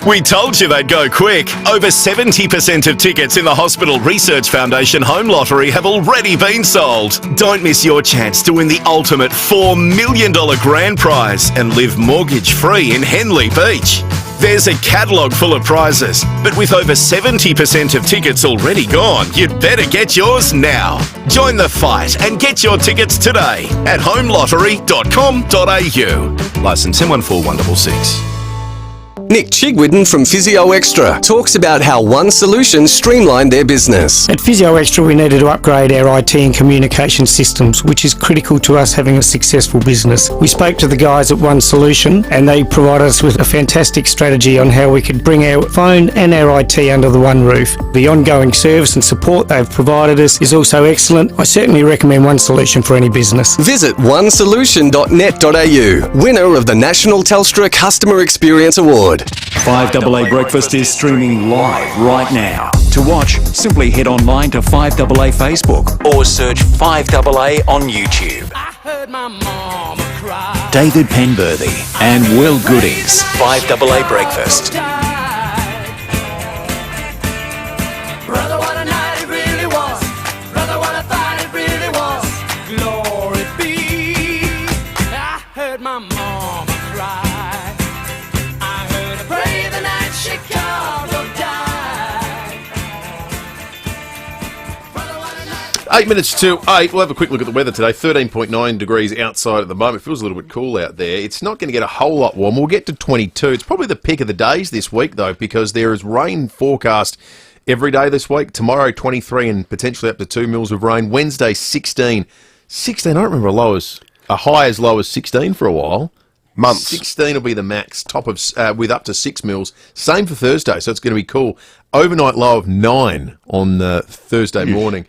We told you they'd go quick. Over 70% of tickets in the Hospital Research Foundation Home Lottery have already been sold. Don't miss your chance to win the ultimate $4 million grand prize and live mortgage-free in Henley Beach. There's a catalogue full of prizes, but with over 70% of tickets already gone, you'd better get yours now. Join the fight and get your tickets today at homelottery.com.au. Licence M141166. Nick Chigwidden from FIVEaa Extra talks about how One Solution streamlined their business. At FIVEaa Extra, we needed to upgrade our IT and communication systems, which is critical to us having a successful business. We spoke to the guys at One Solution and they provided us with a fantastic strategy on how we could bring our phone and our IT under the one roof. The ongoing service and support they've provided us is also excellent. I certainly recommend One Solution for any business. Visit onesolution.net.au, winner of the National Telstra Customer Experience Award. 5AA Breakfast is streaming live right now. To watch, simply head online to 5AA Facebook or search 5AA on YouTube. David Penberhty and Will Goodings. 5AA Breakfast. Brother, what a night it really was. Brother, what a fight it really was. Glory be. I heard my mama cry. 8 minutes to 8. We'll have a quick look at the weather today. 13.9 degrees outside at the moment. It feels a little bit cool out there. It's not going to get a whole lot warm. We'll get to 22. It's probably the pick of the days this week, though, because there is rain forecast every day this week. Tomorrow, 23 and potentially up to 2 mils of rain. Wednesday, 16. 16, I don't remember a high as low as 16 for a while. Months. 16 will be the max, top of with up to 6 mils. Same for Thursday, so it's going to be cool. Overnight low of 9 on Thursday morning.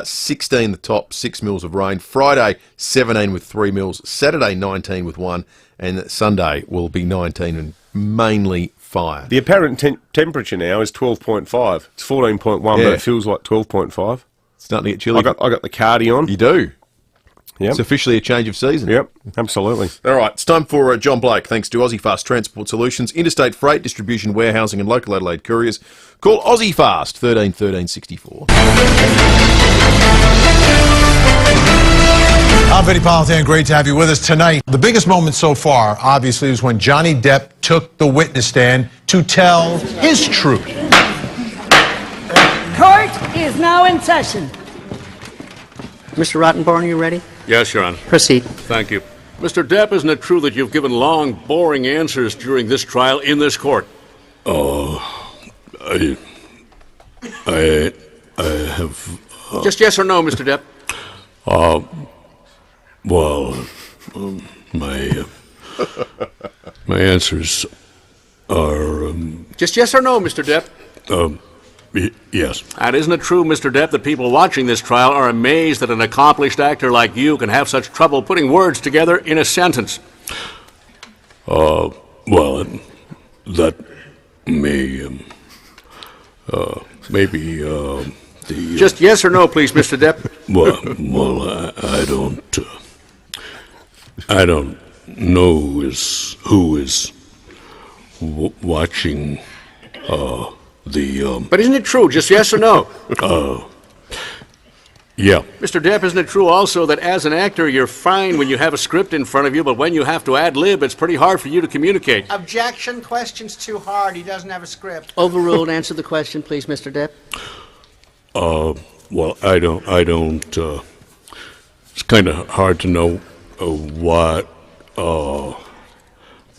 16 the top, 6 mils of rain. Friday, 17 with 3 mils. Saturday, 19 with 1. And Sunday will be 19 and mainly fire. The apparent temperature now is 12.5. It's 14.1, but it feels like 12.5. Starting to get chilly. I got the cardi on. You do? Yep. It's officially a change of season. Yep, absolutely. All right, it's time for John Blake, thanks to Aussie Fast Transport Solutions, interstate freight, distribution, warehousing and local Adelaide couriers. Call Aussie Fast, 13 13 64. I'm Vinny Politan. Great to have you with us tonight. The biggest moment so far, obviously, is when Johnny Depp took the witness stand to tell his truth. Court is now in session. Mr. Rottenborn, are you ready? Yes, Your Honor. Proceed. Thank you. Mr. Depp, isn't it true that you've given long, boring answers during this trial in this court? I have... Just yes or no, Mr. Depp? My answers are... Just yes or no, Mr. Depp? Yes. And isn't it true, Mr. Depp, that people watching this trial are amazed that an accomplished actor like you can have such trouble putting words together in a sentence? That may... maybe, the... Just yes or no, please, Mr. Depp? I don't know who is watching, But isn't it true? Just yes or no? Yeah. Mr. Depp, isn't it true also that as an actor you're fine when you have a script in front of you, but when you have to ad-lib, it's pretty hard for you to communicate? Objection. Question's too hard. He doesn't have a script. Overruled. Answer the question, please, Mr. Depp. I don't, it's kind of hard to know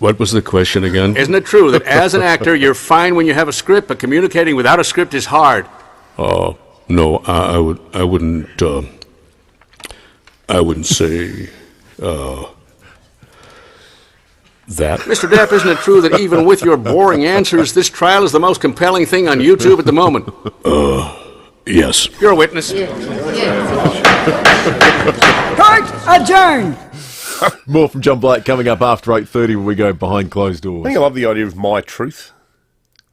what was the question again? Isn't it true that as an actor you're fine when you have a script, but communicating without a script is hard? No, I wouldn't say that. Mr. Depp, isn't it true that even with your boring answers, this trial is the most compelling thing on YouTube at the moment? Yes. You're a witness. Court adjourned. More from John Blake coming up after 8:30 when we go behind closed doors. I think I love the idea of my truth.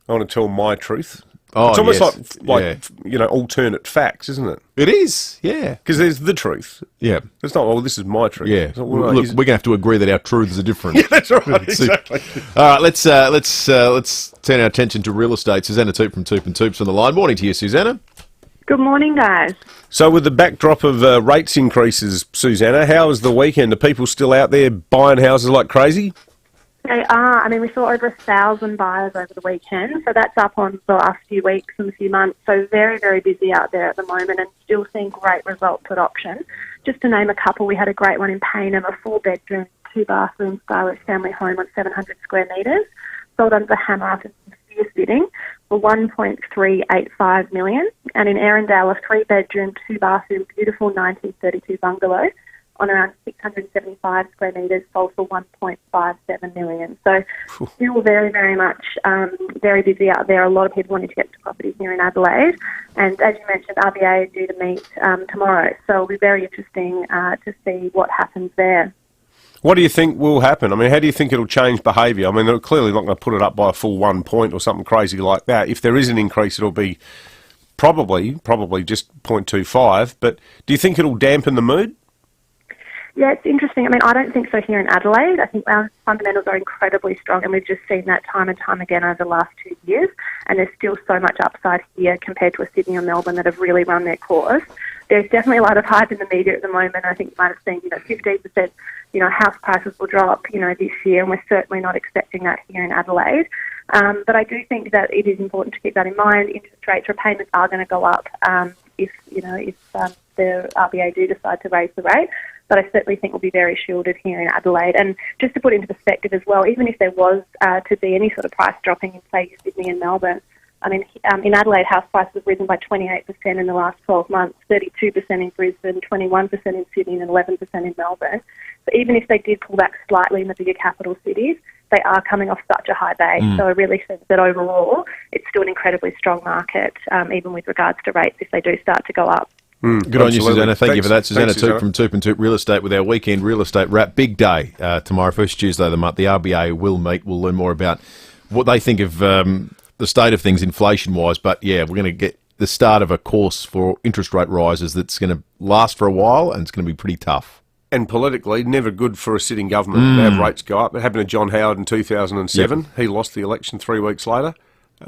I want to tell my truth. Oh, it's almost yes. like alternate facts, isn't it? It is, yeah. Because there's the truth. Yeah. It's not, this is my truth. Yeah. Not, Look, we're going to have to agree that our truths are different. Yeah, that's right, exactly. All right, let's turn our attention to real estate. Susanna Toop from Toop and Toop's on the line. Morning to you, Susanna. Good morning, guys. So with the backdrop of rates increases, Susanna, how was the weekend? Are people still out there buying houses like crazy? They are. I mean, we saw over 1,000 buyers over the weekend, so that's up on the last few weeks and a few months. So very, very busy out there at the moment and still seeing great results at auction. Just to name a couple, we had a great one in Penberhty, a 4-bedroom, 2-bathroom stylish family home on 700 square metres, sold under the hammer after some fierce bidding for $1.385 million. And in Arundel, a 3-bedroom, 2-bathroom, beautiful 1932 bungalow on around 675 square metres, sold for $1.57 million. So still very, very much very busy out there. A lot of people wanting to get to properties here in Adelaide. And as you mentioned, RBA is due to meet tomorrow. So it'll be very interesting to see what happens there. What do you think will happen? I mean, how do you think it'll change behaviour? I mean, they're clearly not going to put it up by a full 1 point or something crazy like that. If there is an increase, it'll be probably just 0.25. But do you think it'll dampen the mood? Yeah, it's interesting. I mean, I don't think so here in Adelaide. I think our fundamentals are incredibly strong, and we've just seen that time and time again over the last 2 years. And there's still so much upside here compared to a Sydney or Melbourne that have really run their course. There's definitely a lot of hype in the media at the moment. I think you might have seen, 15%, house prices will drop, this year, and we're certainly not expecting that here in Adelaide. But I do think that it is important to keep that in mind. Interest rates, repayments are going to go up if the RBA do decide to raise the rate. But I certainly think we'll be very shielded here in Adelaide. And just to put into perspective as well, even if there was to be any sort of price dropping in, say, Sydney and Melbourne, I mean, in Adelaide, house prices have risen by 28% in the last 12 months, 32% in Brisbane, 21% in Sydney, and 11% in Melbourne. So even if they did pull back slightly in the bigger capital cities, they are coming off such a high base. So I really think that overall, it's still an incredibly strong market, even with regards to rates if they do start to go up. Good on you, Susanna. Thank you for that. Susanna Toop from Toop and Toop Real Estate with our weekend real estate wrap. Big day tomorrow, first Tuesday of the month. The RBA will meet. We'll learn more about what they think of the state of things inflation-wise. But, yeah, we're going to get the start of a course for interest rate rises that's going to last for a while and it's going to be pretty tough. And politically, never good for a sitting government to have rates go up. It happened to John Howard in 2007. Yep. He lost the election 3 weeks later.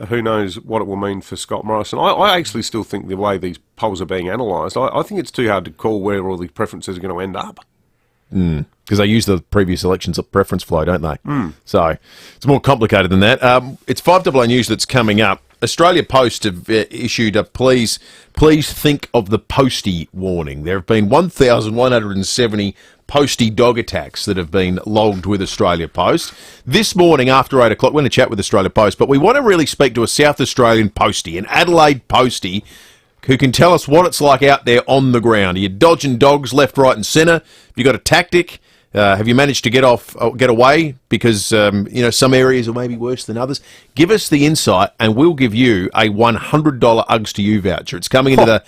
Who knows what it will mean for Scott Morrison. I actually still think the way these polls are being analysed, I think it's too hard to call where all the preferences are going to end up. Because they use the previous elections preference flow, don't they? So it's more complicated than that. It's 5AA News that's coming up. Australia Post have issued a please think of the postie warning. There have been 1,170 postie dog attacks that have been logged with Australia Post. This morning after 8 o'clock, we're going to chat with Australia Post, but we want to really speak to a South Australian postie, an Adelaide postie, who can tell us what it's like out there on the ground. Are you dodging dogs left, right and centre? Have you got a tactic? Have you managed to get away? Because, some areas are maybe worse than others. Give us the insight and we'll give you a $100 Uggs to You voucher. It's coming into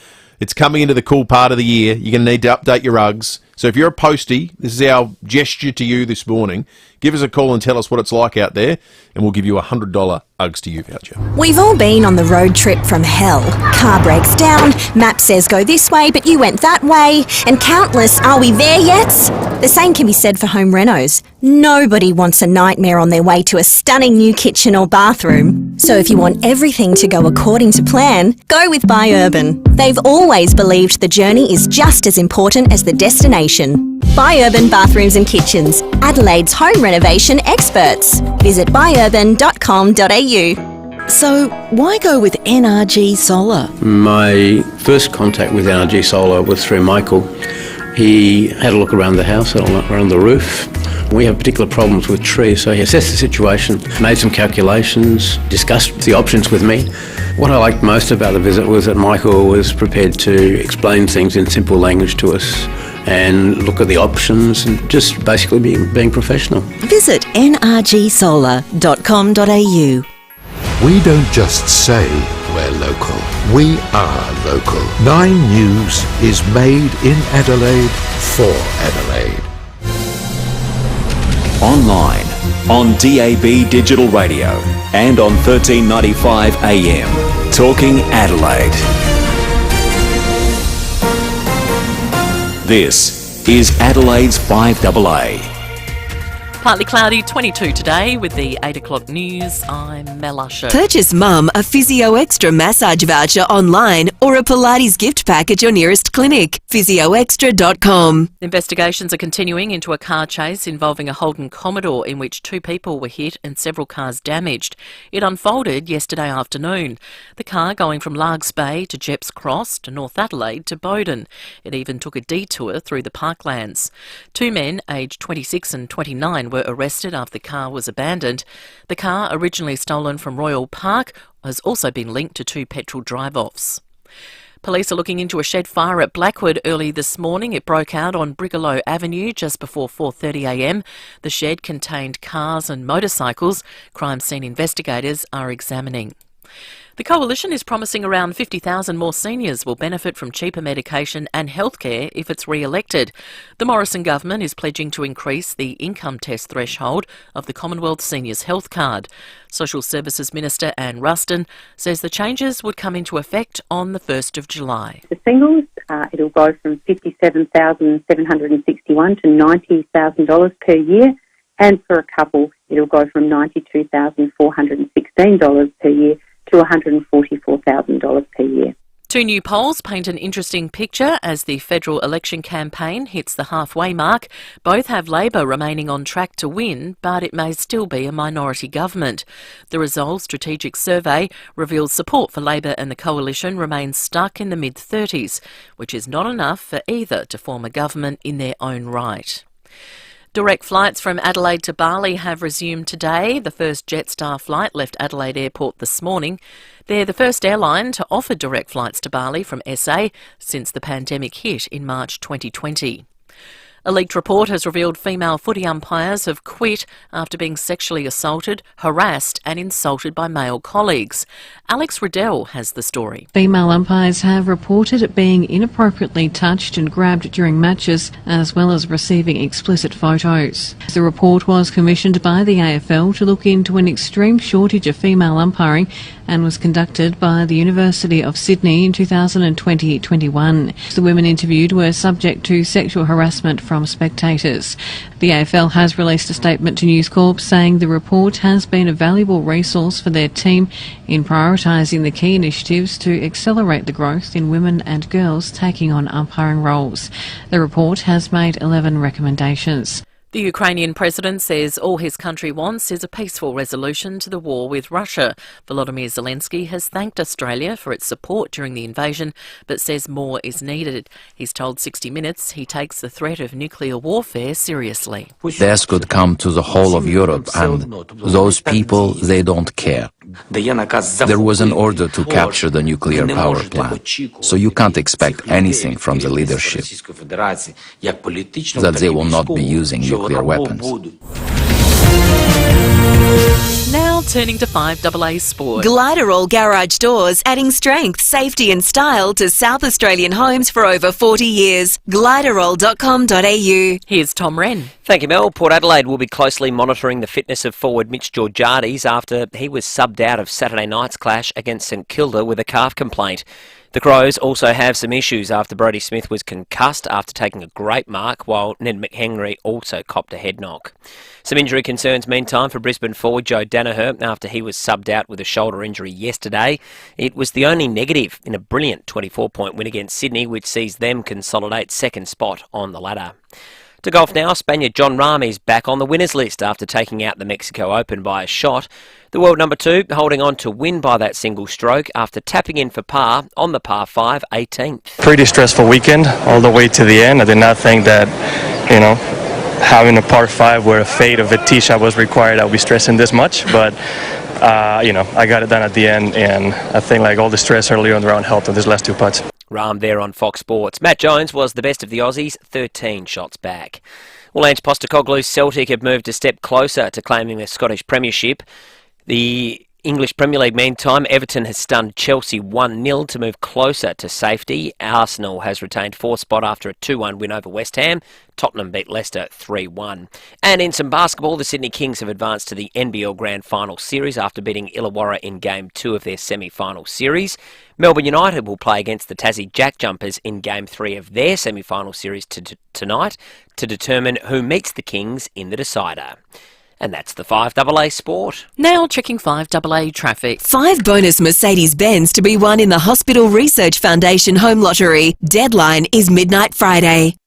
the cool part of the year. You're going to need to update your Uggs. So if you're a postie, this is our gesture to you this morning. Give us a call and tell us what it's like out there, and we'll give you a $100 Uggs to You voucher. We've all been on the road trip from hell. Car breaks down, map says go this way, but you went that way, and countless are we there yet? The same can be said for home renos. Nobody wants a nightmare on their way to a stunning new kitchen or bathroom. So if you want everything to go according to plan, go with Buy Urban. They've always believed the journey is just as important as the destination. Buy Urban Bathrooms and Kitchens, Adelaide's home renovation experts. Visit buyurban.com.au. So, why go with NRG Solar? My first contact with NRG Solar was through Michael. He had a look around the house, had a look around the roof. We have particular problems with trees, so he assessed the situation, made some calculations, discussed the options with me. What I liked most about the visit was that Michael was prepared to explain things in simple language to us and look at the options and just basically being professional. Visit nrgsolar.com.au. We don't just say we're local, we are local. 9 News is made in Adelaide for Adelaide. Online, on DAB Digital Radio and on 1395 AM. Talking Adelaide. This is Adelaide's 5AA. Partly cloudy, 22 today with the 8 o'clock news. I'm Mel Usher. Purchase Mum a Physio Extra massage voucher online or a Pilates gift pack at your nearest clinic. PhysioExtra.com. Investigations are continuing into a car chase involving a Holden Commodore in which 2 people were hit and several cars damaged. It unfolded yesterday afternoon. The car going from Largs Bay to Jepps Cross to North Adelaide to Bowden. It even took a detour through the parklands. 2 men, aged 26 and 29, were arrested after the car was abandoned. The car, originally stolen from Royal Park, has also been linked to 2 petrol drive-offs. Police are looking into a shed fire at Blackwood early this morning. It broke out on Brigalow Avenue just before 4:30 a.m. The shed contained cars and motorcycles. Crime scene investigators are examining. The Coalition is promising around 50,000 more seniors will benefit from cheaper medication and healthcare if it's re-elected. The Morrison government is pledging to increase the income test threshold of the Commonwealth Seniors Health Card. Social Services Minister Anne Ruston says the changes would come into effect on the 1st of July. For singles, it'll go from $57,761 to $90,000 per year, and for a couple, it'll go from $92,416 per year to $144,000 per year. 2 new polls paint an interesting picture as the federal election campaign hits the halfway mark. Both have Labor remaining on track to win, but it may still be a minority government. The Resolve Strategic Survey reveals support for Labor and the Coalition remains stuck in the mid-30s, which is not enough for either to form a government in their own right. Direct flights from Adelaide to Bali have resumed today. The first Jetstar flight left Adelaide Airport this morning. They're the first airline to offer direct flights to Bali from SA since the pandemic hit in March 2020. A leaked report has revealed female footy umpires have quit after being sexually assaulted, harassed and insulted by male colleagues. Alex Riddell has the story. Female umpires have reported being inappropriately touched and grabbed during matches, as well as receiving explicit photos. The report was commissioned by the AFL to look into an extreme shortage of female umpiring and was conducted by the University of Sydney in 2020-21. The women interviewed were subject to sexual harassment from spectators. The AFL has released a statement to News Corp saying the report has been a valuable resource for their team in prioritising the key initiatives to accelerate the growth in women and girls taking on umpiring roles. The report has made 11 recommendations. The Ukrainian president says all his country wants is a peaceful resolution to the war with Russia. Volodymyr Zelensky has thanked Australia for its support during the invasion, but says more is needed. He's told 60 Minutes he takes the threat of nuclear warfare seriously. This could come to the whole of Europe, and those people, they don't care. There was an order to capture the nuclear power plant, so you can't expect anything from the leadership that they will not be using nuclear weapons. Now turning to 5AA Sport. Gliderall Garage Doors, adding strength, safety and style to South Australian homes for over 40 years. Gliderall.com.au. Here's Tom Wren. Thank you, Mel. Port Adelaide will be closely monitoring the fitness of forward Mitch Georgiades after he was subbed out of Saturday night's clash against St Kilda with a calf complaint. The Crows also have some issues after Brodie Smith was concussed after taking a great mark, while Ned McHenry also copped a head knock. Some injury concerns meantime for Brisbane forward Joe Danaher after he was subbed out with a shoulder injury yesterday. It was the only negative in a brilliant 24-point win against Sydney, which sees them consolidate second spot on the ladder. To golf now, Spaniard Jon Rahm is back on the winners list after taking out the Mexico Open by a shot. The world number 2 holding on to win by that single stroke after tapping in for par on the par 5 18th. Pretty stressful weekend all the way to the end. I did not think that, having a par 5 where a fade of a tee shot was required, I would be stressing this much, but I got it done at the end, and I think all the stress earlier on the round helped with these last 2 putts. Rahm there on Fox Sports. Matt Jones was the best of the Aussies, 13 shots back. Well, Ange Postecoglou's Celtic have moved a step closer to claiming the Scottish Premiership. The English Premier League meantime, Everton has stunned Chelsea 1-0 to move closer to safety. Arsenal has retained 4th spot after a 2-1 win over West Ham. Tottenham beat Leicester 3-1. And in some basketball, the Sydney Kings have advanced to the NBL Grand Final Series after beating Illawarra in Game 2 of their semi-final series. Melbourne United will play against the Tassie Jack Jumpers in Game 3 of their semi-final series tonight to determine who meets the Kings in the decider. And that's the 5AA Sport. Now checking 5AA traffic. 5 bonus Mercedes-Benz to be won in the Hospital Research Foundation Home Lottery. Deadline is midnight Friday.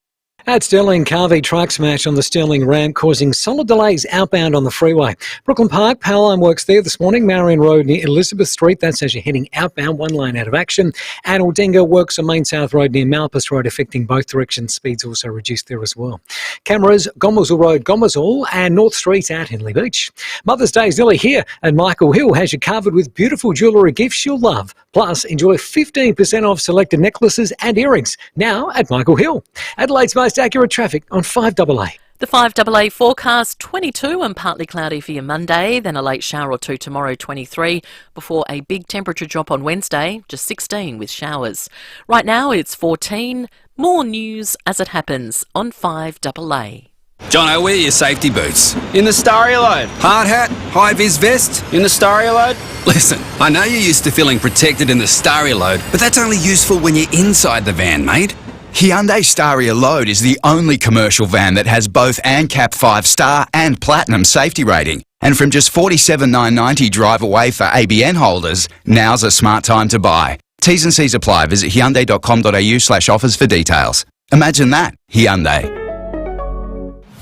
At Stirling, Carvey truck smash on the Stirling ramp causing solid delays outbound on the freeway. Brooklyn Park, power line works there this morning. Marion Road near Elizabeth Street, that's as you're heading outbound, 1 lane out of action. And Aldinga works on Main South Road near Malpas Road, affecting both directions. Speeds also reduced there as well. Cameras, Gomersall Road, Gomersall, and North Street at Henley Beach. Mother's Day is nearly here, and Michael Hill has you covered with beautiful jewellery gifts you'll love. Plus, enjoy 15% off selected necklaces and earrings now at Michael Hill. Adelaide's most accurate traffic on 5AA. The 5AA forecast, 22 and partly cloudy for your Monday, then a late shower or 2 tomorrow, 23, before a big temperature drop on Wednesday, just 16 with showers. Right now it's 14. More news as it happens on 5AA. Jono, wear your safety boots. In the Stariolode. Hard hat, high-vis vest. In the Stariolode. Listen, I know you're used to feeling protected in the Stariolode, but that's only useful when you're inside the van, mate. Hyundai Stariolode is the only commercial van that has both ANCAP 5-star and Platinum safety rating. And from just $47,990 drive away for ABN holders, now's a smart time to buy. T's and C's apply. Visit hyundai.com.au/offers for details. Imagine that, Hyundai.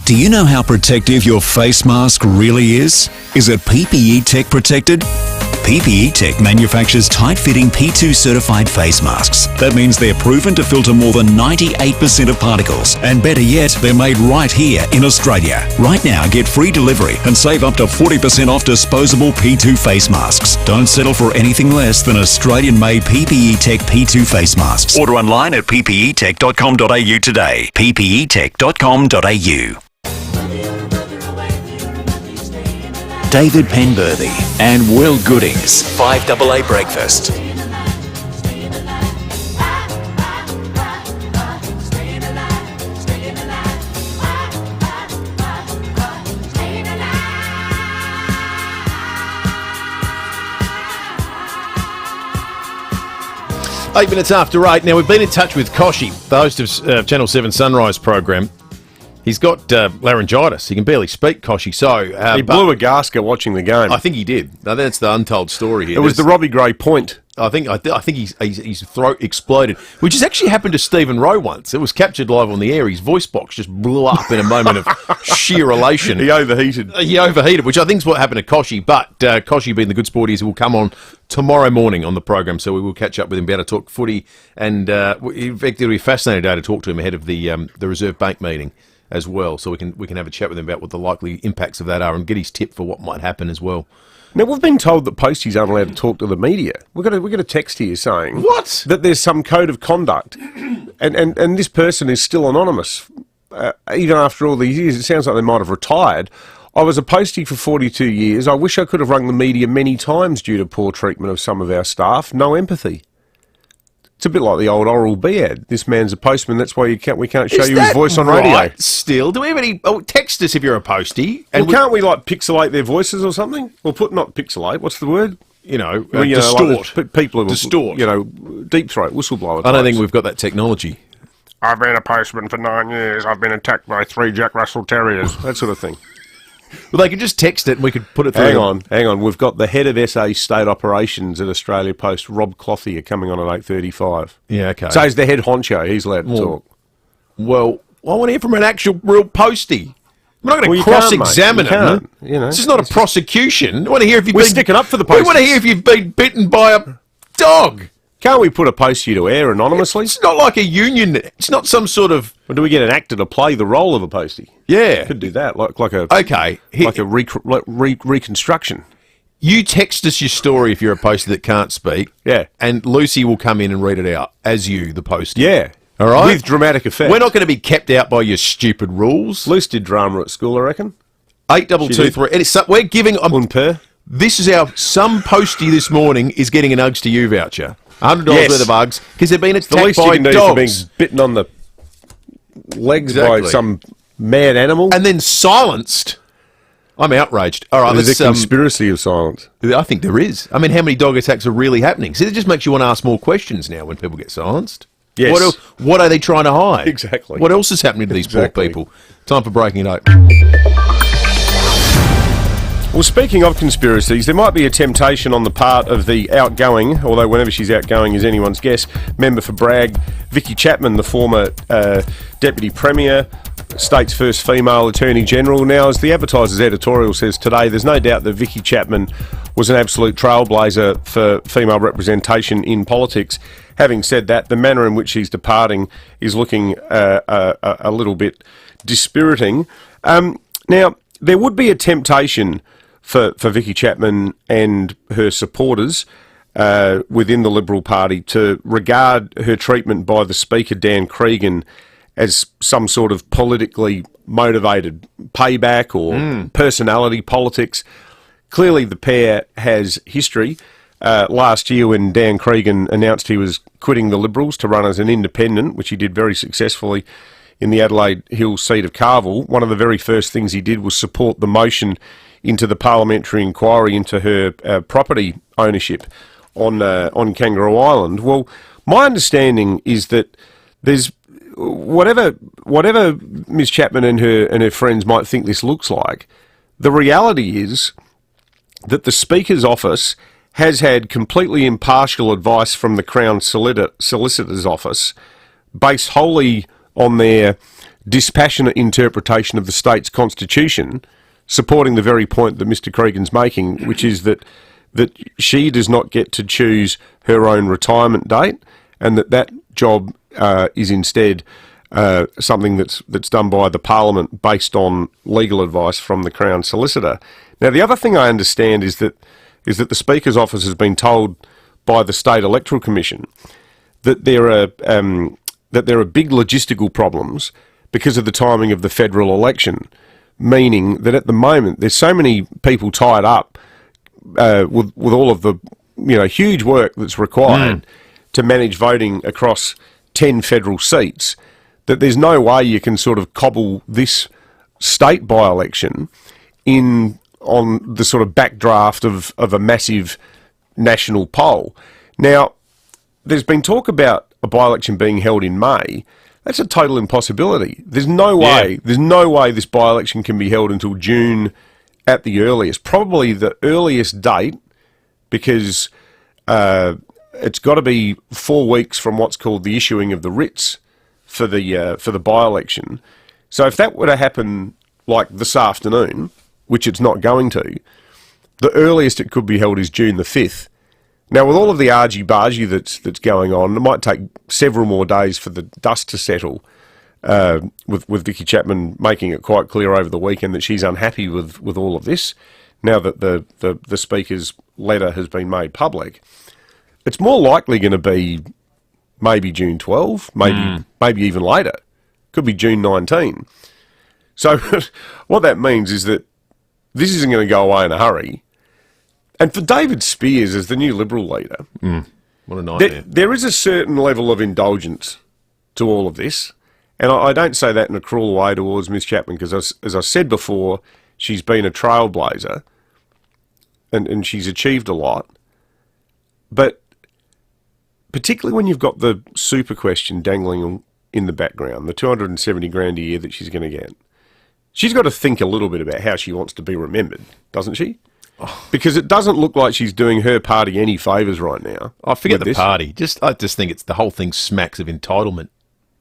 Do you know how protective your face mask really is? Is it PPE tech protected? PPE Tech manufactures tight-fitting P2 certified face masks. That means they're proven to filter more than 98% of particles. And better yet, they're made right here in Australia. Right now, get free delivery and save up to 40% off disposable P2 face masks. Don't settle for anything less than Australian-made PPE Tech P2 face masks. Order online at ppetech.com.au today. ppetech.com.au. David Penberhty and Will Goodings, 5AA Breakfast. Eight minutes after 8. Now, we've been in touch with Koshi, the host of Channel 7 Sunrise program. He's got laryngitis. He can barely speak, Koshi. So he blew a gasket watching the game. I think he did. Now, that's the untold story here. It was the Robbie Gray point. I think his throat exploded, which has actually happened to Stephen Rowe once. It was captured live on the air. His voice box just blew up in a moment of sheer elation. He overheated. Which I think is what happened to Koshi. But Koshi, being the good sport he is, will come on tomorrow morning on the program, so we will catch up with him, be able to talk footy. And in fact, it'll be a fascinating day to talk to him ahead of the Reserve Bank meeting as well, so we can have a chat with him about what the likely impacts of that are and get his tip for what might happen as well. Now, we've been told that posties aren't allowed to talk to the media. We've got a text here saying what? That there's some code of conduct, and this person is still anonymous even after all these years. It sounds like they might have retired. I was a postie for 42 years. I wish I could have rung the media many times due to poor treatment of some of our staff. No empathy. It's a bit like the old Oral B ad. This man's a postman, that's why we can't show you his voice on radio. Still, do we have any... Oh, text us if you're a postie. And can't we, pixelate their voices or something? Or not pixelate, what's the word? Distort. People who... Distort. Deep throat, whistleblower. I don't think we've got that technology. I've been a postman for 9 years. I've been attacked by 3 Jack Russell Terriers. That sort of thing. Well, they could just text it and we could put it through. Hang on. We've got the head of SA State Operations at Australia Post, Rob Clothier, coming on at 8:35. Yeah, okay. So he's the head honcho. He's allowed to talk. Well, I want to hear from an actual real postie. I'm not going to cross-examine him. This is not a prosecution. I want to hear if you've been sticking up for the posties. We want to hear if you've been bitten by a dog. Can't we put a postie to air anonymously? It's not like a union. It's not some sort of... Or do we get an actor to play the role of a postie? Yeah. Could do that, like a... Okay. Like a reconstruction. You text us your story if you're a postie that can't speak. Yeah. And Lucy will come in and read it out as you, the postie. Yeah. All right? With dramatic effect. We're not going to be kept out by your stupid rules. Luce did drama at school, I reckon. 8223. And we're giving... This is some postie this morning is getting an Uggs to You voucher. $100 worth of Uggs because they've been attacked by dogs. The least you can do for being bitten on the legs by some mad animal. And then silenced. I'm outraged. All right, there's a conspiracy of silence. I think there is. I mean, how many dog attacks are really happening? See, it just makes you want to ask more questions now when people get silenced. Yes. What are they trying to hide? Exactly. What else is happening to these poor people? Time for Breaking It Open. Well, speaking of conspiracies, there might be a temptation on the part of the outgoing, although whenever she's outgoing is anyone's guess, member for Bragg, Vicky Chapman, the former Deputy Premier, state's first female Attorney General. Now, as the Advertiser's editorial says today, there's no doubt that Vicky Chapman was an absolute trailblazer for female representation in politics. Having said that, the manner in which she's departing is looking a little bit dispiriting. Now, there would be a temptation for Vicky Chapman and her supporters within the Liberal Party to regard her treatment by the Speaker, Dan Cregan, as some sort of politically motivated payback or personality politics. Clearly, the pair has history. Last year, when Dan Cregan announced he was quitting the Liberals to run as an independent, which he did very successfully in the Adelaide Hills seat of Carville, one of the very first things he did was support the motion into the parliamentary inquiry into her property ownership on Kangaroo Island. Well, my understanding is that there's whatever Ms. Chapman and her friends might think this looks like, the reality is that the Speaker's office has had completely impartial advice from the Crown Solicitor's Office, based wholly on their dispassionate interpretation of the state's constitution, supporting the very point that Mr. Cregan's making, which is that that she does not get to choose her own retirement date, and that job is instead something that's done by the Parliament based on legal advice from the Crown Solicitor. Now, the other thing I understand is that the Speaker's office has been told by the State Electoral Commission that there are big logistical problems because of the timing of the federal election, meaning that at the moment there's so many people tied up with all of the huge work that's required to manage voting across 10 federal seats, that there's no way you can sort of cobble this state by-election on the sort of backdraft of a massive national poll. Now, there's been talk about a by-election being held in May. That's a total impossibility. There's no way this by-election can be held until June at the earliest. Probably the earliest date, because it's got to be 4 weeks from what's called the issuing of the writs for the by-election. So if that were to happen like this afternoon, which it's not going to, the earliest it could be held is June the 5th. Now, with all of the argy-bargy that's going on, it might take several more days for the dust to settle, with Vicky Chapman making it quite clear over the weekend that she's unhappy with all of this, now that the Speaker's letter has been made public. It's more likely going to be maybe June 12, maybe even later. Could be June 19. So what that means is that this isn't going to go away in a hurry. And for David Spears as the new Liberal leader, what a nightmare. There is a certain level of indulgence to all of this. And I don't say that in a cruel way towards Ms Chapman, because as I said before, she's been a trailblazer and she's achieved a lot. But particularly when you've got the super question dangling in the background, the 270 grand a year that she's going to get, she's got to think a little bit about how she wants to be remembered, doesn't she? Because it doesn't look like she's doing her party any favours right now. I forget the party. I just think the whole thing smacks of entitlement.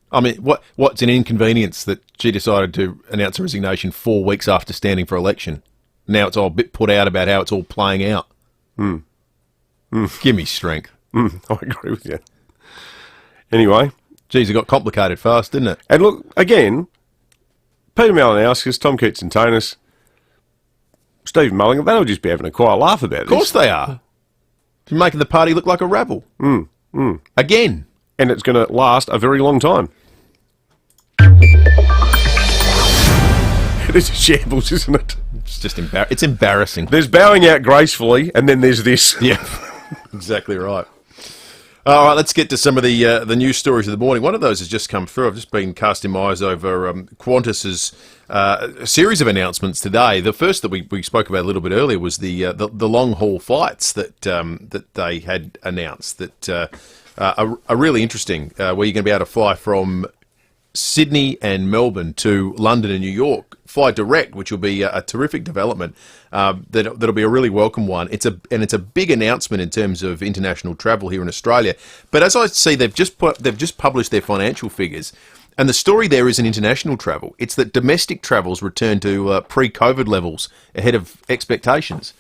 I mean, what's an inconvenience that she decided to announce a resignation 4 weeks after standing for election? Now it's all a bit put out about how it's all playing out. Give me strength. I agree with you. Anyway. Geez, it got complicated fast, didn't it? And look, again, Peter Malinowskis, Tom Keatson-Tonis, Stephen Mulligan, they'll just be having a quiet laugh about this. Of course they are. You're making the party look like a rabble. Again. And it's going to last a very long time. It is a shambles, isn't it? It's just it's embarrassing. There's bowing out gracefully, and then there's this. Yeah, exactly right. All right, let's get to some of the news stories of the morning. One of those has just come through. I've just been casting my eyes over Qantas's series of announcements today. The first that we spoke about a little bit earlier was the long haul flights that they had announced that are really interesting. Where you're going to be able to fly from Sydney and Melbourne to London and New York, fly direct, which will be a terrific development. That'll be a really welcome one. It's a big announcement in terms of international travel here in Australia. But as I see, they've just published their financial figures, and the story there isn't international travel. It's that domestic travels returned to pre-COVID levels ahead of expectations.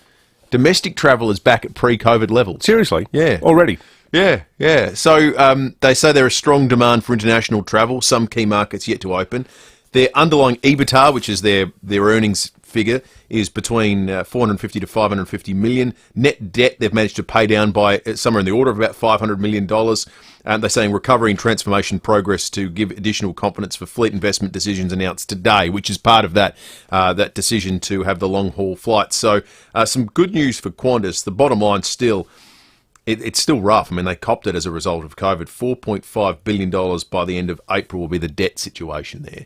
Domestic travel is back at pre-COVID levels. Seriously? Yeah. Already? Yeah. So they say there is strong demand for international travel, some key markets yet to open. Their underlying EBITDA, which is their earnings figure, is between 450 to 550 million. Net debt they've managed to pay down by somewhere in the order of about $500 million. They're saying recovery and transformation progress to give additional confidence for fleet investment decisions announced today, which is part of that decision to have the long-haul flights. So some good news for Qantas. The bottom line still, it's still rough. I mean, they copped it as a result of COVID. $4.5 billion by the end of April will be the debt situation there.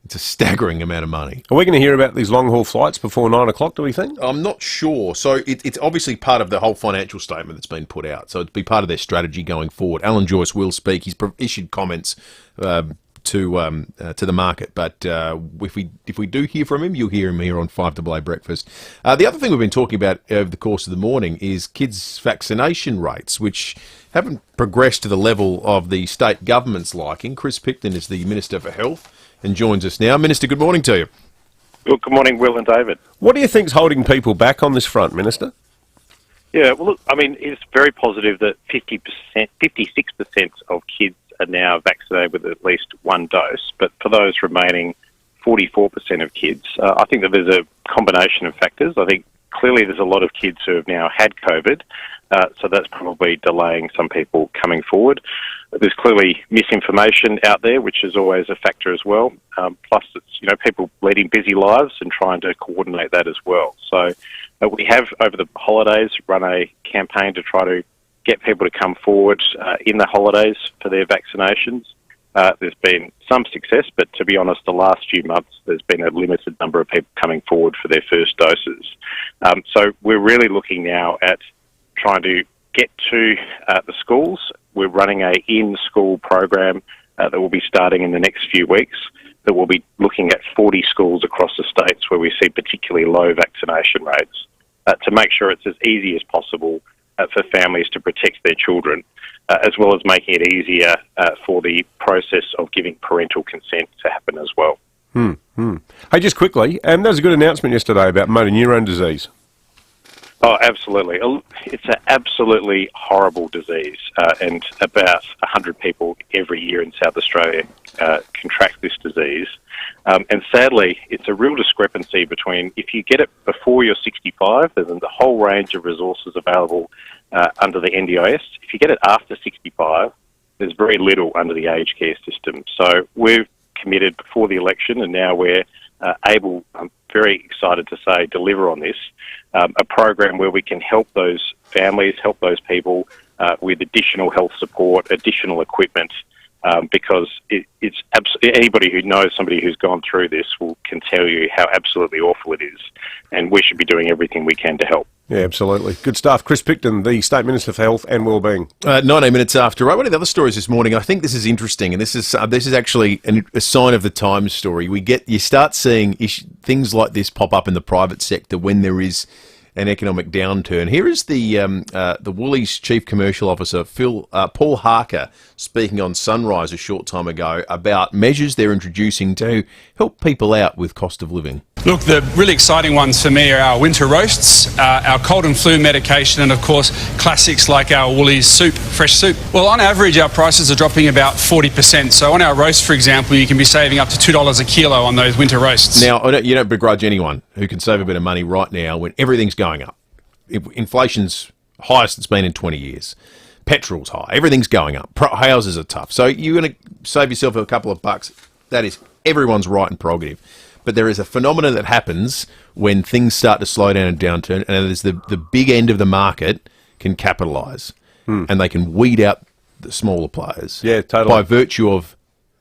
It's a staggering amount of money. Are we going to hear about these long-haul flights before 9 o'clock, do we think? I'm not sure. So it's obviously part of the whole financial statement that's been put out. So it'll be part of their strategy going forward. Alan Joyce will speak. He's issued comments to the market. But if we do hear from him, you'll hear him here on 5AA Breakfast. The other thing we've been talking about over the course of the morning is kids' vaccination rates, which haven't progressed to the level of the state government's liking. Chris Picton is the Minister for Health and joins us now. Minister, good morning to you. Well, good morning, Will and David. What do you think's holding people back on this front, Minister? Yeah, well, look, I mean, it's very positive that 56% of kids are now vaccinated with at least one dose, but for those remaining 44% of kids, I think that there's a combination of factors. I think clearly there's a lot of kids who have now had COVID, so that's probably delaying some people coming forward. There's clearly misinformation out there, which is always a factor as well. Plus, it's people leading busy lives and trying to coordinate that as well. So we have, over the holidays, run a campaign to try to get people to come forward in the holidays for their vaccinations. There's been some success, but to be honest, the last few months there's been a limited number of people coming forward for their first doses. So we're really looking now at trying to get to the schools. We're running a in-school program that will be starting in the next few weeks, that will be looking at 40 schools across the states where we see particularly low vaccination rates, to make sure it's as easy as possible for families to protect their children, as well as making it easier for the process of giving parental consent to happen as well. Hey, just quickly, there was a good announcement yesterday about motor neurone disease. Oh, absolutely. It's an absolutely horrible disease, and about 100 people every year in South Australia contract this disease. And sadly, it's a real discrepancy between if you get it before you're 65, there's a whole range of resources available under the NDIS. If you get it after 65, there's very little under the aged care system. So we've committed before the election, and now we're able, I'm very excited to say, deliver on this, a program where we can help those families, help those people with additional health support, additional equipment, because it's anybody who knows somebody who's gone through this can tell you how absolutely awful it is, and we should be doing everything we can to help. Yeah, absolutely. Good stuff. Chris Picton, the State Minister for Health and Wellbeing. 19 minutes after. Right, one of the other stories this morning, I think this is interesting, and this is actually a sign of the times story. You start seeing things like this pop up in the private sector when there is an economic downturn. Here is the Woolies Chief Commercial Officer, Paul Harker, speaking on Sunrise a short time ago about measures they're introducing to help people out with cost of living. Look, the really exciting ones for me are our winter roasts, our cold and flu medication, and of course classics like our Woolies soup, fresh soup. Well, on average our prices are dropping about 40%, so on our roast, for example, you can be saving up to $2 a kilo on those winter roasts. Now, you don't begrudge anyone who can save a bit of money right now when everything's going up. Inflation's highest it's been in 20 years. Petrol's high. Everything's going up. Houses are tough. So you're going to save yourself a couple of bucks. That is everyone's right and prerogative. But there is a phenomenon that happens when things start to slow down and downturn, and there's the big end of the market can capitalise, and they can weed out the smaller players. Yeah, totally. By virtue of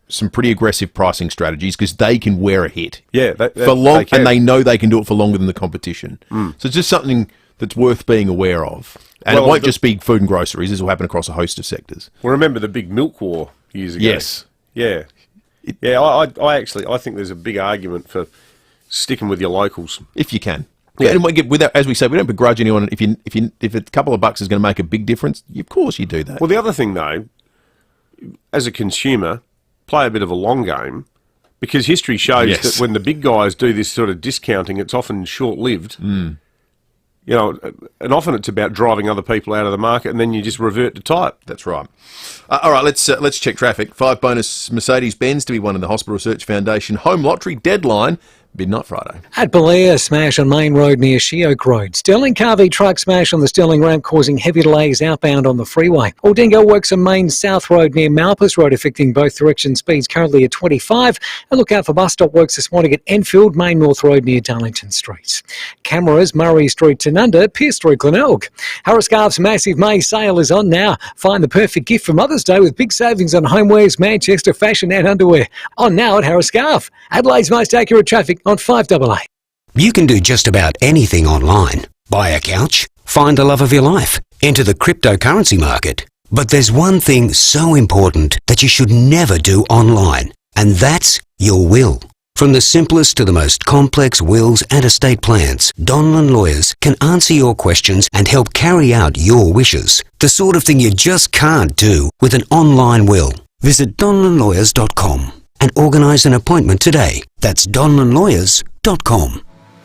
some pretty aggressive pricing strategies, because they can wear a hit. Yeah, for long, and they know they can do it for longer than the competition. So it's just something that's worth being aware of. And it won't just be food and groceries. This will happen across a host of sectors. Well, remember the big milk war years ago? Yes. Yeah. I think there's a big argument for sticking with your locals if you can. Yeah. And as we say, we don't begrudge anyone. If a couple of bucks is going to make a big difference, of course you do that. Well, the other thing though, as a consumer, play a bit of a long game, because history shows that when the big guys do this sort of discounting, it's often short-lived. And often it's about driving other people out of the market, and then you just revert to type. That's right. All right, let's check traffic. 5 bonus Mercedes-Benz to be won in the Hospital Research Foundation Home Lottery deadline. Midnight Friday. At Penberhty, smash on Main Road near Sheoak Road. Stirling Carvey truck smash on the Stirling ramp causing heavy delays outbound on the freeway. Aldingo works on Main South Road near Malpas Road affecting both directions. Speeds currently at 25. And look out for bus stop works this morning at Enfield, Main North Road near Darlington Street. Cameras, Murray Street, Tanunda, Pierce Street, Glenelg. Harris Scarf's massive May sale is on now. Find the perfect gift for Mother's Day with big savings on homewares, Manchester fashion and underwear. On now at Harris Scarf. Adelaide's most accurate traffic on 5AA. You can do just about anything online. Buy a couch, find the love of your life, enter the cryptocurrency market. But there's one thing so important that you should never do online, and that's your will. From the simplest to the most complex wills and estate plans, Donlan Lawyers can answer your questions and help carry out your wishes. The sort of thing you just can't do with an online will. Visit donlanlawyers.com and organise an appointment today. That's donlanlawyers.com.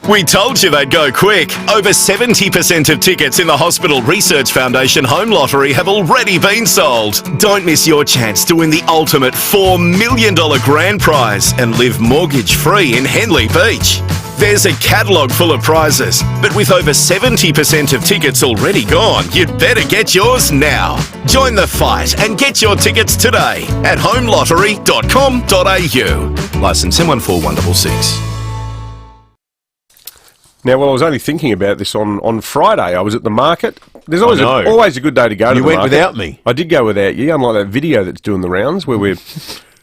We told you they'd go quick. Over 70% of tickets in the Hospital Research Foundation Home Lottery have already been sold. Don't miss your chance to win the ultimate $4 million grand prize and live mortgage-free in Henley Beach. There's a catalogue full of prizes, but with over 70% of tickets already gone, you'd better get yours now. Join the fight and get your tickets today at homelottery.com.au. Licence M141166. Now, well, I was only thinking about this on Friday. I was at the market. There's always always a good day to go to the market. You went without me. I did go without you, unlike that video that's doing the rounds where we're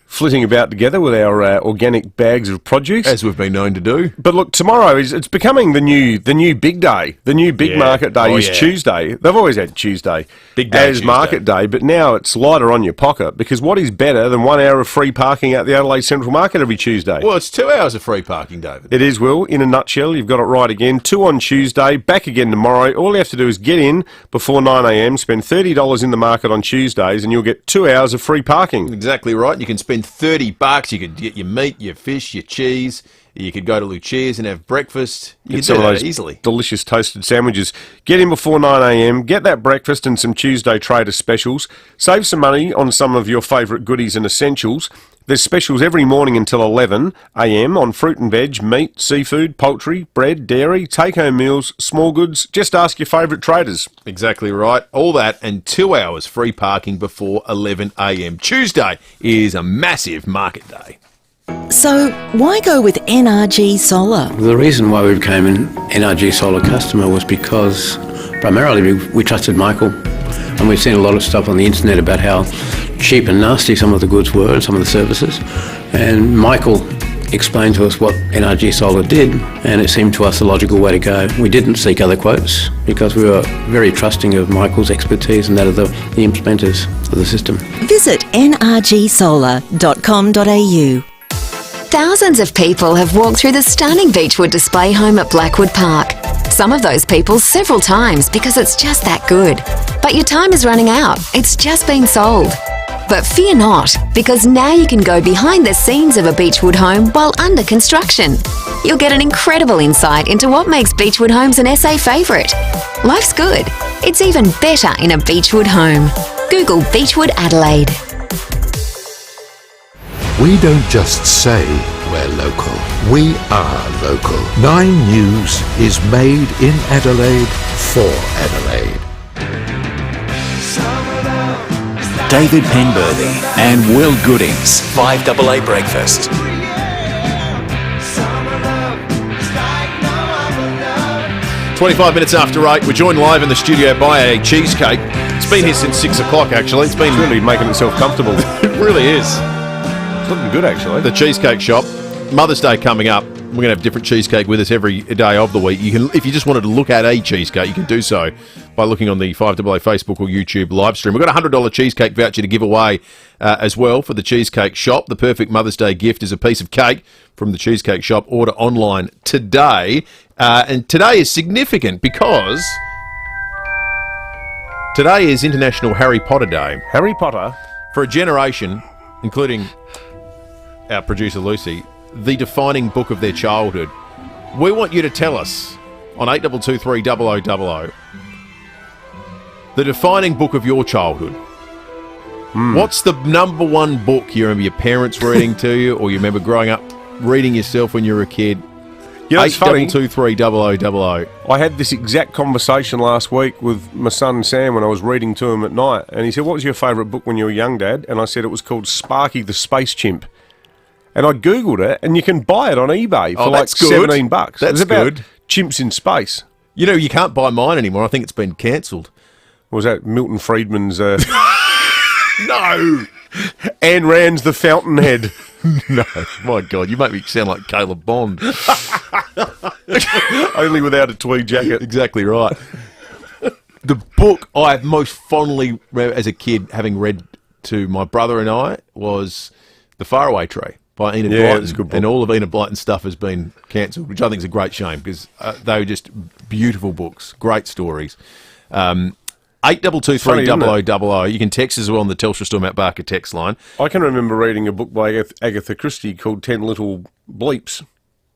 flitting about together with our organic bags of produce. As we've been known to do. But look, tomorrow it's becoming the new big day. The new big market day is Tuesday. They've always had Tuesday big day as Tuesday. Market day, but now it's lighter on your pocket because what is better than 1 hour of free parking at the Adelaide Central Market every Tuesday? Well, it's 2 hours of free parking, David. It is, Will. In a nutshell, you've got it right again. 2 on Tuesday, back again tomorrow. All you have to do is get in before 9 a.m, spend $30 in the market on Tuesdays, and you'll get 2 hours of free parking. Exactly right. You can spend $30. You could get your meat, your fish, your cheese. You could go to Lucia's and have breakfast. You can do that easily. Delicious toasted sandwiches. Get in before 9 a.m, get that breakfast and some Tuesday Trader specials. Save some money on some of your favourite goodies and essentials. There's specials every morning until 11 a.m. on fruit and veg, meat, seafood, poultry, bread, dairy, take-home meals, small goods. Just ask your favourite traders. Exactly right. All that and 2 hours free parking before 11 a.m. Tuesday is a massive market day. So, why go with NRG Solar? The reason why we became an NRG Solar customer was because primarily we trusted Michael, and we've seen a lot of stuff on the internet about how cheap and nasty some of the goods were and some of the services. And Michael explained to us what NRG Solar did, and it seemed to us the logical way to go. We didn't seek other quotes because we were very trusting of Michael's expertise and that of the implementers of the system. Visit nrgsolar.com.au. Thousands of people have walked through the stunning Beechwood display home at Blackwood Park. Some of those people several times because it's just that good. But your time is running out. It's just been sold. But fear not, because now you can go behind the scenes of a Beechwood home while under construction. You'll get an incredible insight into what makes Beechwood homes an SA favourite. Life's good. It's even better in a Beechwood home. Google Beechwood Adelaide. We don't just say we're local. We are local. 9 News is made in Adelaide for Adelaide. David Penberhty and Will Goodings. 5AA Breakfast. 25 minutes after 8, we're joined live in the studio by a cheesecake. It's been here since 6 o'clock, actually. It's really making itself comfortable. It really is. It's looking good, actually. The Cheesecake Shop. Mother's Day coming up. We're going to have different cheesecake with us every day of the week. You can, if you just wanted to look at a cheesecake, you can do so by looking on the 5AA Facebook or YouTube live stream. We've got a $100 cheesecake voucher to give away as well for the Cheesecake Shop. The perfect Mother's Day gift is a piece of cake from the Cheesecake Shop. Order online today. And today is significant because today is International Harry Potter Day. Harry Potter? For a generation, including our producer Lucy, the defining book of their childhood. We want you to tell us on 8223 the defining book of your childhood. What's the number one book you remember your parents reading to you, or you remember growing up reading yourself when you were a kid? You know, it's funny. 8223 I had this exact conversation last week with my son Sam when I was reading to him at night, and he said, "What was your favourite book when you were young, Dad?" And I said it was called Sparky the Space Chimp. And I googled it, and you can buy it on eBay for like $17. That's about chimps in space. You know, you can't buy mine anymore. I think it's been cancelled. Was that Milton Friedman's? No, Ayn Rand's The Fountainhead. No, my God, you make me sound like Caleb Bond. Only without a tweed jacket. Exactly right. The book I most fondly as a kid, having read to my brother and I, was The Faraway Tree by Enid Blyton. It's a good book. And all of Enid Blyton's stuff has been cancelled, which I think is a great shame because they were just beautiful books, great stories. 8223 You can text as well on the Telstra Store Mount Barker text line. I can remember reading a book by Agatha Christie called 10 Little Bleeps.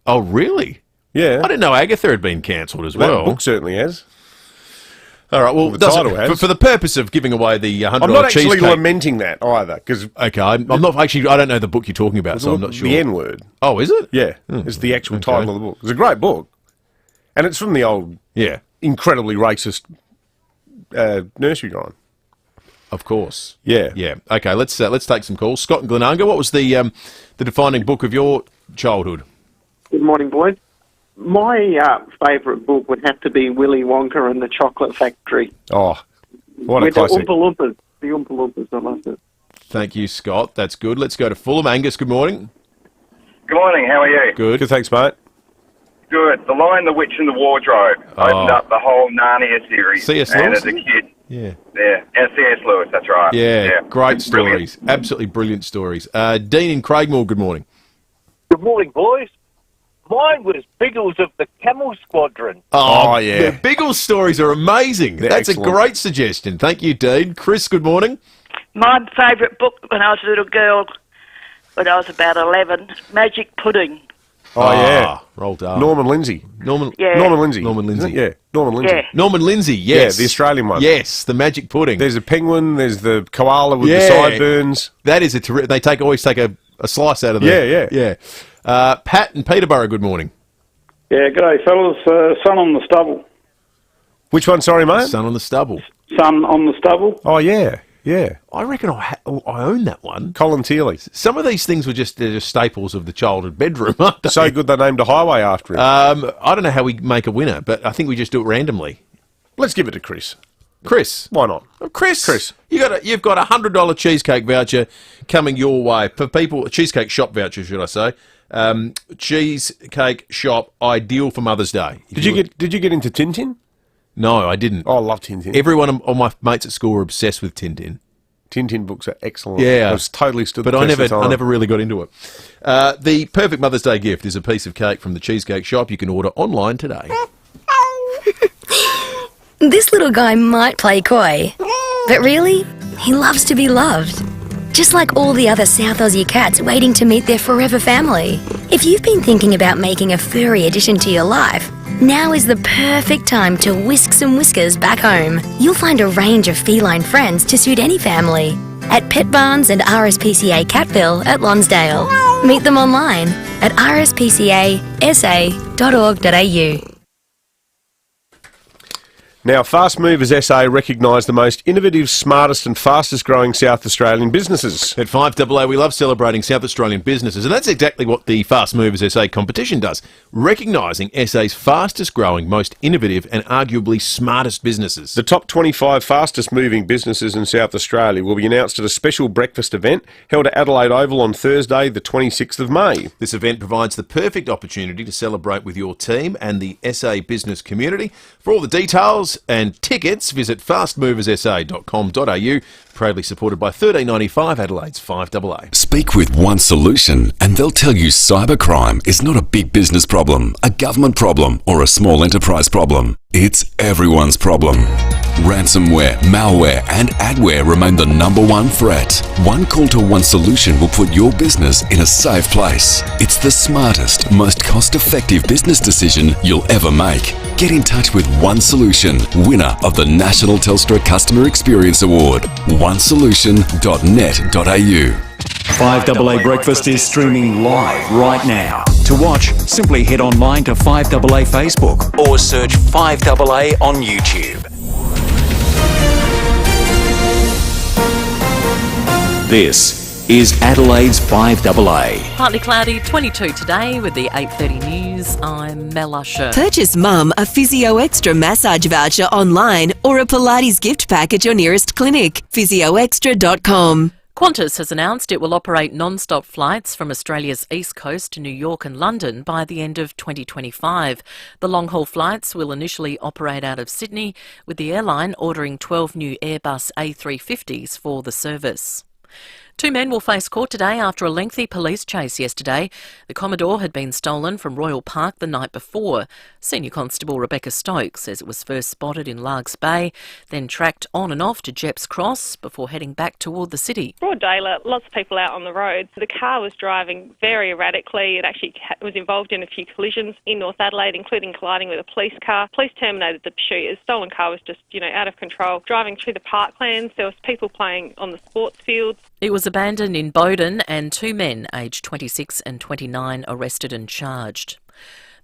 Oh, really? Yeah. I didn't know Agatha had been cancelled as That well. book certainly has. All right, well, The title has. for the purpose of giving away the $100 I'm not actually cheesecake... lamenting that either, because... Okay, I'm not actually... I don't know the book you're talking about, so I'm not sure. The N-word. Oh, is it? Yeah, it's the actual title of the book. It's a great book. And it's from the old, incredibly racist nursery rhyme. Of course. Yeah. Yeah. Okay, let's take some calls. Scott and Glenunga, what was the defining book of your childhood? Good morning, boys. My favourite book would have to be Willy Wonka and the Chocolate Factory. Oh, what a With classic. the Oompa Loompas. The Oompa Loompas, I loved it. Thank you, Scott. That's good. Let's go to Fulham. Angus, good morning. Good morning, how are you? Good. Good, thanks, mate. Good. The Lion, the Witch and the Wardrobe opened up the whole Narnia series. C.S. And Lewis? as a kid... Yeah. Yeah, C.S. Lewis, that's right. Yeah, great It's brilliant. stories. Absolutely brilliant stories. Dean in Craigmore, good morning. Good morning, boys. Mine was Biggles of the Camel Squadron. Oh yeah. The Biggles stories are amazing. They're That's excellent. a great suggestion. Thank you, Dean. Chris, good morning. My favourite book when I was a little girl, when I was about 11, Magic Pudding. Oh, yeah. Roald Dahl. Norman Lindsay. Yeah. Norman Lindsay. Norman Lindsay. Isn't it? Yeah, Norman Lindsay. Yeah. Norman Lindsay, yes. Yeah, the Australian one. Yes, the magic pudding. There's a penguin, there's the koala with the sideburns. That is a terrific... They always take a slice out of the... Yeah. Pat in Peterborough, good morning. Yeah, g'day, fellas. Sun on the Stubble. Which one, sorry, mate? Sun on the Stubble. Sun on the Stubble. Oh, yeah. Yeah. I reckon I own that one. Colin Teeley. Some of these things were just staples of the childhood bedroom, aren't they? So good they named a highway after him. I don't know how we make a winner, but I think we just do it randomly. Let's give it to Chris. Chris. Why not? Chris. You've got a $100 cheesecake voucher coming your way. For people, a cheesecake shop voucher, should I say. Cheesecake shop, ideal for Mother's Day. Did you get into Tintin? No, I didn't. Oh, I love Tintin. Everyone, all my mates at school were obsessed with Tintin. Tintin books are excellent. Yeah, I've totally stood. But the I test of time. never really got into it. The perfect Mother's Day gift is a piece of cake from the Cheesecake Shop. You can order online today. This little guy might play coy, but really, he loves to be loved. Just like all the other South Aussie cats waiting to meet their forever family. If you've been thinking about making a furry addition to your life, now is the perfect time to whisk some whiskers back home. You'll find a range of feline friends to suit any family at Pet Barns and RSPCA Catville at Lonsdale. Meet them online at rspcasa.org.au. Now, Fast Movers SA recognise the most innovative, smartest and fastest growing South Australian businesses. At FIVEaa, we love celebrating South Australian businesses, and that's exactly what the Fast Movers SA competition does, recognising SA's fastest growing, most innovative and arguably smartest businesses. The top 25 fastest moving businesses in South Australia will be announced at a special breakfast event held at Adelaide Oval on Thursday, the 26th of May. This event provides the perfect opportunity to celebrate with your team and the SA business community. For all the details and tickets, visit fastmoverssa.com.au, proudly supported by $13.95 Adelaide's FIVEaa. Speak with One Solution and they'll tell you cybercrime is not a big business problem, a government problem or a small enterprise problem. It's everyone's problem. Ransomware, malware and adware remain the #1 threat. One call to One Solution will put your business in a safe place. It's the smartest, most cost-effective business decision you'll ever make. Get in touch with One Solution, winner of the National Telstra Customer Experience Award. onesolution.net.au. FIVEaa Breakfast is streaming live right now. To watch, simply head online to FIVEaa Facebook or search FIVEaa on YouTube. This is Adelaide's FIVEaa. Partly cloudy, 22 today with the 8:30 news. I'm Mel Usher. Purchase Mum a Physio Extra massage voucher online or a Pilates gift pack at your nearest clinic. physioextra.com. Qantas has announced it will operate non-stop flights from Australia's east coast to New York and London by the end of 2025. The long-haul flights will initially operate out of Sydney, with the airline ordering 12 new Airbus A350s for the service. Two men will face court today after a lengthy police chase yesterday. The Commodore had been stolen from Royal Park the night before. Senior Constable Rebecca Stokes says it was first spotted in Largs Bay, then tracked on and off to Jepps Cross before heading back toward the city. Broad daylight, lots of people out on the road. The car was driving very erratically. It actually was involved in a few collisions in North Adelaide, including colliding with a police car. Police terminated the pursuit. The stolen car was just, out of control. Driving through the parklands, there was people playing on the sports fields. It was abandoned in Bowden and two men, aged 26 and 29, arrested and charged.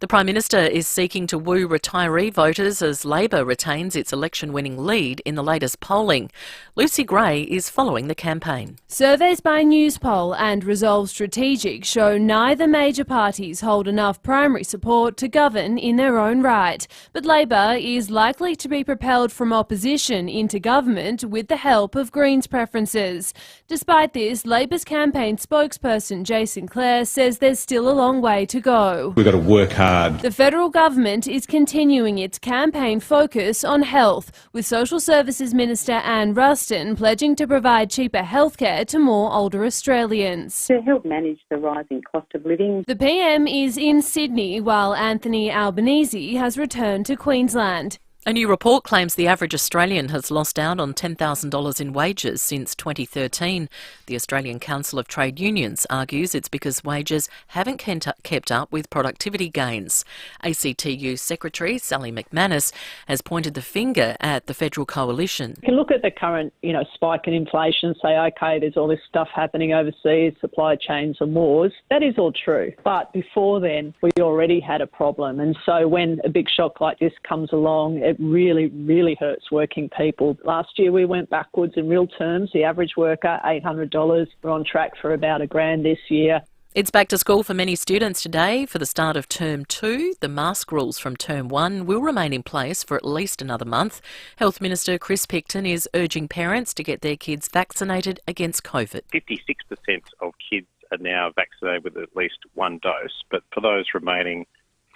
The Prime Minister is seeking to woo retiree voters as Labor retains its election-winning lead in the latest polling. Lucy Gray is following the campaign. Surveys by Newspoll and Resolve Strategic show neither major parties hold enough primary support to govern in their own right. But Labor is likely to be propelled from opposition into government with the help of Greens preferences. Despite this, Labor's campaign spokesperson Jason Clare says there's still a long way to go. We've got to work hard. The federal government is continuing its campaign focus on health, with Social Services Minister Anne Ruston pledging to provide cheaper healthcare to more older Australians. To help manage the rising cost of living. The PM is in Sydney, while Anthony Albanese has returned to Queensland. A new report claims the average Australian has lost out on $10,000 in wages since 2013. The Australian Council of Trade Unions argues it's because wages haven't kept up with productivity gains. ACTU Secretary Sally McManus has pointed the finger at the federal coalition. You can look at the current, spike in inflation, say, OK, there's all this stuff happening overseas, supply chains and wars. That is all true. But before then, we already had a problem. And so when a big shock like this comes along, it really, really hurts working people. Last year we went backwards in real terms. The average worker, $800. We're on track for about $1,000 this year. It's back to school for many students today for the start of Term 2. The mask rules from Term 1 will remain in place for at least another month. Health Minister Chris Picton is urging parents to get their kids vaccinated against COVID. 56% of kids are now vaccinated with at least one dose, but for those remaining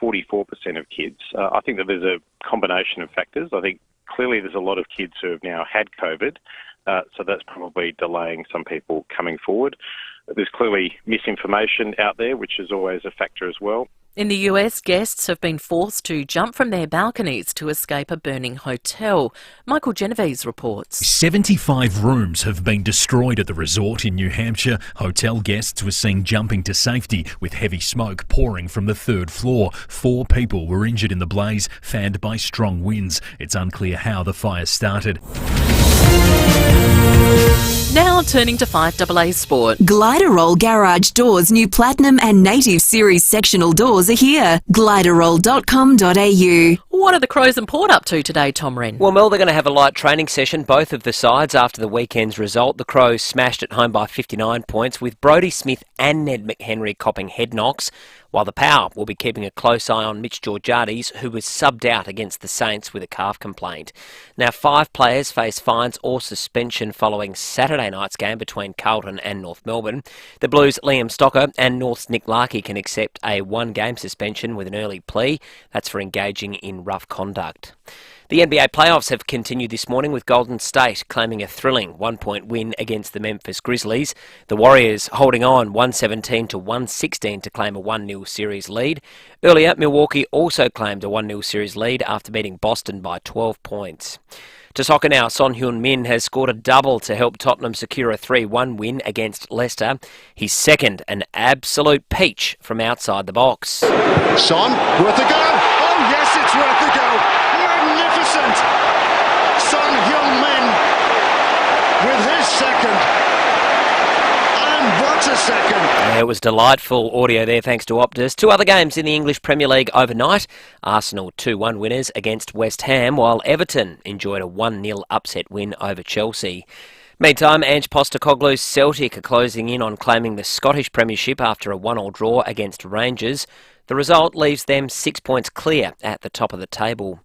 44% of kids, I think that there's a combination of factors. I think clearly there's a lot of kids who have now had COVID, so that's probably delaying some people coming forward. There's clearly misinformation out there, which is always a factor as well. In the US, guests have been forced to jump from their balconies to escape a burning hotel. Michael Genovese reports. 75 rooms have been destroyed at the resort in New Hampshire. Hotel guests were seen jumping to safety with heavy smoke pouring from the third floor. 4 people were injured in the blaze, fanned by strong winds. It's unclear how the fire started. Now turning to FIVEaa Sport. Gliderol Garage Doors' new Platinum and Native Series sectional doors are here. Gliderol.com.au. What are the Crows and Port up to today, Tom Wren? Well, Mel, they're going to have a light training session, both of the sides, after the weekend's result. The Crows smashed at home by 59 points, with Brodie Smith and Ned McHenry copping head knocks, while the Power will be keeping a close eye on Mitch Georgiades, who was subbed out against the Saints with a calf complaint. Now, 5 players face fines or suspension following Saturday night's game between Carlton and North Melbourne. The Blues' Liam Stocker and North's Nick Larkey can accept a 1-game suspension with an early plea. That's for engaging in rough conduct. The NBA playoffs have continued this morning, with Golden State claiming a thrilling 1-point win against the Memphis Grizzlies. The Warriors holding on 117 to 116 to claim a 1-0 series lead. Earlier, Milwaukee also claimed a 1-0 series lead after beating Boston by 12 points. To soccer now, Son Heung-min has scored a double to help Tottenham secure a 3-1 win against Leicester. His second, an absolute peach from outside the box. Son, worth a go! Oh yes, it's worth a go! Magnificent! Son Heung-min with his second. And what a second! It was delightful audio there, thanks to Optus. 2 other games in the English Premier League overnight. Arsenal 2-1 winners against West Ham, while Everton enjoyed a 1-0 upset win over Chelsea. Meantime, Ange Postecoglou's Celtic are closing in on claiming the Scottish Premiership after a 1-1 draw against Rangers. The result leaves them 6 points clear at the top of the table.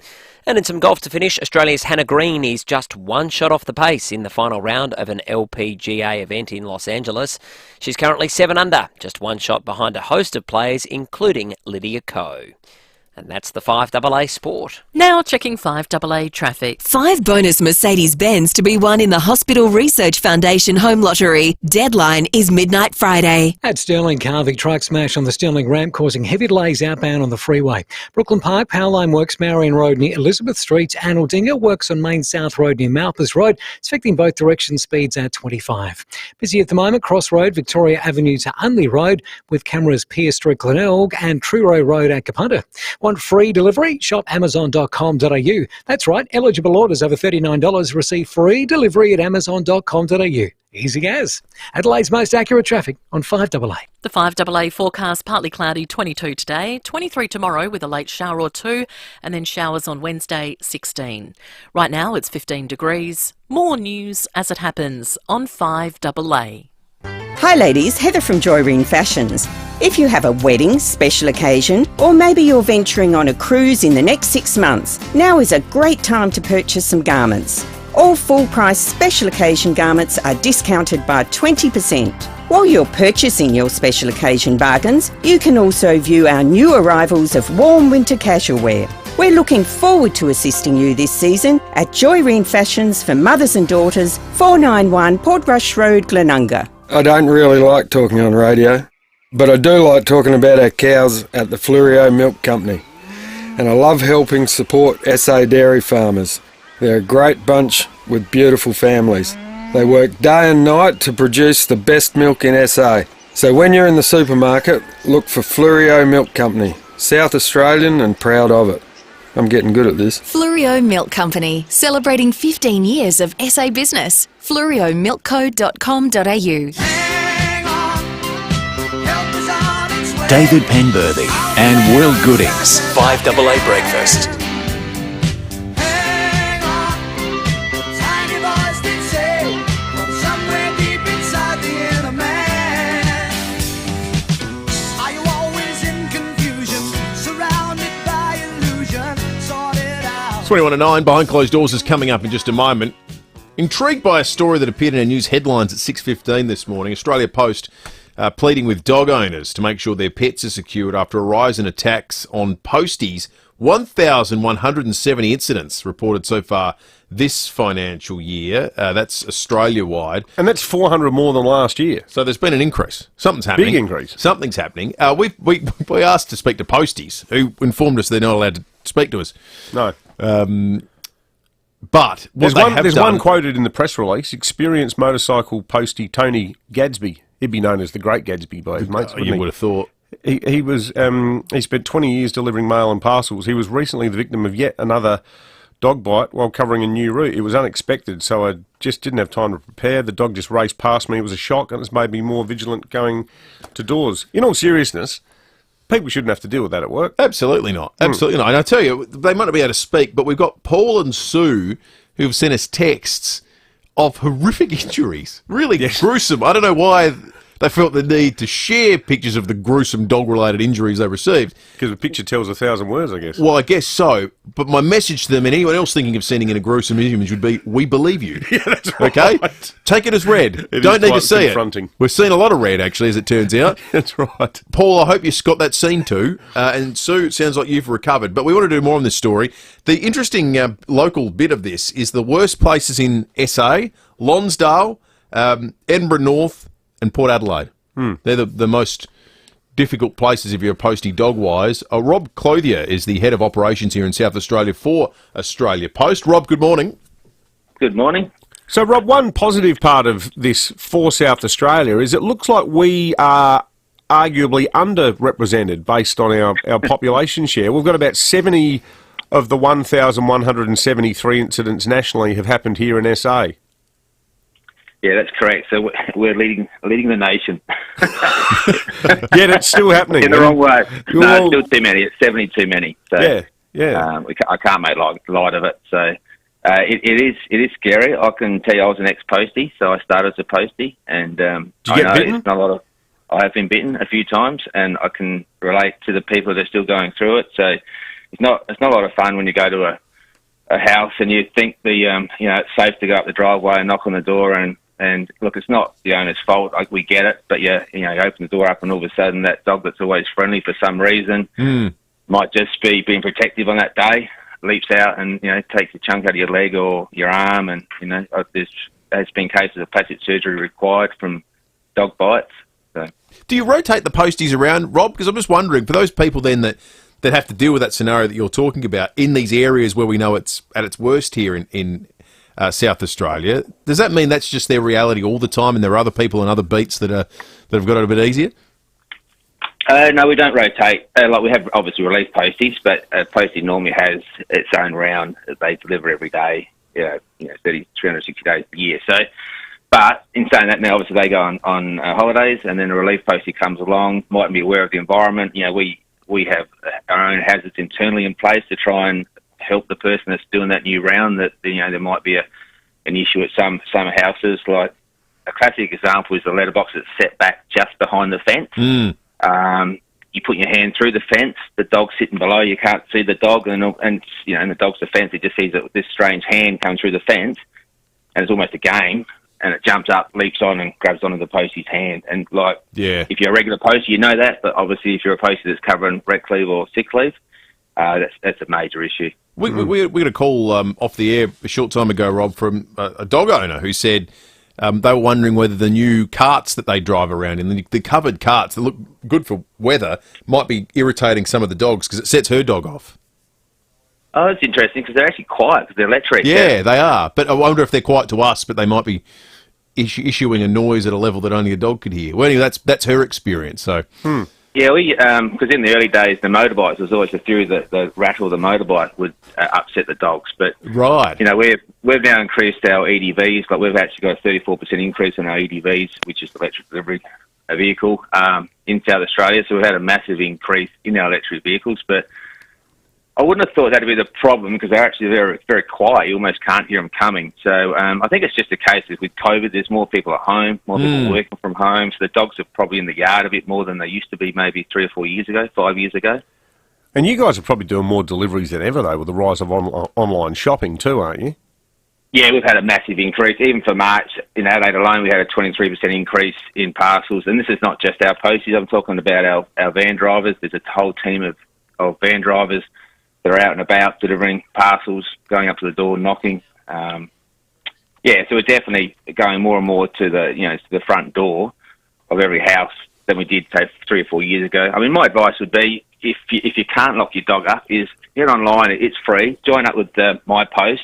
And in some golf to finish, Australia's Hannah Green is just 1 shot off the pace in the final round of an LPGA event in Los Angeles. She's currently 7 under, just 1 shot behind a host of players, including Lydia Ko. And that's the 5AA Sport. Now checking 5AA traffic. 5 bonus Mercedes-Benz to be won in the Hospital Research Foundation Home Lottery. Deadline is midnight Friday. At Stirling, car Vic truck smash on the Stirling ramp causing heavy delays outbound on the freeway. Brooklyn Park, power line works Marion Road near Elizabeth Street. and Aldinga works on Main South Road near Malthus Road. It's affecting both directions, speeds at 25. Busy at the moment, Cross Road, Victoria Avenue to Unley Road with cameras Pier Street, Glenelg and Truro Road at Kapunta. Want free delivery? Shop amazon.com.au. That's right, eligible orders over $39 receive free delivery at amazon.com.au. Easy as. Adelaide's most accurate traffic on 5AA. The 5AA forecast, partly cloudy, 22 today, 23 tomorrow with a late shower or two, and then showers on Wednesday, 16. Right now it's 15 degrees. More news as it happens on 5AA. Hi ladies, Heather from Joyreen Fashions. If you have a wedding, special occasion, or maybe you're venturing on a cruise in the next 6 months, now is a great time to purchase some garments. All full-price special occasion garments are discounted by 20%. While you're purchasing your special occasion bargains, you can also view our new arrivals of warm winter casual wear. We're looking forward to assisting you this season at Joyreen Fashions for mothers and daughters, 491 Portrush Road, Glenunga. I don't really like talking on radio, but I do like talking about our cows at the FIVEaa Milk Company. And I love helping support SA dairy farmers. They're a great bunch with beautiful families. They work day and night to produce the best milk in SA. So when you're in the supermarket, look for FIVEaa Milk Company. South Australian and proud of it. I'm getting good at this. FIVEaa Milk Company, celebrating 15 years of SA business. FIVEaamilkco.com.au. David Penberhty and Will Goodings. 5AA Breakfast. It's 21 to 9. Behind Closed Doors is coming up in just a moment. Intrigued by a story that appeared in our news headlines at 6:15 this morning. Australia Post pleading with dog owners to make sure their pets are secured after a rise in attacks on posties. 1,170 incidents reported so far this financial year. That's Australia-wide. And that's 400 more than last year. So there's been an increase. Something's happening. Big increase. Something's happening. We asked to speak to posties, who informed us they're not allowed to speak to us. No. But there's one quoted in the press release. Experienced motorcycle postie Tony Gadsby. He'd be known as the Great Gadsby by his mates. You would have thought. He was. He spent 20 years delivering mail and parcels. He was recently the victim of yet another dog bite while covering a new route. It was unexpected, so I just didn't have time to prepare. The dog just raced past me. It was a shock, and it's made me more vigilant going to doors. In all seriousness, people shouldn't have to deal with that at work. Absolutely not. Absolutely not. And I tell you, they might not be able to speak, but we've got Paul and Sue who've sent us texts of horrific injuries. Really gruesome. I don't know why they felt the need to share pictures of the gruesome dog-related injuries they received. Because a picture tells 1,000 words, I guess. Well, I guess so. But my message to them and anyone else thinking of sending in a gruesome image would be, we believe you. Yeah, that's right. Okay? Take it as read. Don't need to see it. We've seen a lot of red, actually, as it turns out. That's right. Paul, I hope you got that scene too. And Sue, it sounds like you've recovered. But we want to do more on this story. The interesting local bit of this is the worst places in SA, Lonsdale, Edinburgh North and Port Adelaide. They're the most difficult places if you're a postie dog-wise. Rob Clothier is the head of operations here in South Australia for Australia Post. Rob, good morning. Good morning. So, Rob, one positive part of this for South Australia is it looks like we are arguably underrepresented based on our population share. We've got about 70 of the 1,173 incidents nationally have happened here in SA. Yeah, that's correct. So we're leading the nation. Yet it's still happening. In the wrong way. No, it's still too many. It's 70 too many. So, yeah. I can't make light of it. So it is scary. I can tell you I was an ex-postie, so I started as a postie. And did you get bitten? It's not a lot of, I have been bitten a few times, and I can relate to the people that are still going through it. So it's not a lot of fun when you go to a house and you think it's safe to go up the driveway and knock on the door and look, it's not the owner's fault. We get it, but you open the door up and all of a sudden that dog that's always friendly for some reason might just be being protective on that day, leaps out and, takes a chunk out of your leg or your arm. And, there's been cases of plastic surgery required from dog bites. So. Do you rotate the posties around, Rob? Because I'm just wondering, for those people then that have to deal with that scenario that you're talking about in these areas where we know it's at its worst here in South Australia, does that mean that's just their reality all the time and there are other people and other beats that have got it a bit easier? No, we don't rotate. We have obviously relief posties, but a postie normally has its own round that they deliver every day, 360 days a year. So, but in saying that, now obviously they go on holidays, and then a relief postie comes along, mightn't be aware of the environment. We have our own hazards internally in place to try and help the person that's doing that new round. That there might be an issue at some houses. Like a classic example is the letterbox that's set back just behind the fence. You put your hand through the fence, the dog's sitting below, you can't see the dog, and the dog's the fence, it just sees that this strange hand come through the fence, and it's almost a game, and it jumps up, leaps on, and grabs onto the postie's hand. And if you're a regular postie, you know that, but obviously if you're a postie that's covering rec leave or sick leave, that's a major issue. We got a call off the air a short time ago, Rob, from a dog owner who said they were wondering whether the new carts that they drive around in, the covered carts that look good for weather, might be irritating some of the dogs because it sets her dog off. Oh, that's interesting because they're actually quiet because they're electric. Yeah, they are. But I wonder if they're quiet to us, but they might be issuing a noise at a level that only a dog could hear. Well, anyway, that's her experience. So. Yeah, because in the early days, the motorbikes, was always the theory that the rattle of the motorbike would upset the dogs. But, right. We've now increased our EDVs. Like, we've actually got a 34% increase in our EDVs, which is electric delivery vehicle, in South Australia. So we've had a massive increase in our electric vehicles. But I wouldn't have thought that'd be the problem because they're actually very, very quiet. You almost can't hear them coming. So I think it's just a case of with COVID, there's more people at home, more people working from home. So the dogs are probably in the yard a bit more than they used to be maybe 3 or 4 years ago, 5 years ago. And you guys are probably doing more deliveries than ever, though, with the rise of online shopping too, aren't you? Yeah, we've had a massive increase. Even for March, in Adelaide alone, we had a 23% increase in parcels. And this is not just our posties. I'm talking about our van drivers. There's a whole team of van drivers that are out and about delivering parcels, going up to the door, knocking. So we're definitely going more and more to the front door of every house than we did, say, 3 or 4 years ago. I mean, my advice would be, if you can't lock your dog up, is get online. It's free. Join up with My Post.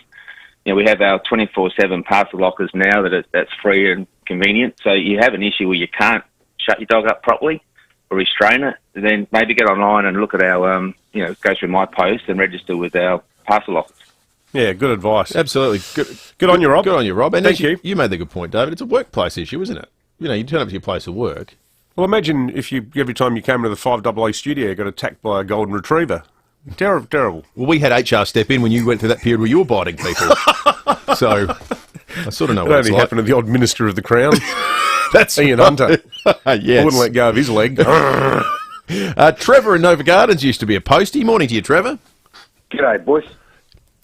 We have our 24/7 parcel lockers now that's free and convenient. So you have an issue where you can't shut your dog up properly or restrain it, then maybe get online and look at our, go through My Post and register with our parcel lockers. Yeah, good advice. Absolutely. Good on you, Rob. Good on you, Rob. And Thank you. You made the good point, David. It's a workplace issue, isn't it? You turn up to your place of work. Well, imagine if every time you came to the FIVEaa studio, you got attacked by a golden retriever. Terrible. Well, we had HR step in when you went through that period where you were biting people. So I sort of know what it's like. It only happened to the odd Minister of the Crown. That's Ian Hunter. Yes. I wouldn't let go of his leg. Trevor in Nova Gardens used to be a postie. Morning to you, Trevor. G'day, boys.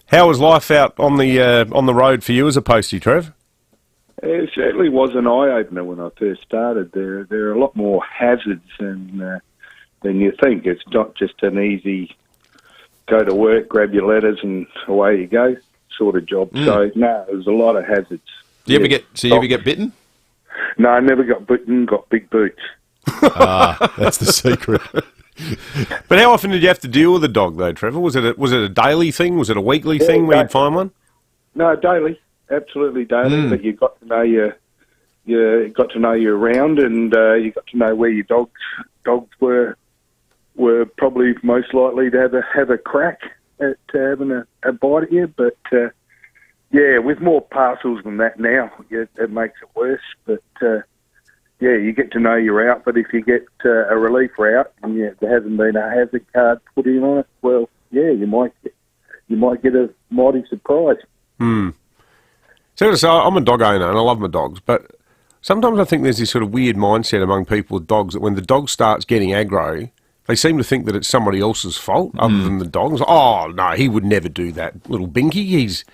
How was life out on the road for you as a postie, Trev? It certainly was an eye-opener when I first started. There are a lot more hazards than you think. It's not just an easy go to work, grab your letters, and away you go sort of job. So, no, there's a lot of hazards. Do you ever get bitten? No, I never got bitten, got big boots. That's the secret. But how often did you have to deal with a dog, though, Trevor? Was it a daily thing? Was it a weekly thing where you'd find one? No, daily. Absolutely daily. But you got to know your round, and you got to know where your dogs were probably most likely to have a crack at having a bite at you. But with more parcels than that now, it makes it worse. But you get to know your route. But if you get a relief route and there hasn't been a hazard card put in on it, well, you might get a mighty surprise. So I'm a dog owner and I love my dogs, but sometimes I think there's this sort of weird mindset among people with dogs that when the dog starts getting aggro, they seem to think that it's somebody else's fault other than the dog's. Oh, no, he would never do that, little Binky. He's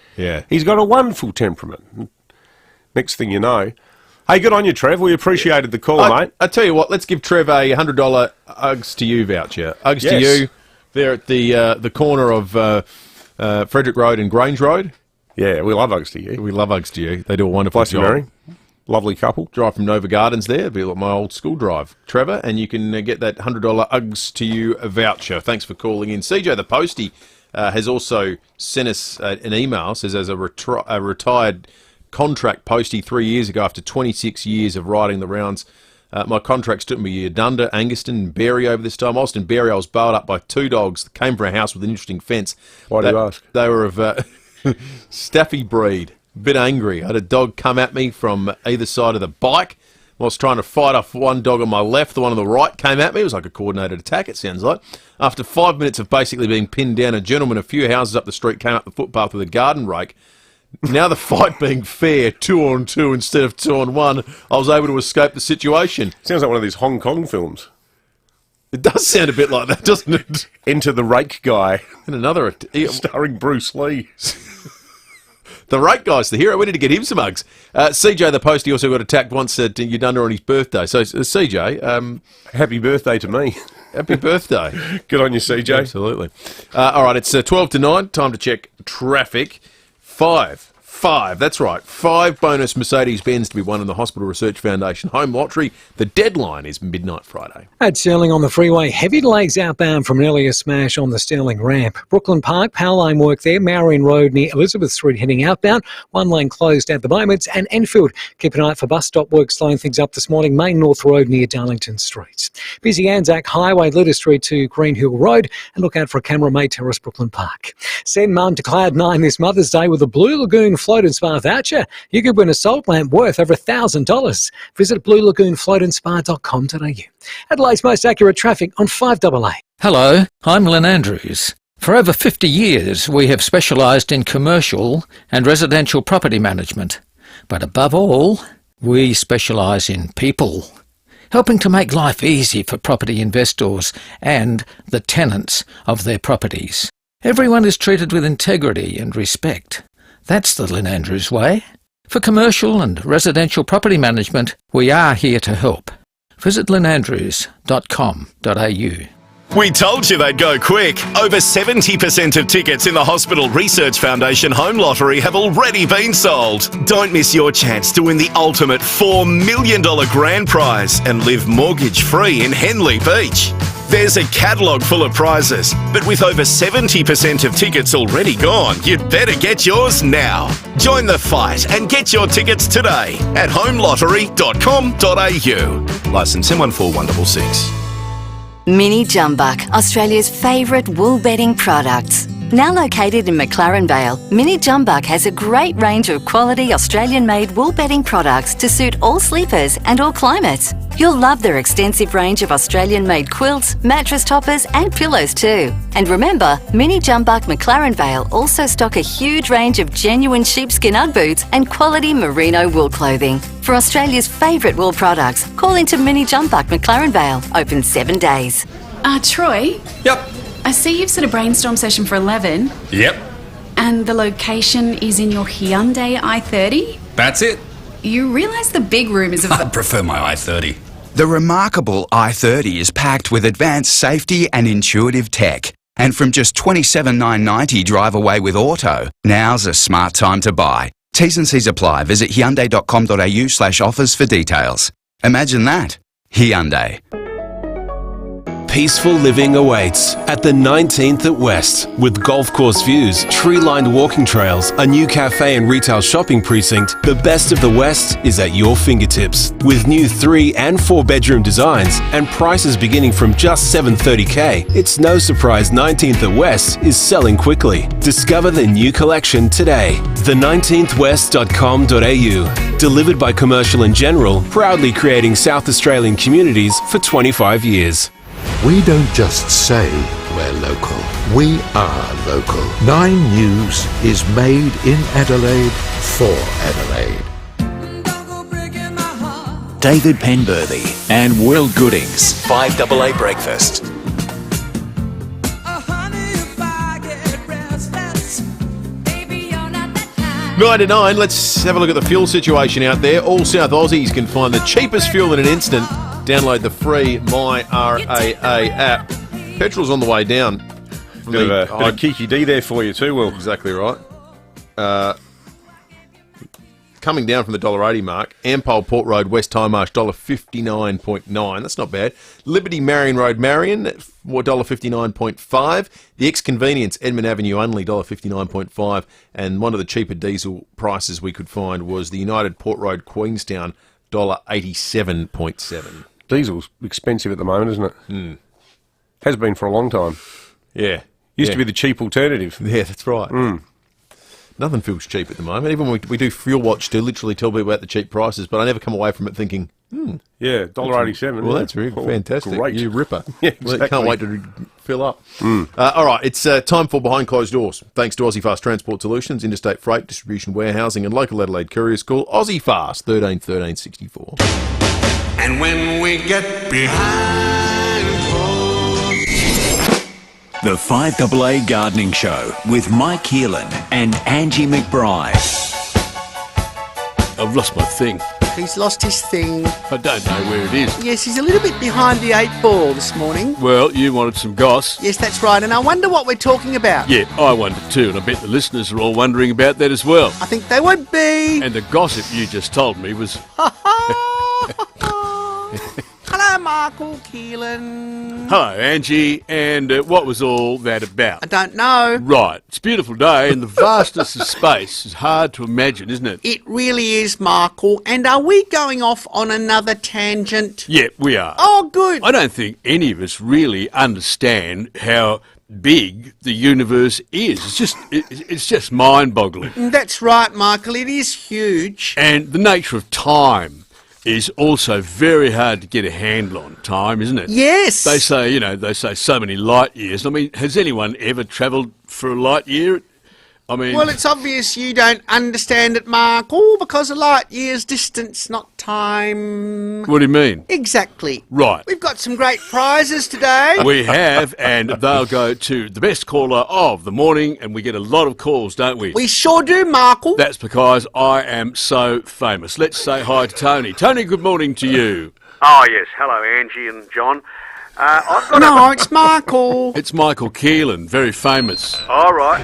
got a wonderful temperament. Next thing you know. Hey, good on you, Trev. We appreciated the call, mate. I tell you what, let's give Trev a $100 Uggs to You voucher. Uggs to You, They're at the corner of Frederick Road and Grange Road. Yeah, we love Uggs to you. We love Uggs to you. They do a wonderful job. Mary. Lovely couple. Drive from Nova Gardens there. It'll be like my old school drive, Trevor, and you can get that $100 Uggs to you voucher. Thanks for calling in. CJ the Postie has also sent us an email. Says, as a retired contract postie 3 years ago, after 26 years of riding the rounds, my contracts took me to Dunda, Angaston, and Berry over this time. Whilst in Berry, I was bailed up by two dogs that came from a house with an interesting fence. Why do you ask? They were of Staffy breed. A bit angry. I had a dog come at me from either side of the bike. I was trying to fight off one dog on my left. The one on the right came at me. It was like a coordinated attack, it sounds like. After 5 minutes of basically being pinned down, a gentleman a few houses up the street came up the footpath with a garden rake. Now the fight being fair, 2-on-2 instead of 2-on-1, I was able to escape the situation. Sounds like one of these Hong Kong films. It does sound a bit like that, doesn't it? Enter the Rake Guy. And another... starring Bruce Lee. The rake guy's the hero. We need to get him some Uggs. CJ the Postie also got attacked once at Udunda on his birthday. So, CJ... happy birthday to me. Happy birthday. Good on you, CJ. Absolutely. All right, it's 12 to 9. Time to check traffic. Five. That's right. 5 bonus Mercedes-Benz to be won in the Hospital Research Foundation home lottery. The deadline is midnight Friday. At Stirling on the freeway, heavy delays outbound from an earlier smash on the Stirling ramp. Brooklyn Park, power line work there. Marion Road near Elizabeth Street heading outbound. One lane closed at the moment. And Enfield, keep an eye out for bus stop work slowing things up this morning. Main North Road near Darlington Street. Busy Anzac Highway, Leader Street to Green Hill Road. And look out for a camera May Terrace, Brooklyn Park. Send mum to Cloud9 this Mother's Day with a Blue Lagoon Float and Spa voucher. You could win a salt lamp worth over $1,000. Visit bluelagoonfloatandspa.com.au. Adelaide's most accurate traffic on 5AA. Hello, I'm Lynn Andrews. For over 50 years, we have specialised in commercial and residential property management. But above all, we specialise in people, helping to make life easy for property investors and the tenants of their properties. Everyone is treated with integrity and respect. That's the Lynn Andrews way. For commercial and residential property management, we are here to help. Visit lynandrews.com.au. We told you they'd go quick. Over 70% of tickets in the Hospital Research Foundation home lottery have already been sold. Don't miss your chance to win the ultimate $4 million grand prize and live mortgage-free in Henley Beach. There's a catalogue full of prizes, but with over 70% of tickets already gone, you'd better get yours now. Join the fight and get your tickets today at homelottery.com.au. Licence M141166. Mini Jumbuck, Australia's favourite wool bedding products. Now located in McLaren Vale, Mini Jumbuck has a great range of quality Australian-made wool bedding products to suit all sleepers and all climates. You'll love their extensive range of Australian-made quilts, mattress toppers and pillows too. And remember, Mini Jumbuck McLaren Vale also stock a huge range of genuine sheepskin Ugg boots and quality merino wool clothing. For Australia's favourite wool products, call into Mini Jumbuck McLaren Vale, open 7 days. Troy? Yep. I see you've set a brainstorm session for 11. Yep. And the location is in your Hyundai i30? That's it. You realise the big room is I prefer my i30. The remarkable i30 is packed with advanced safety and intuitive tech. And from just $27,990 drive away with auto, now's a smart time to buy. T's and C's apply. Visit hyundai.com.au/offers for details. Imagine that. Hyundai. Peaceful living awaits at the 19th at West with golf course views, tree-lined walking trails, a new cafe and retail shopping precinct. The best of the West is at your fingertips with new 3 and 4 bedroom designs and prices beginning from just $730K. It's no surprise 19th at West is selling quickly. Discover the new collection today. The19thwest.com.au. Delivered by Commercial and General, proudly creating South Australian communities for 25 years. We don't just say we're local, we are local. 9 News is made in Adelaide for Adelaide. David Penberhty and Will Goodings. 5AA Breakfast. 99. Let's have a look at the fuel situation out there. All South Aussies can find the cheapest fuel in an instant. Download the free My RAA app. Petrol's on the way down. Bit of Kiki D there for you too, Will. Exactly right. Coming down from the $1.80 mark, Ampol Port Road, West Tymarsh, $1.59.9. That's not bad. Liberty Marion Road, Marion, $1.59.5. The Ex-Convenience, Edmund Avenue only, $1.59.5. And one of the cheaper diesel prices we could find was the United Port Road, Queenstown, $1.87.7. Diesel's expensive at the moment, isn't it? Has been for a long time. Yeah. Used to be the cheap alternative. Yeah, that's right. Nothing feels cheap at the moment. Even when we do Fuel Watch to literally tell people about the cheap prices, but I never come away from it thinking, yeah, $1.87. Well, that's really fantastic. Great. You ripper. Yeah, exactly. Can't wait to fill up. All right, it's time for Behind Closed Doors. Thanks to Aussie Fast Transport Solutions, Interstate Freight, Distribution Warehousing and local Adelaide Courier School. Aussie Fast, 13 13 64. And when we get behind The FIVEaa Gardening Show with Mike Keelan and Angie McBride. I've lost my thing. He's lost his thing. I don't know where it is. Yes, he's a little bit behind the 8 ball this morning. Well, you wanted some goss. Yes, that's right, and I wonder what we're talking about. Yeah, I wonder too, and I bet the listeners are all wondering about that as well. I think they would be. And the gossip you just told me was... Hello, Michael Keelan. Hello, Angie, and what was all that about? I don't know. Right, it's a beautiful day, and the vastness of space is hard to imagine, isn't it? It really is, Michael. And are we going off on another tangent? Yeah, we are. Oh, good. I don't think any of us really understand how big the universe is. It's just mind-boggling. That's right, Michael. It is huge. And the nature of time is also very hard to get a handle on. Time, isn't it? Yes. They say so many light years. I mean, has anyone ever travelled for a light year? I mean... Well, it's obvious you don't understand it, Michael, because a light year's distance, not time. What do you mean? Exactly. Right. We've got some great prizes today. We have, and they'll go to the best caller of the morning, and we get a lot of calls, don't we? We sure do, Michael. That's because I am so famous. Let's say hi to Tony. Tony, good morning to you. Oh, yes. Hello, Angie and John. It's Michael. It's Michael Keelan, very famous. All right.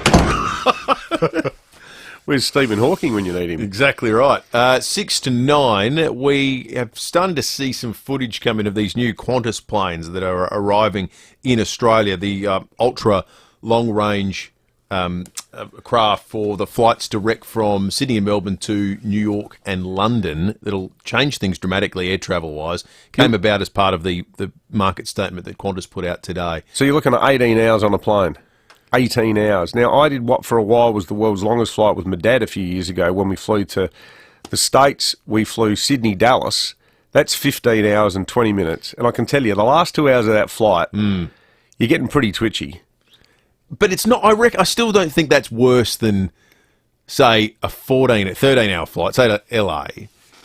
Where's Stephen Hawking when you need him? Exactly right. 6 to 9, we have started to see some footage coming of these new Qantas planes that are arriving in Australia, the ultra long-range craft for the flights direct from Sydney and Melbourne to New York and London. That'll change things dramatically air travel-wise. Came about as part of the market statement that Qantas put out today. So you're looking at 18 hours on a plane. 18 hours. Now, I did what for a while was the world's longest flight with my dad a few years ago when we flew to the States. We flew Sydney-Dallas. That's 15 hours and 20 minutes. And I can tell you, the last 2 hours of that flight, you're getting pretty twitchy. But it's not, I still don't think that's worse than, say, a 13-hour flight, say to LA,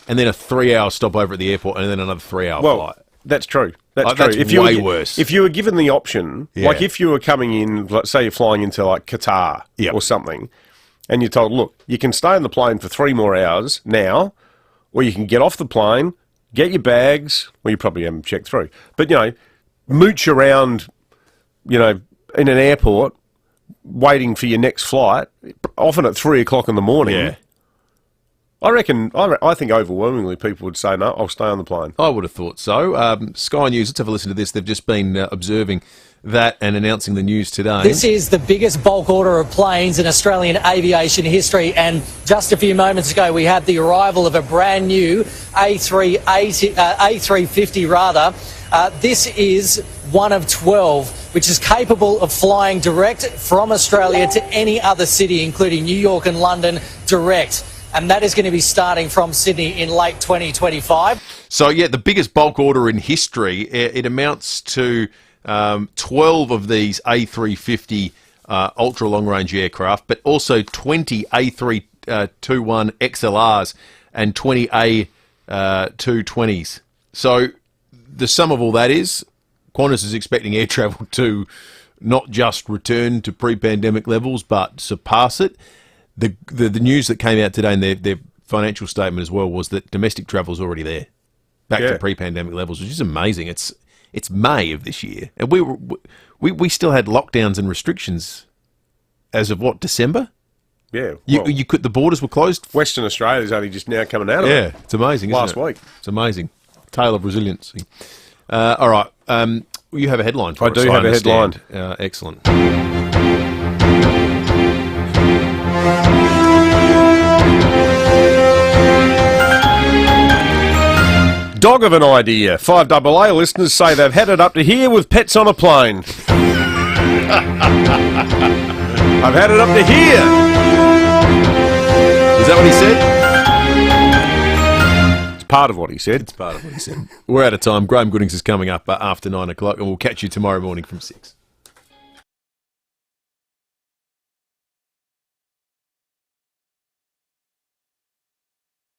and then a 3-hour stopover at the airport and then another 3-hour flight. That's true. That's true. That's way worse. If you were given the option, like if you were coming in, let's say you're flying into like Qatar or something, and you're told, look, you can stay on the plane for 3 more hours now, or you can get off the plane, get your bags, well, you probably haven't checked through, but, mooch around, in an airport, waiting for your next flight, often at 3 o'clock in the morning. Yeah. I think overwhelmingly people would say, no, I'll stay on the plane. I would have thought so. Sky News, let's have a listen to this. They've just been observing that and announcing the news today. This is the biggest bulk order of planes in Australian aviation history, and just a few moments ago we had the arrival of a brand new A350 This is one of 12 which is capable of flying direct from Australia to any other city, including New York and London, direct. And that is going to be starting from Sydney in late 2025. So, the biggest bulk order in history. It amounts to 12 of these A350 ultra-long-range aircraft, but also 20 A321 XLRs and 20 A220s. So, the sum of all that is, Qantas is expecting air travel to not just return to pre-pandemic levels, but surpass it. The news that came out today in their financial statement as well was that domestic travel is already there, back to pre-pandemic levels, which is amazing. It's May of this year, and we still had lockdowns and restrictions as of what, December? Yeah. You could. The borders were closed. Western Australia's only just now coming out of it. Yeah, it's amazing. Last isn't it? week. It's amazing. Tale of resiliency. All right. You have a headline for us. I do have a headline. Excellent. Dog of an idea. 5AA listeners say they've had it up to here with pets on a plane. I've had it up to here. Is that what he said? It's part of what he said. It's part of what he said. We're out of time. Graham Goodings is coming up after 9 o'clock, and we'll catch you tomorrow morning from 6.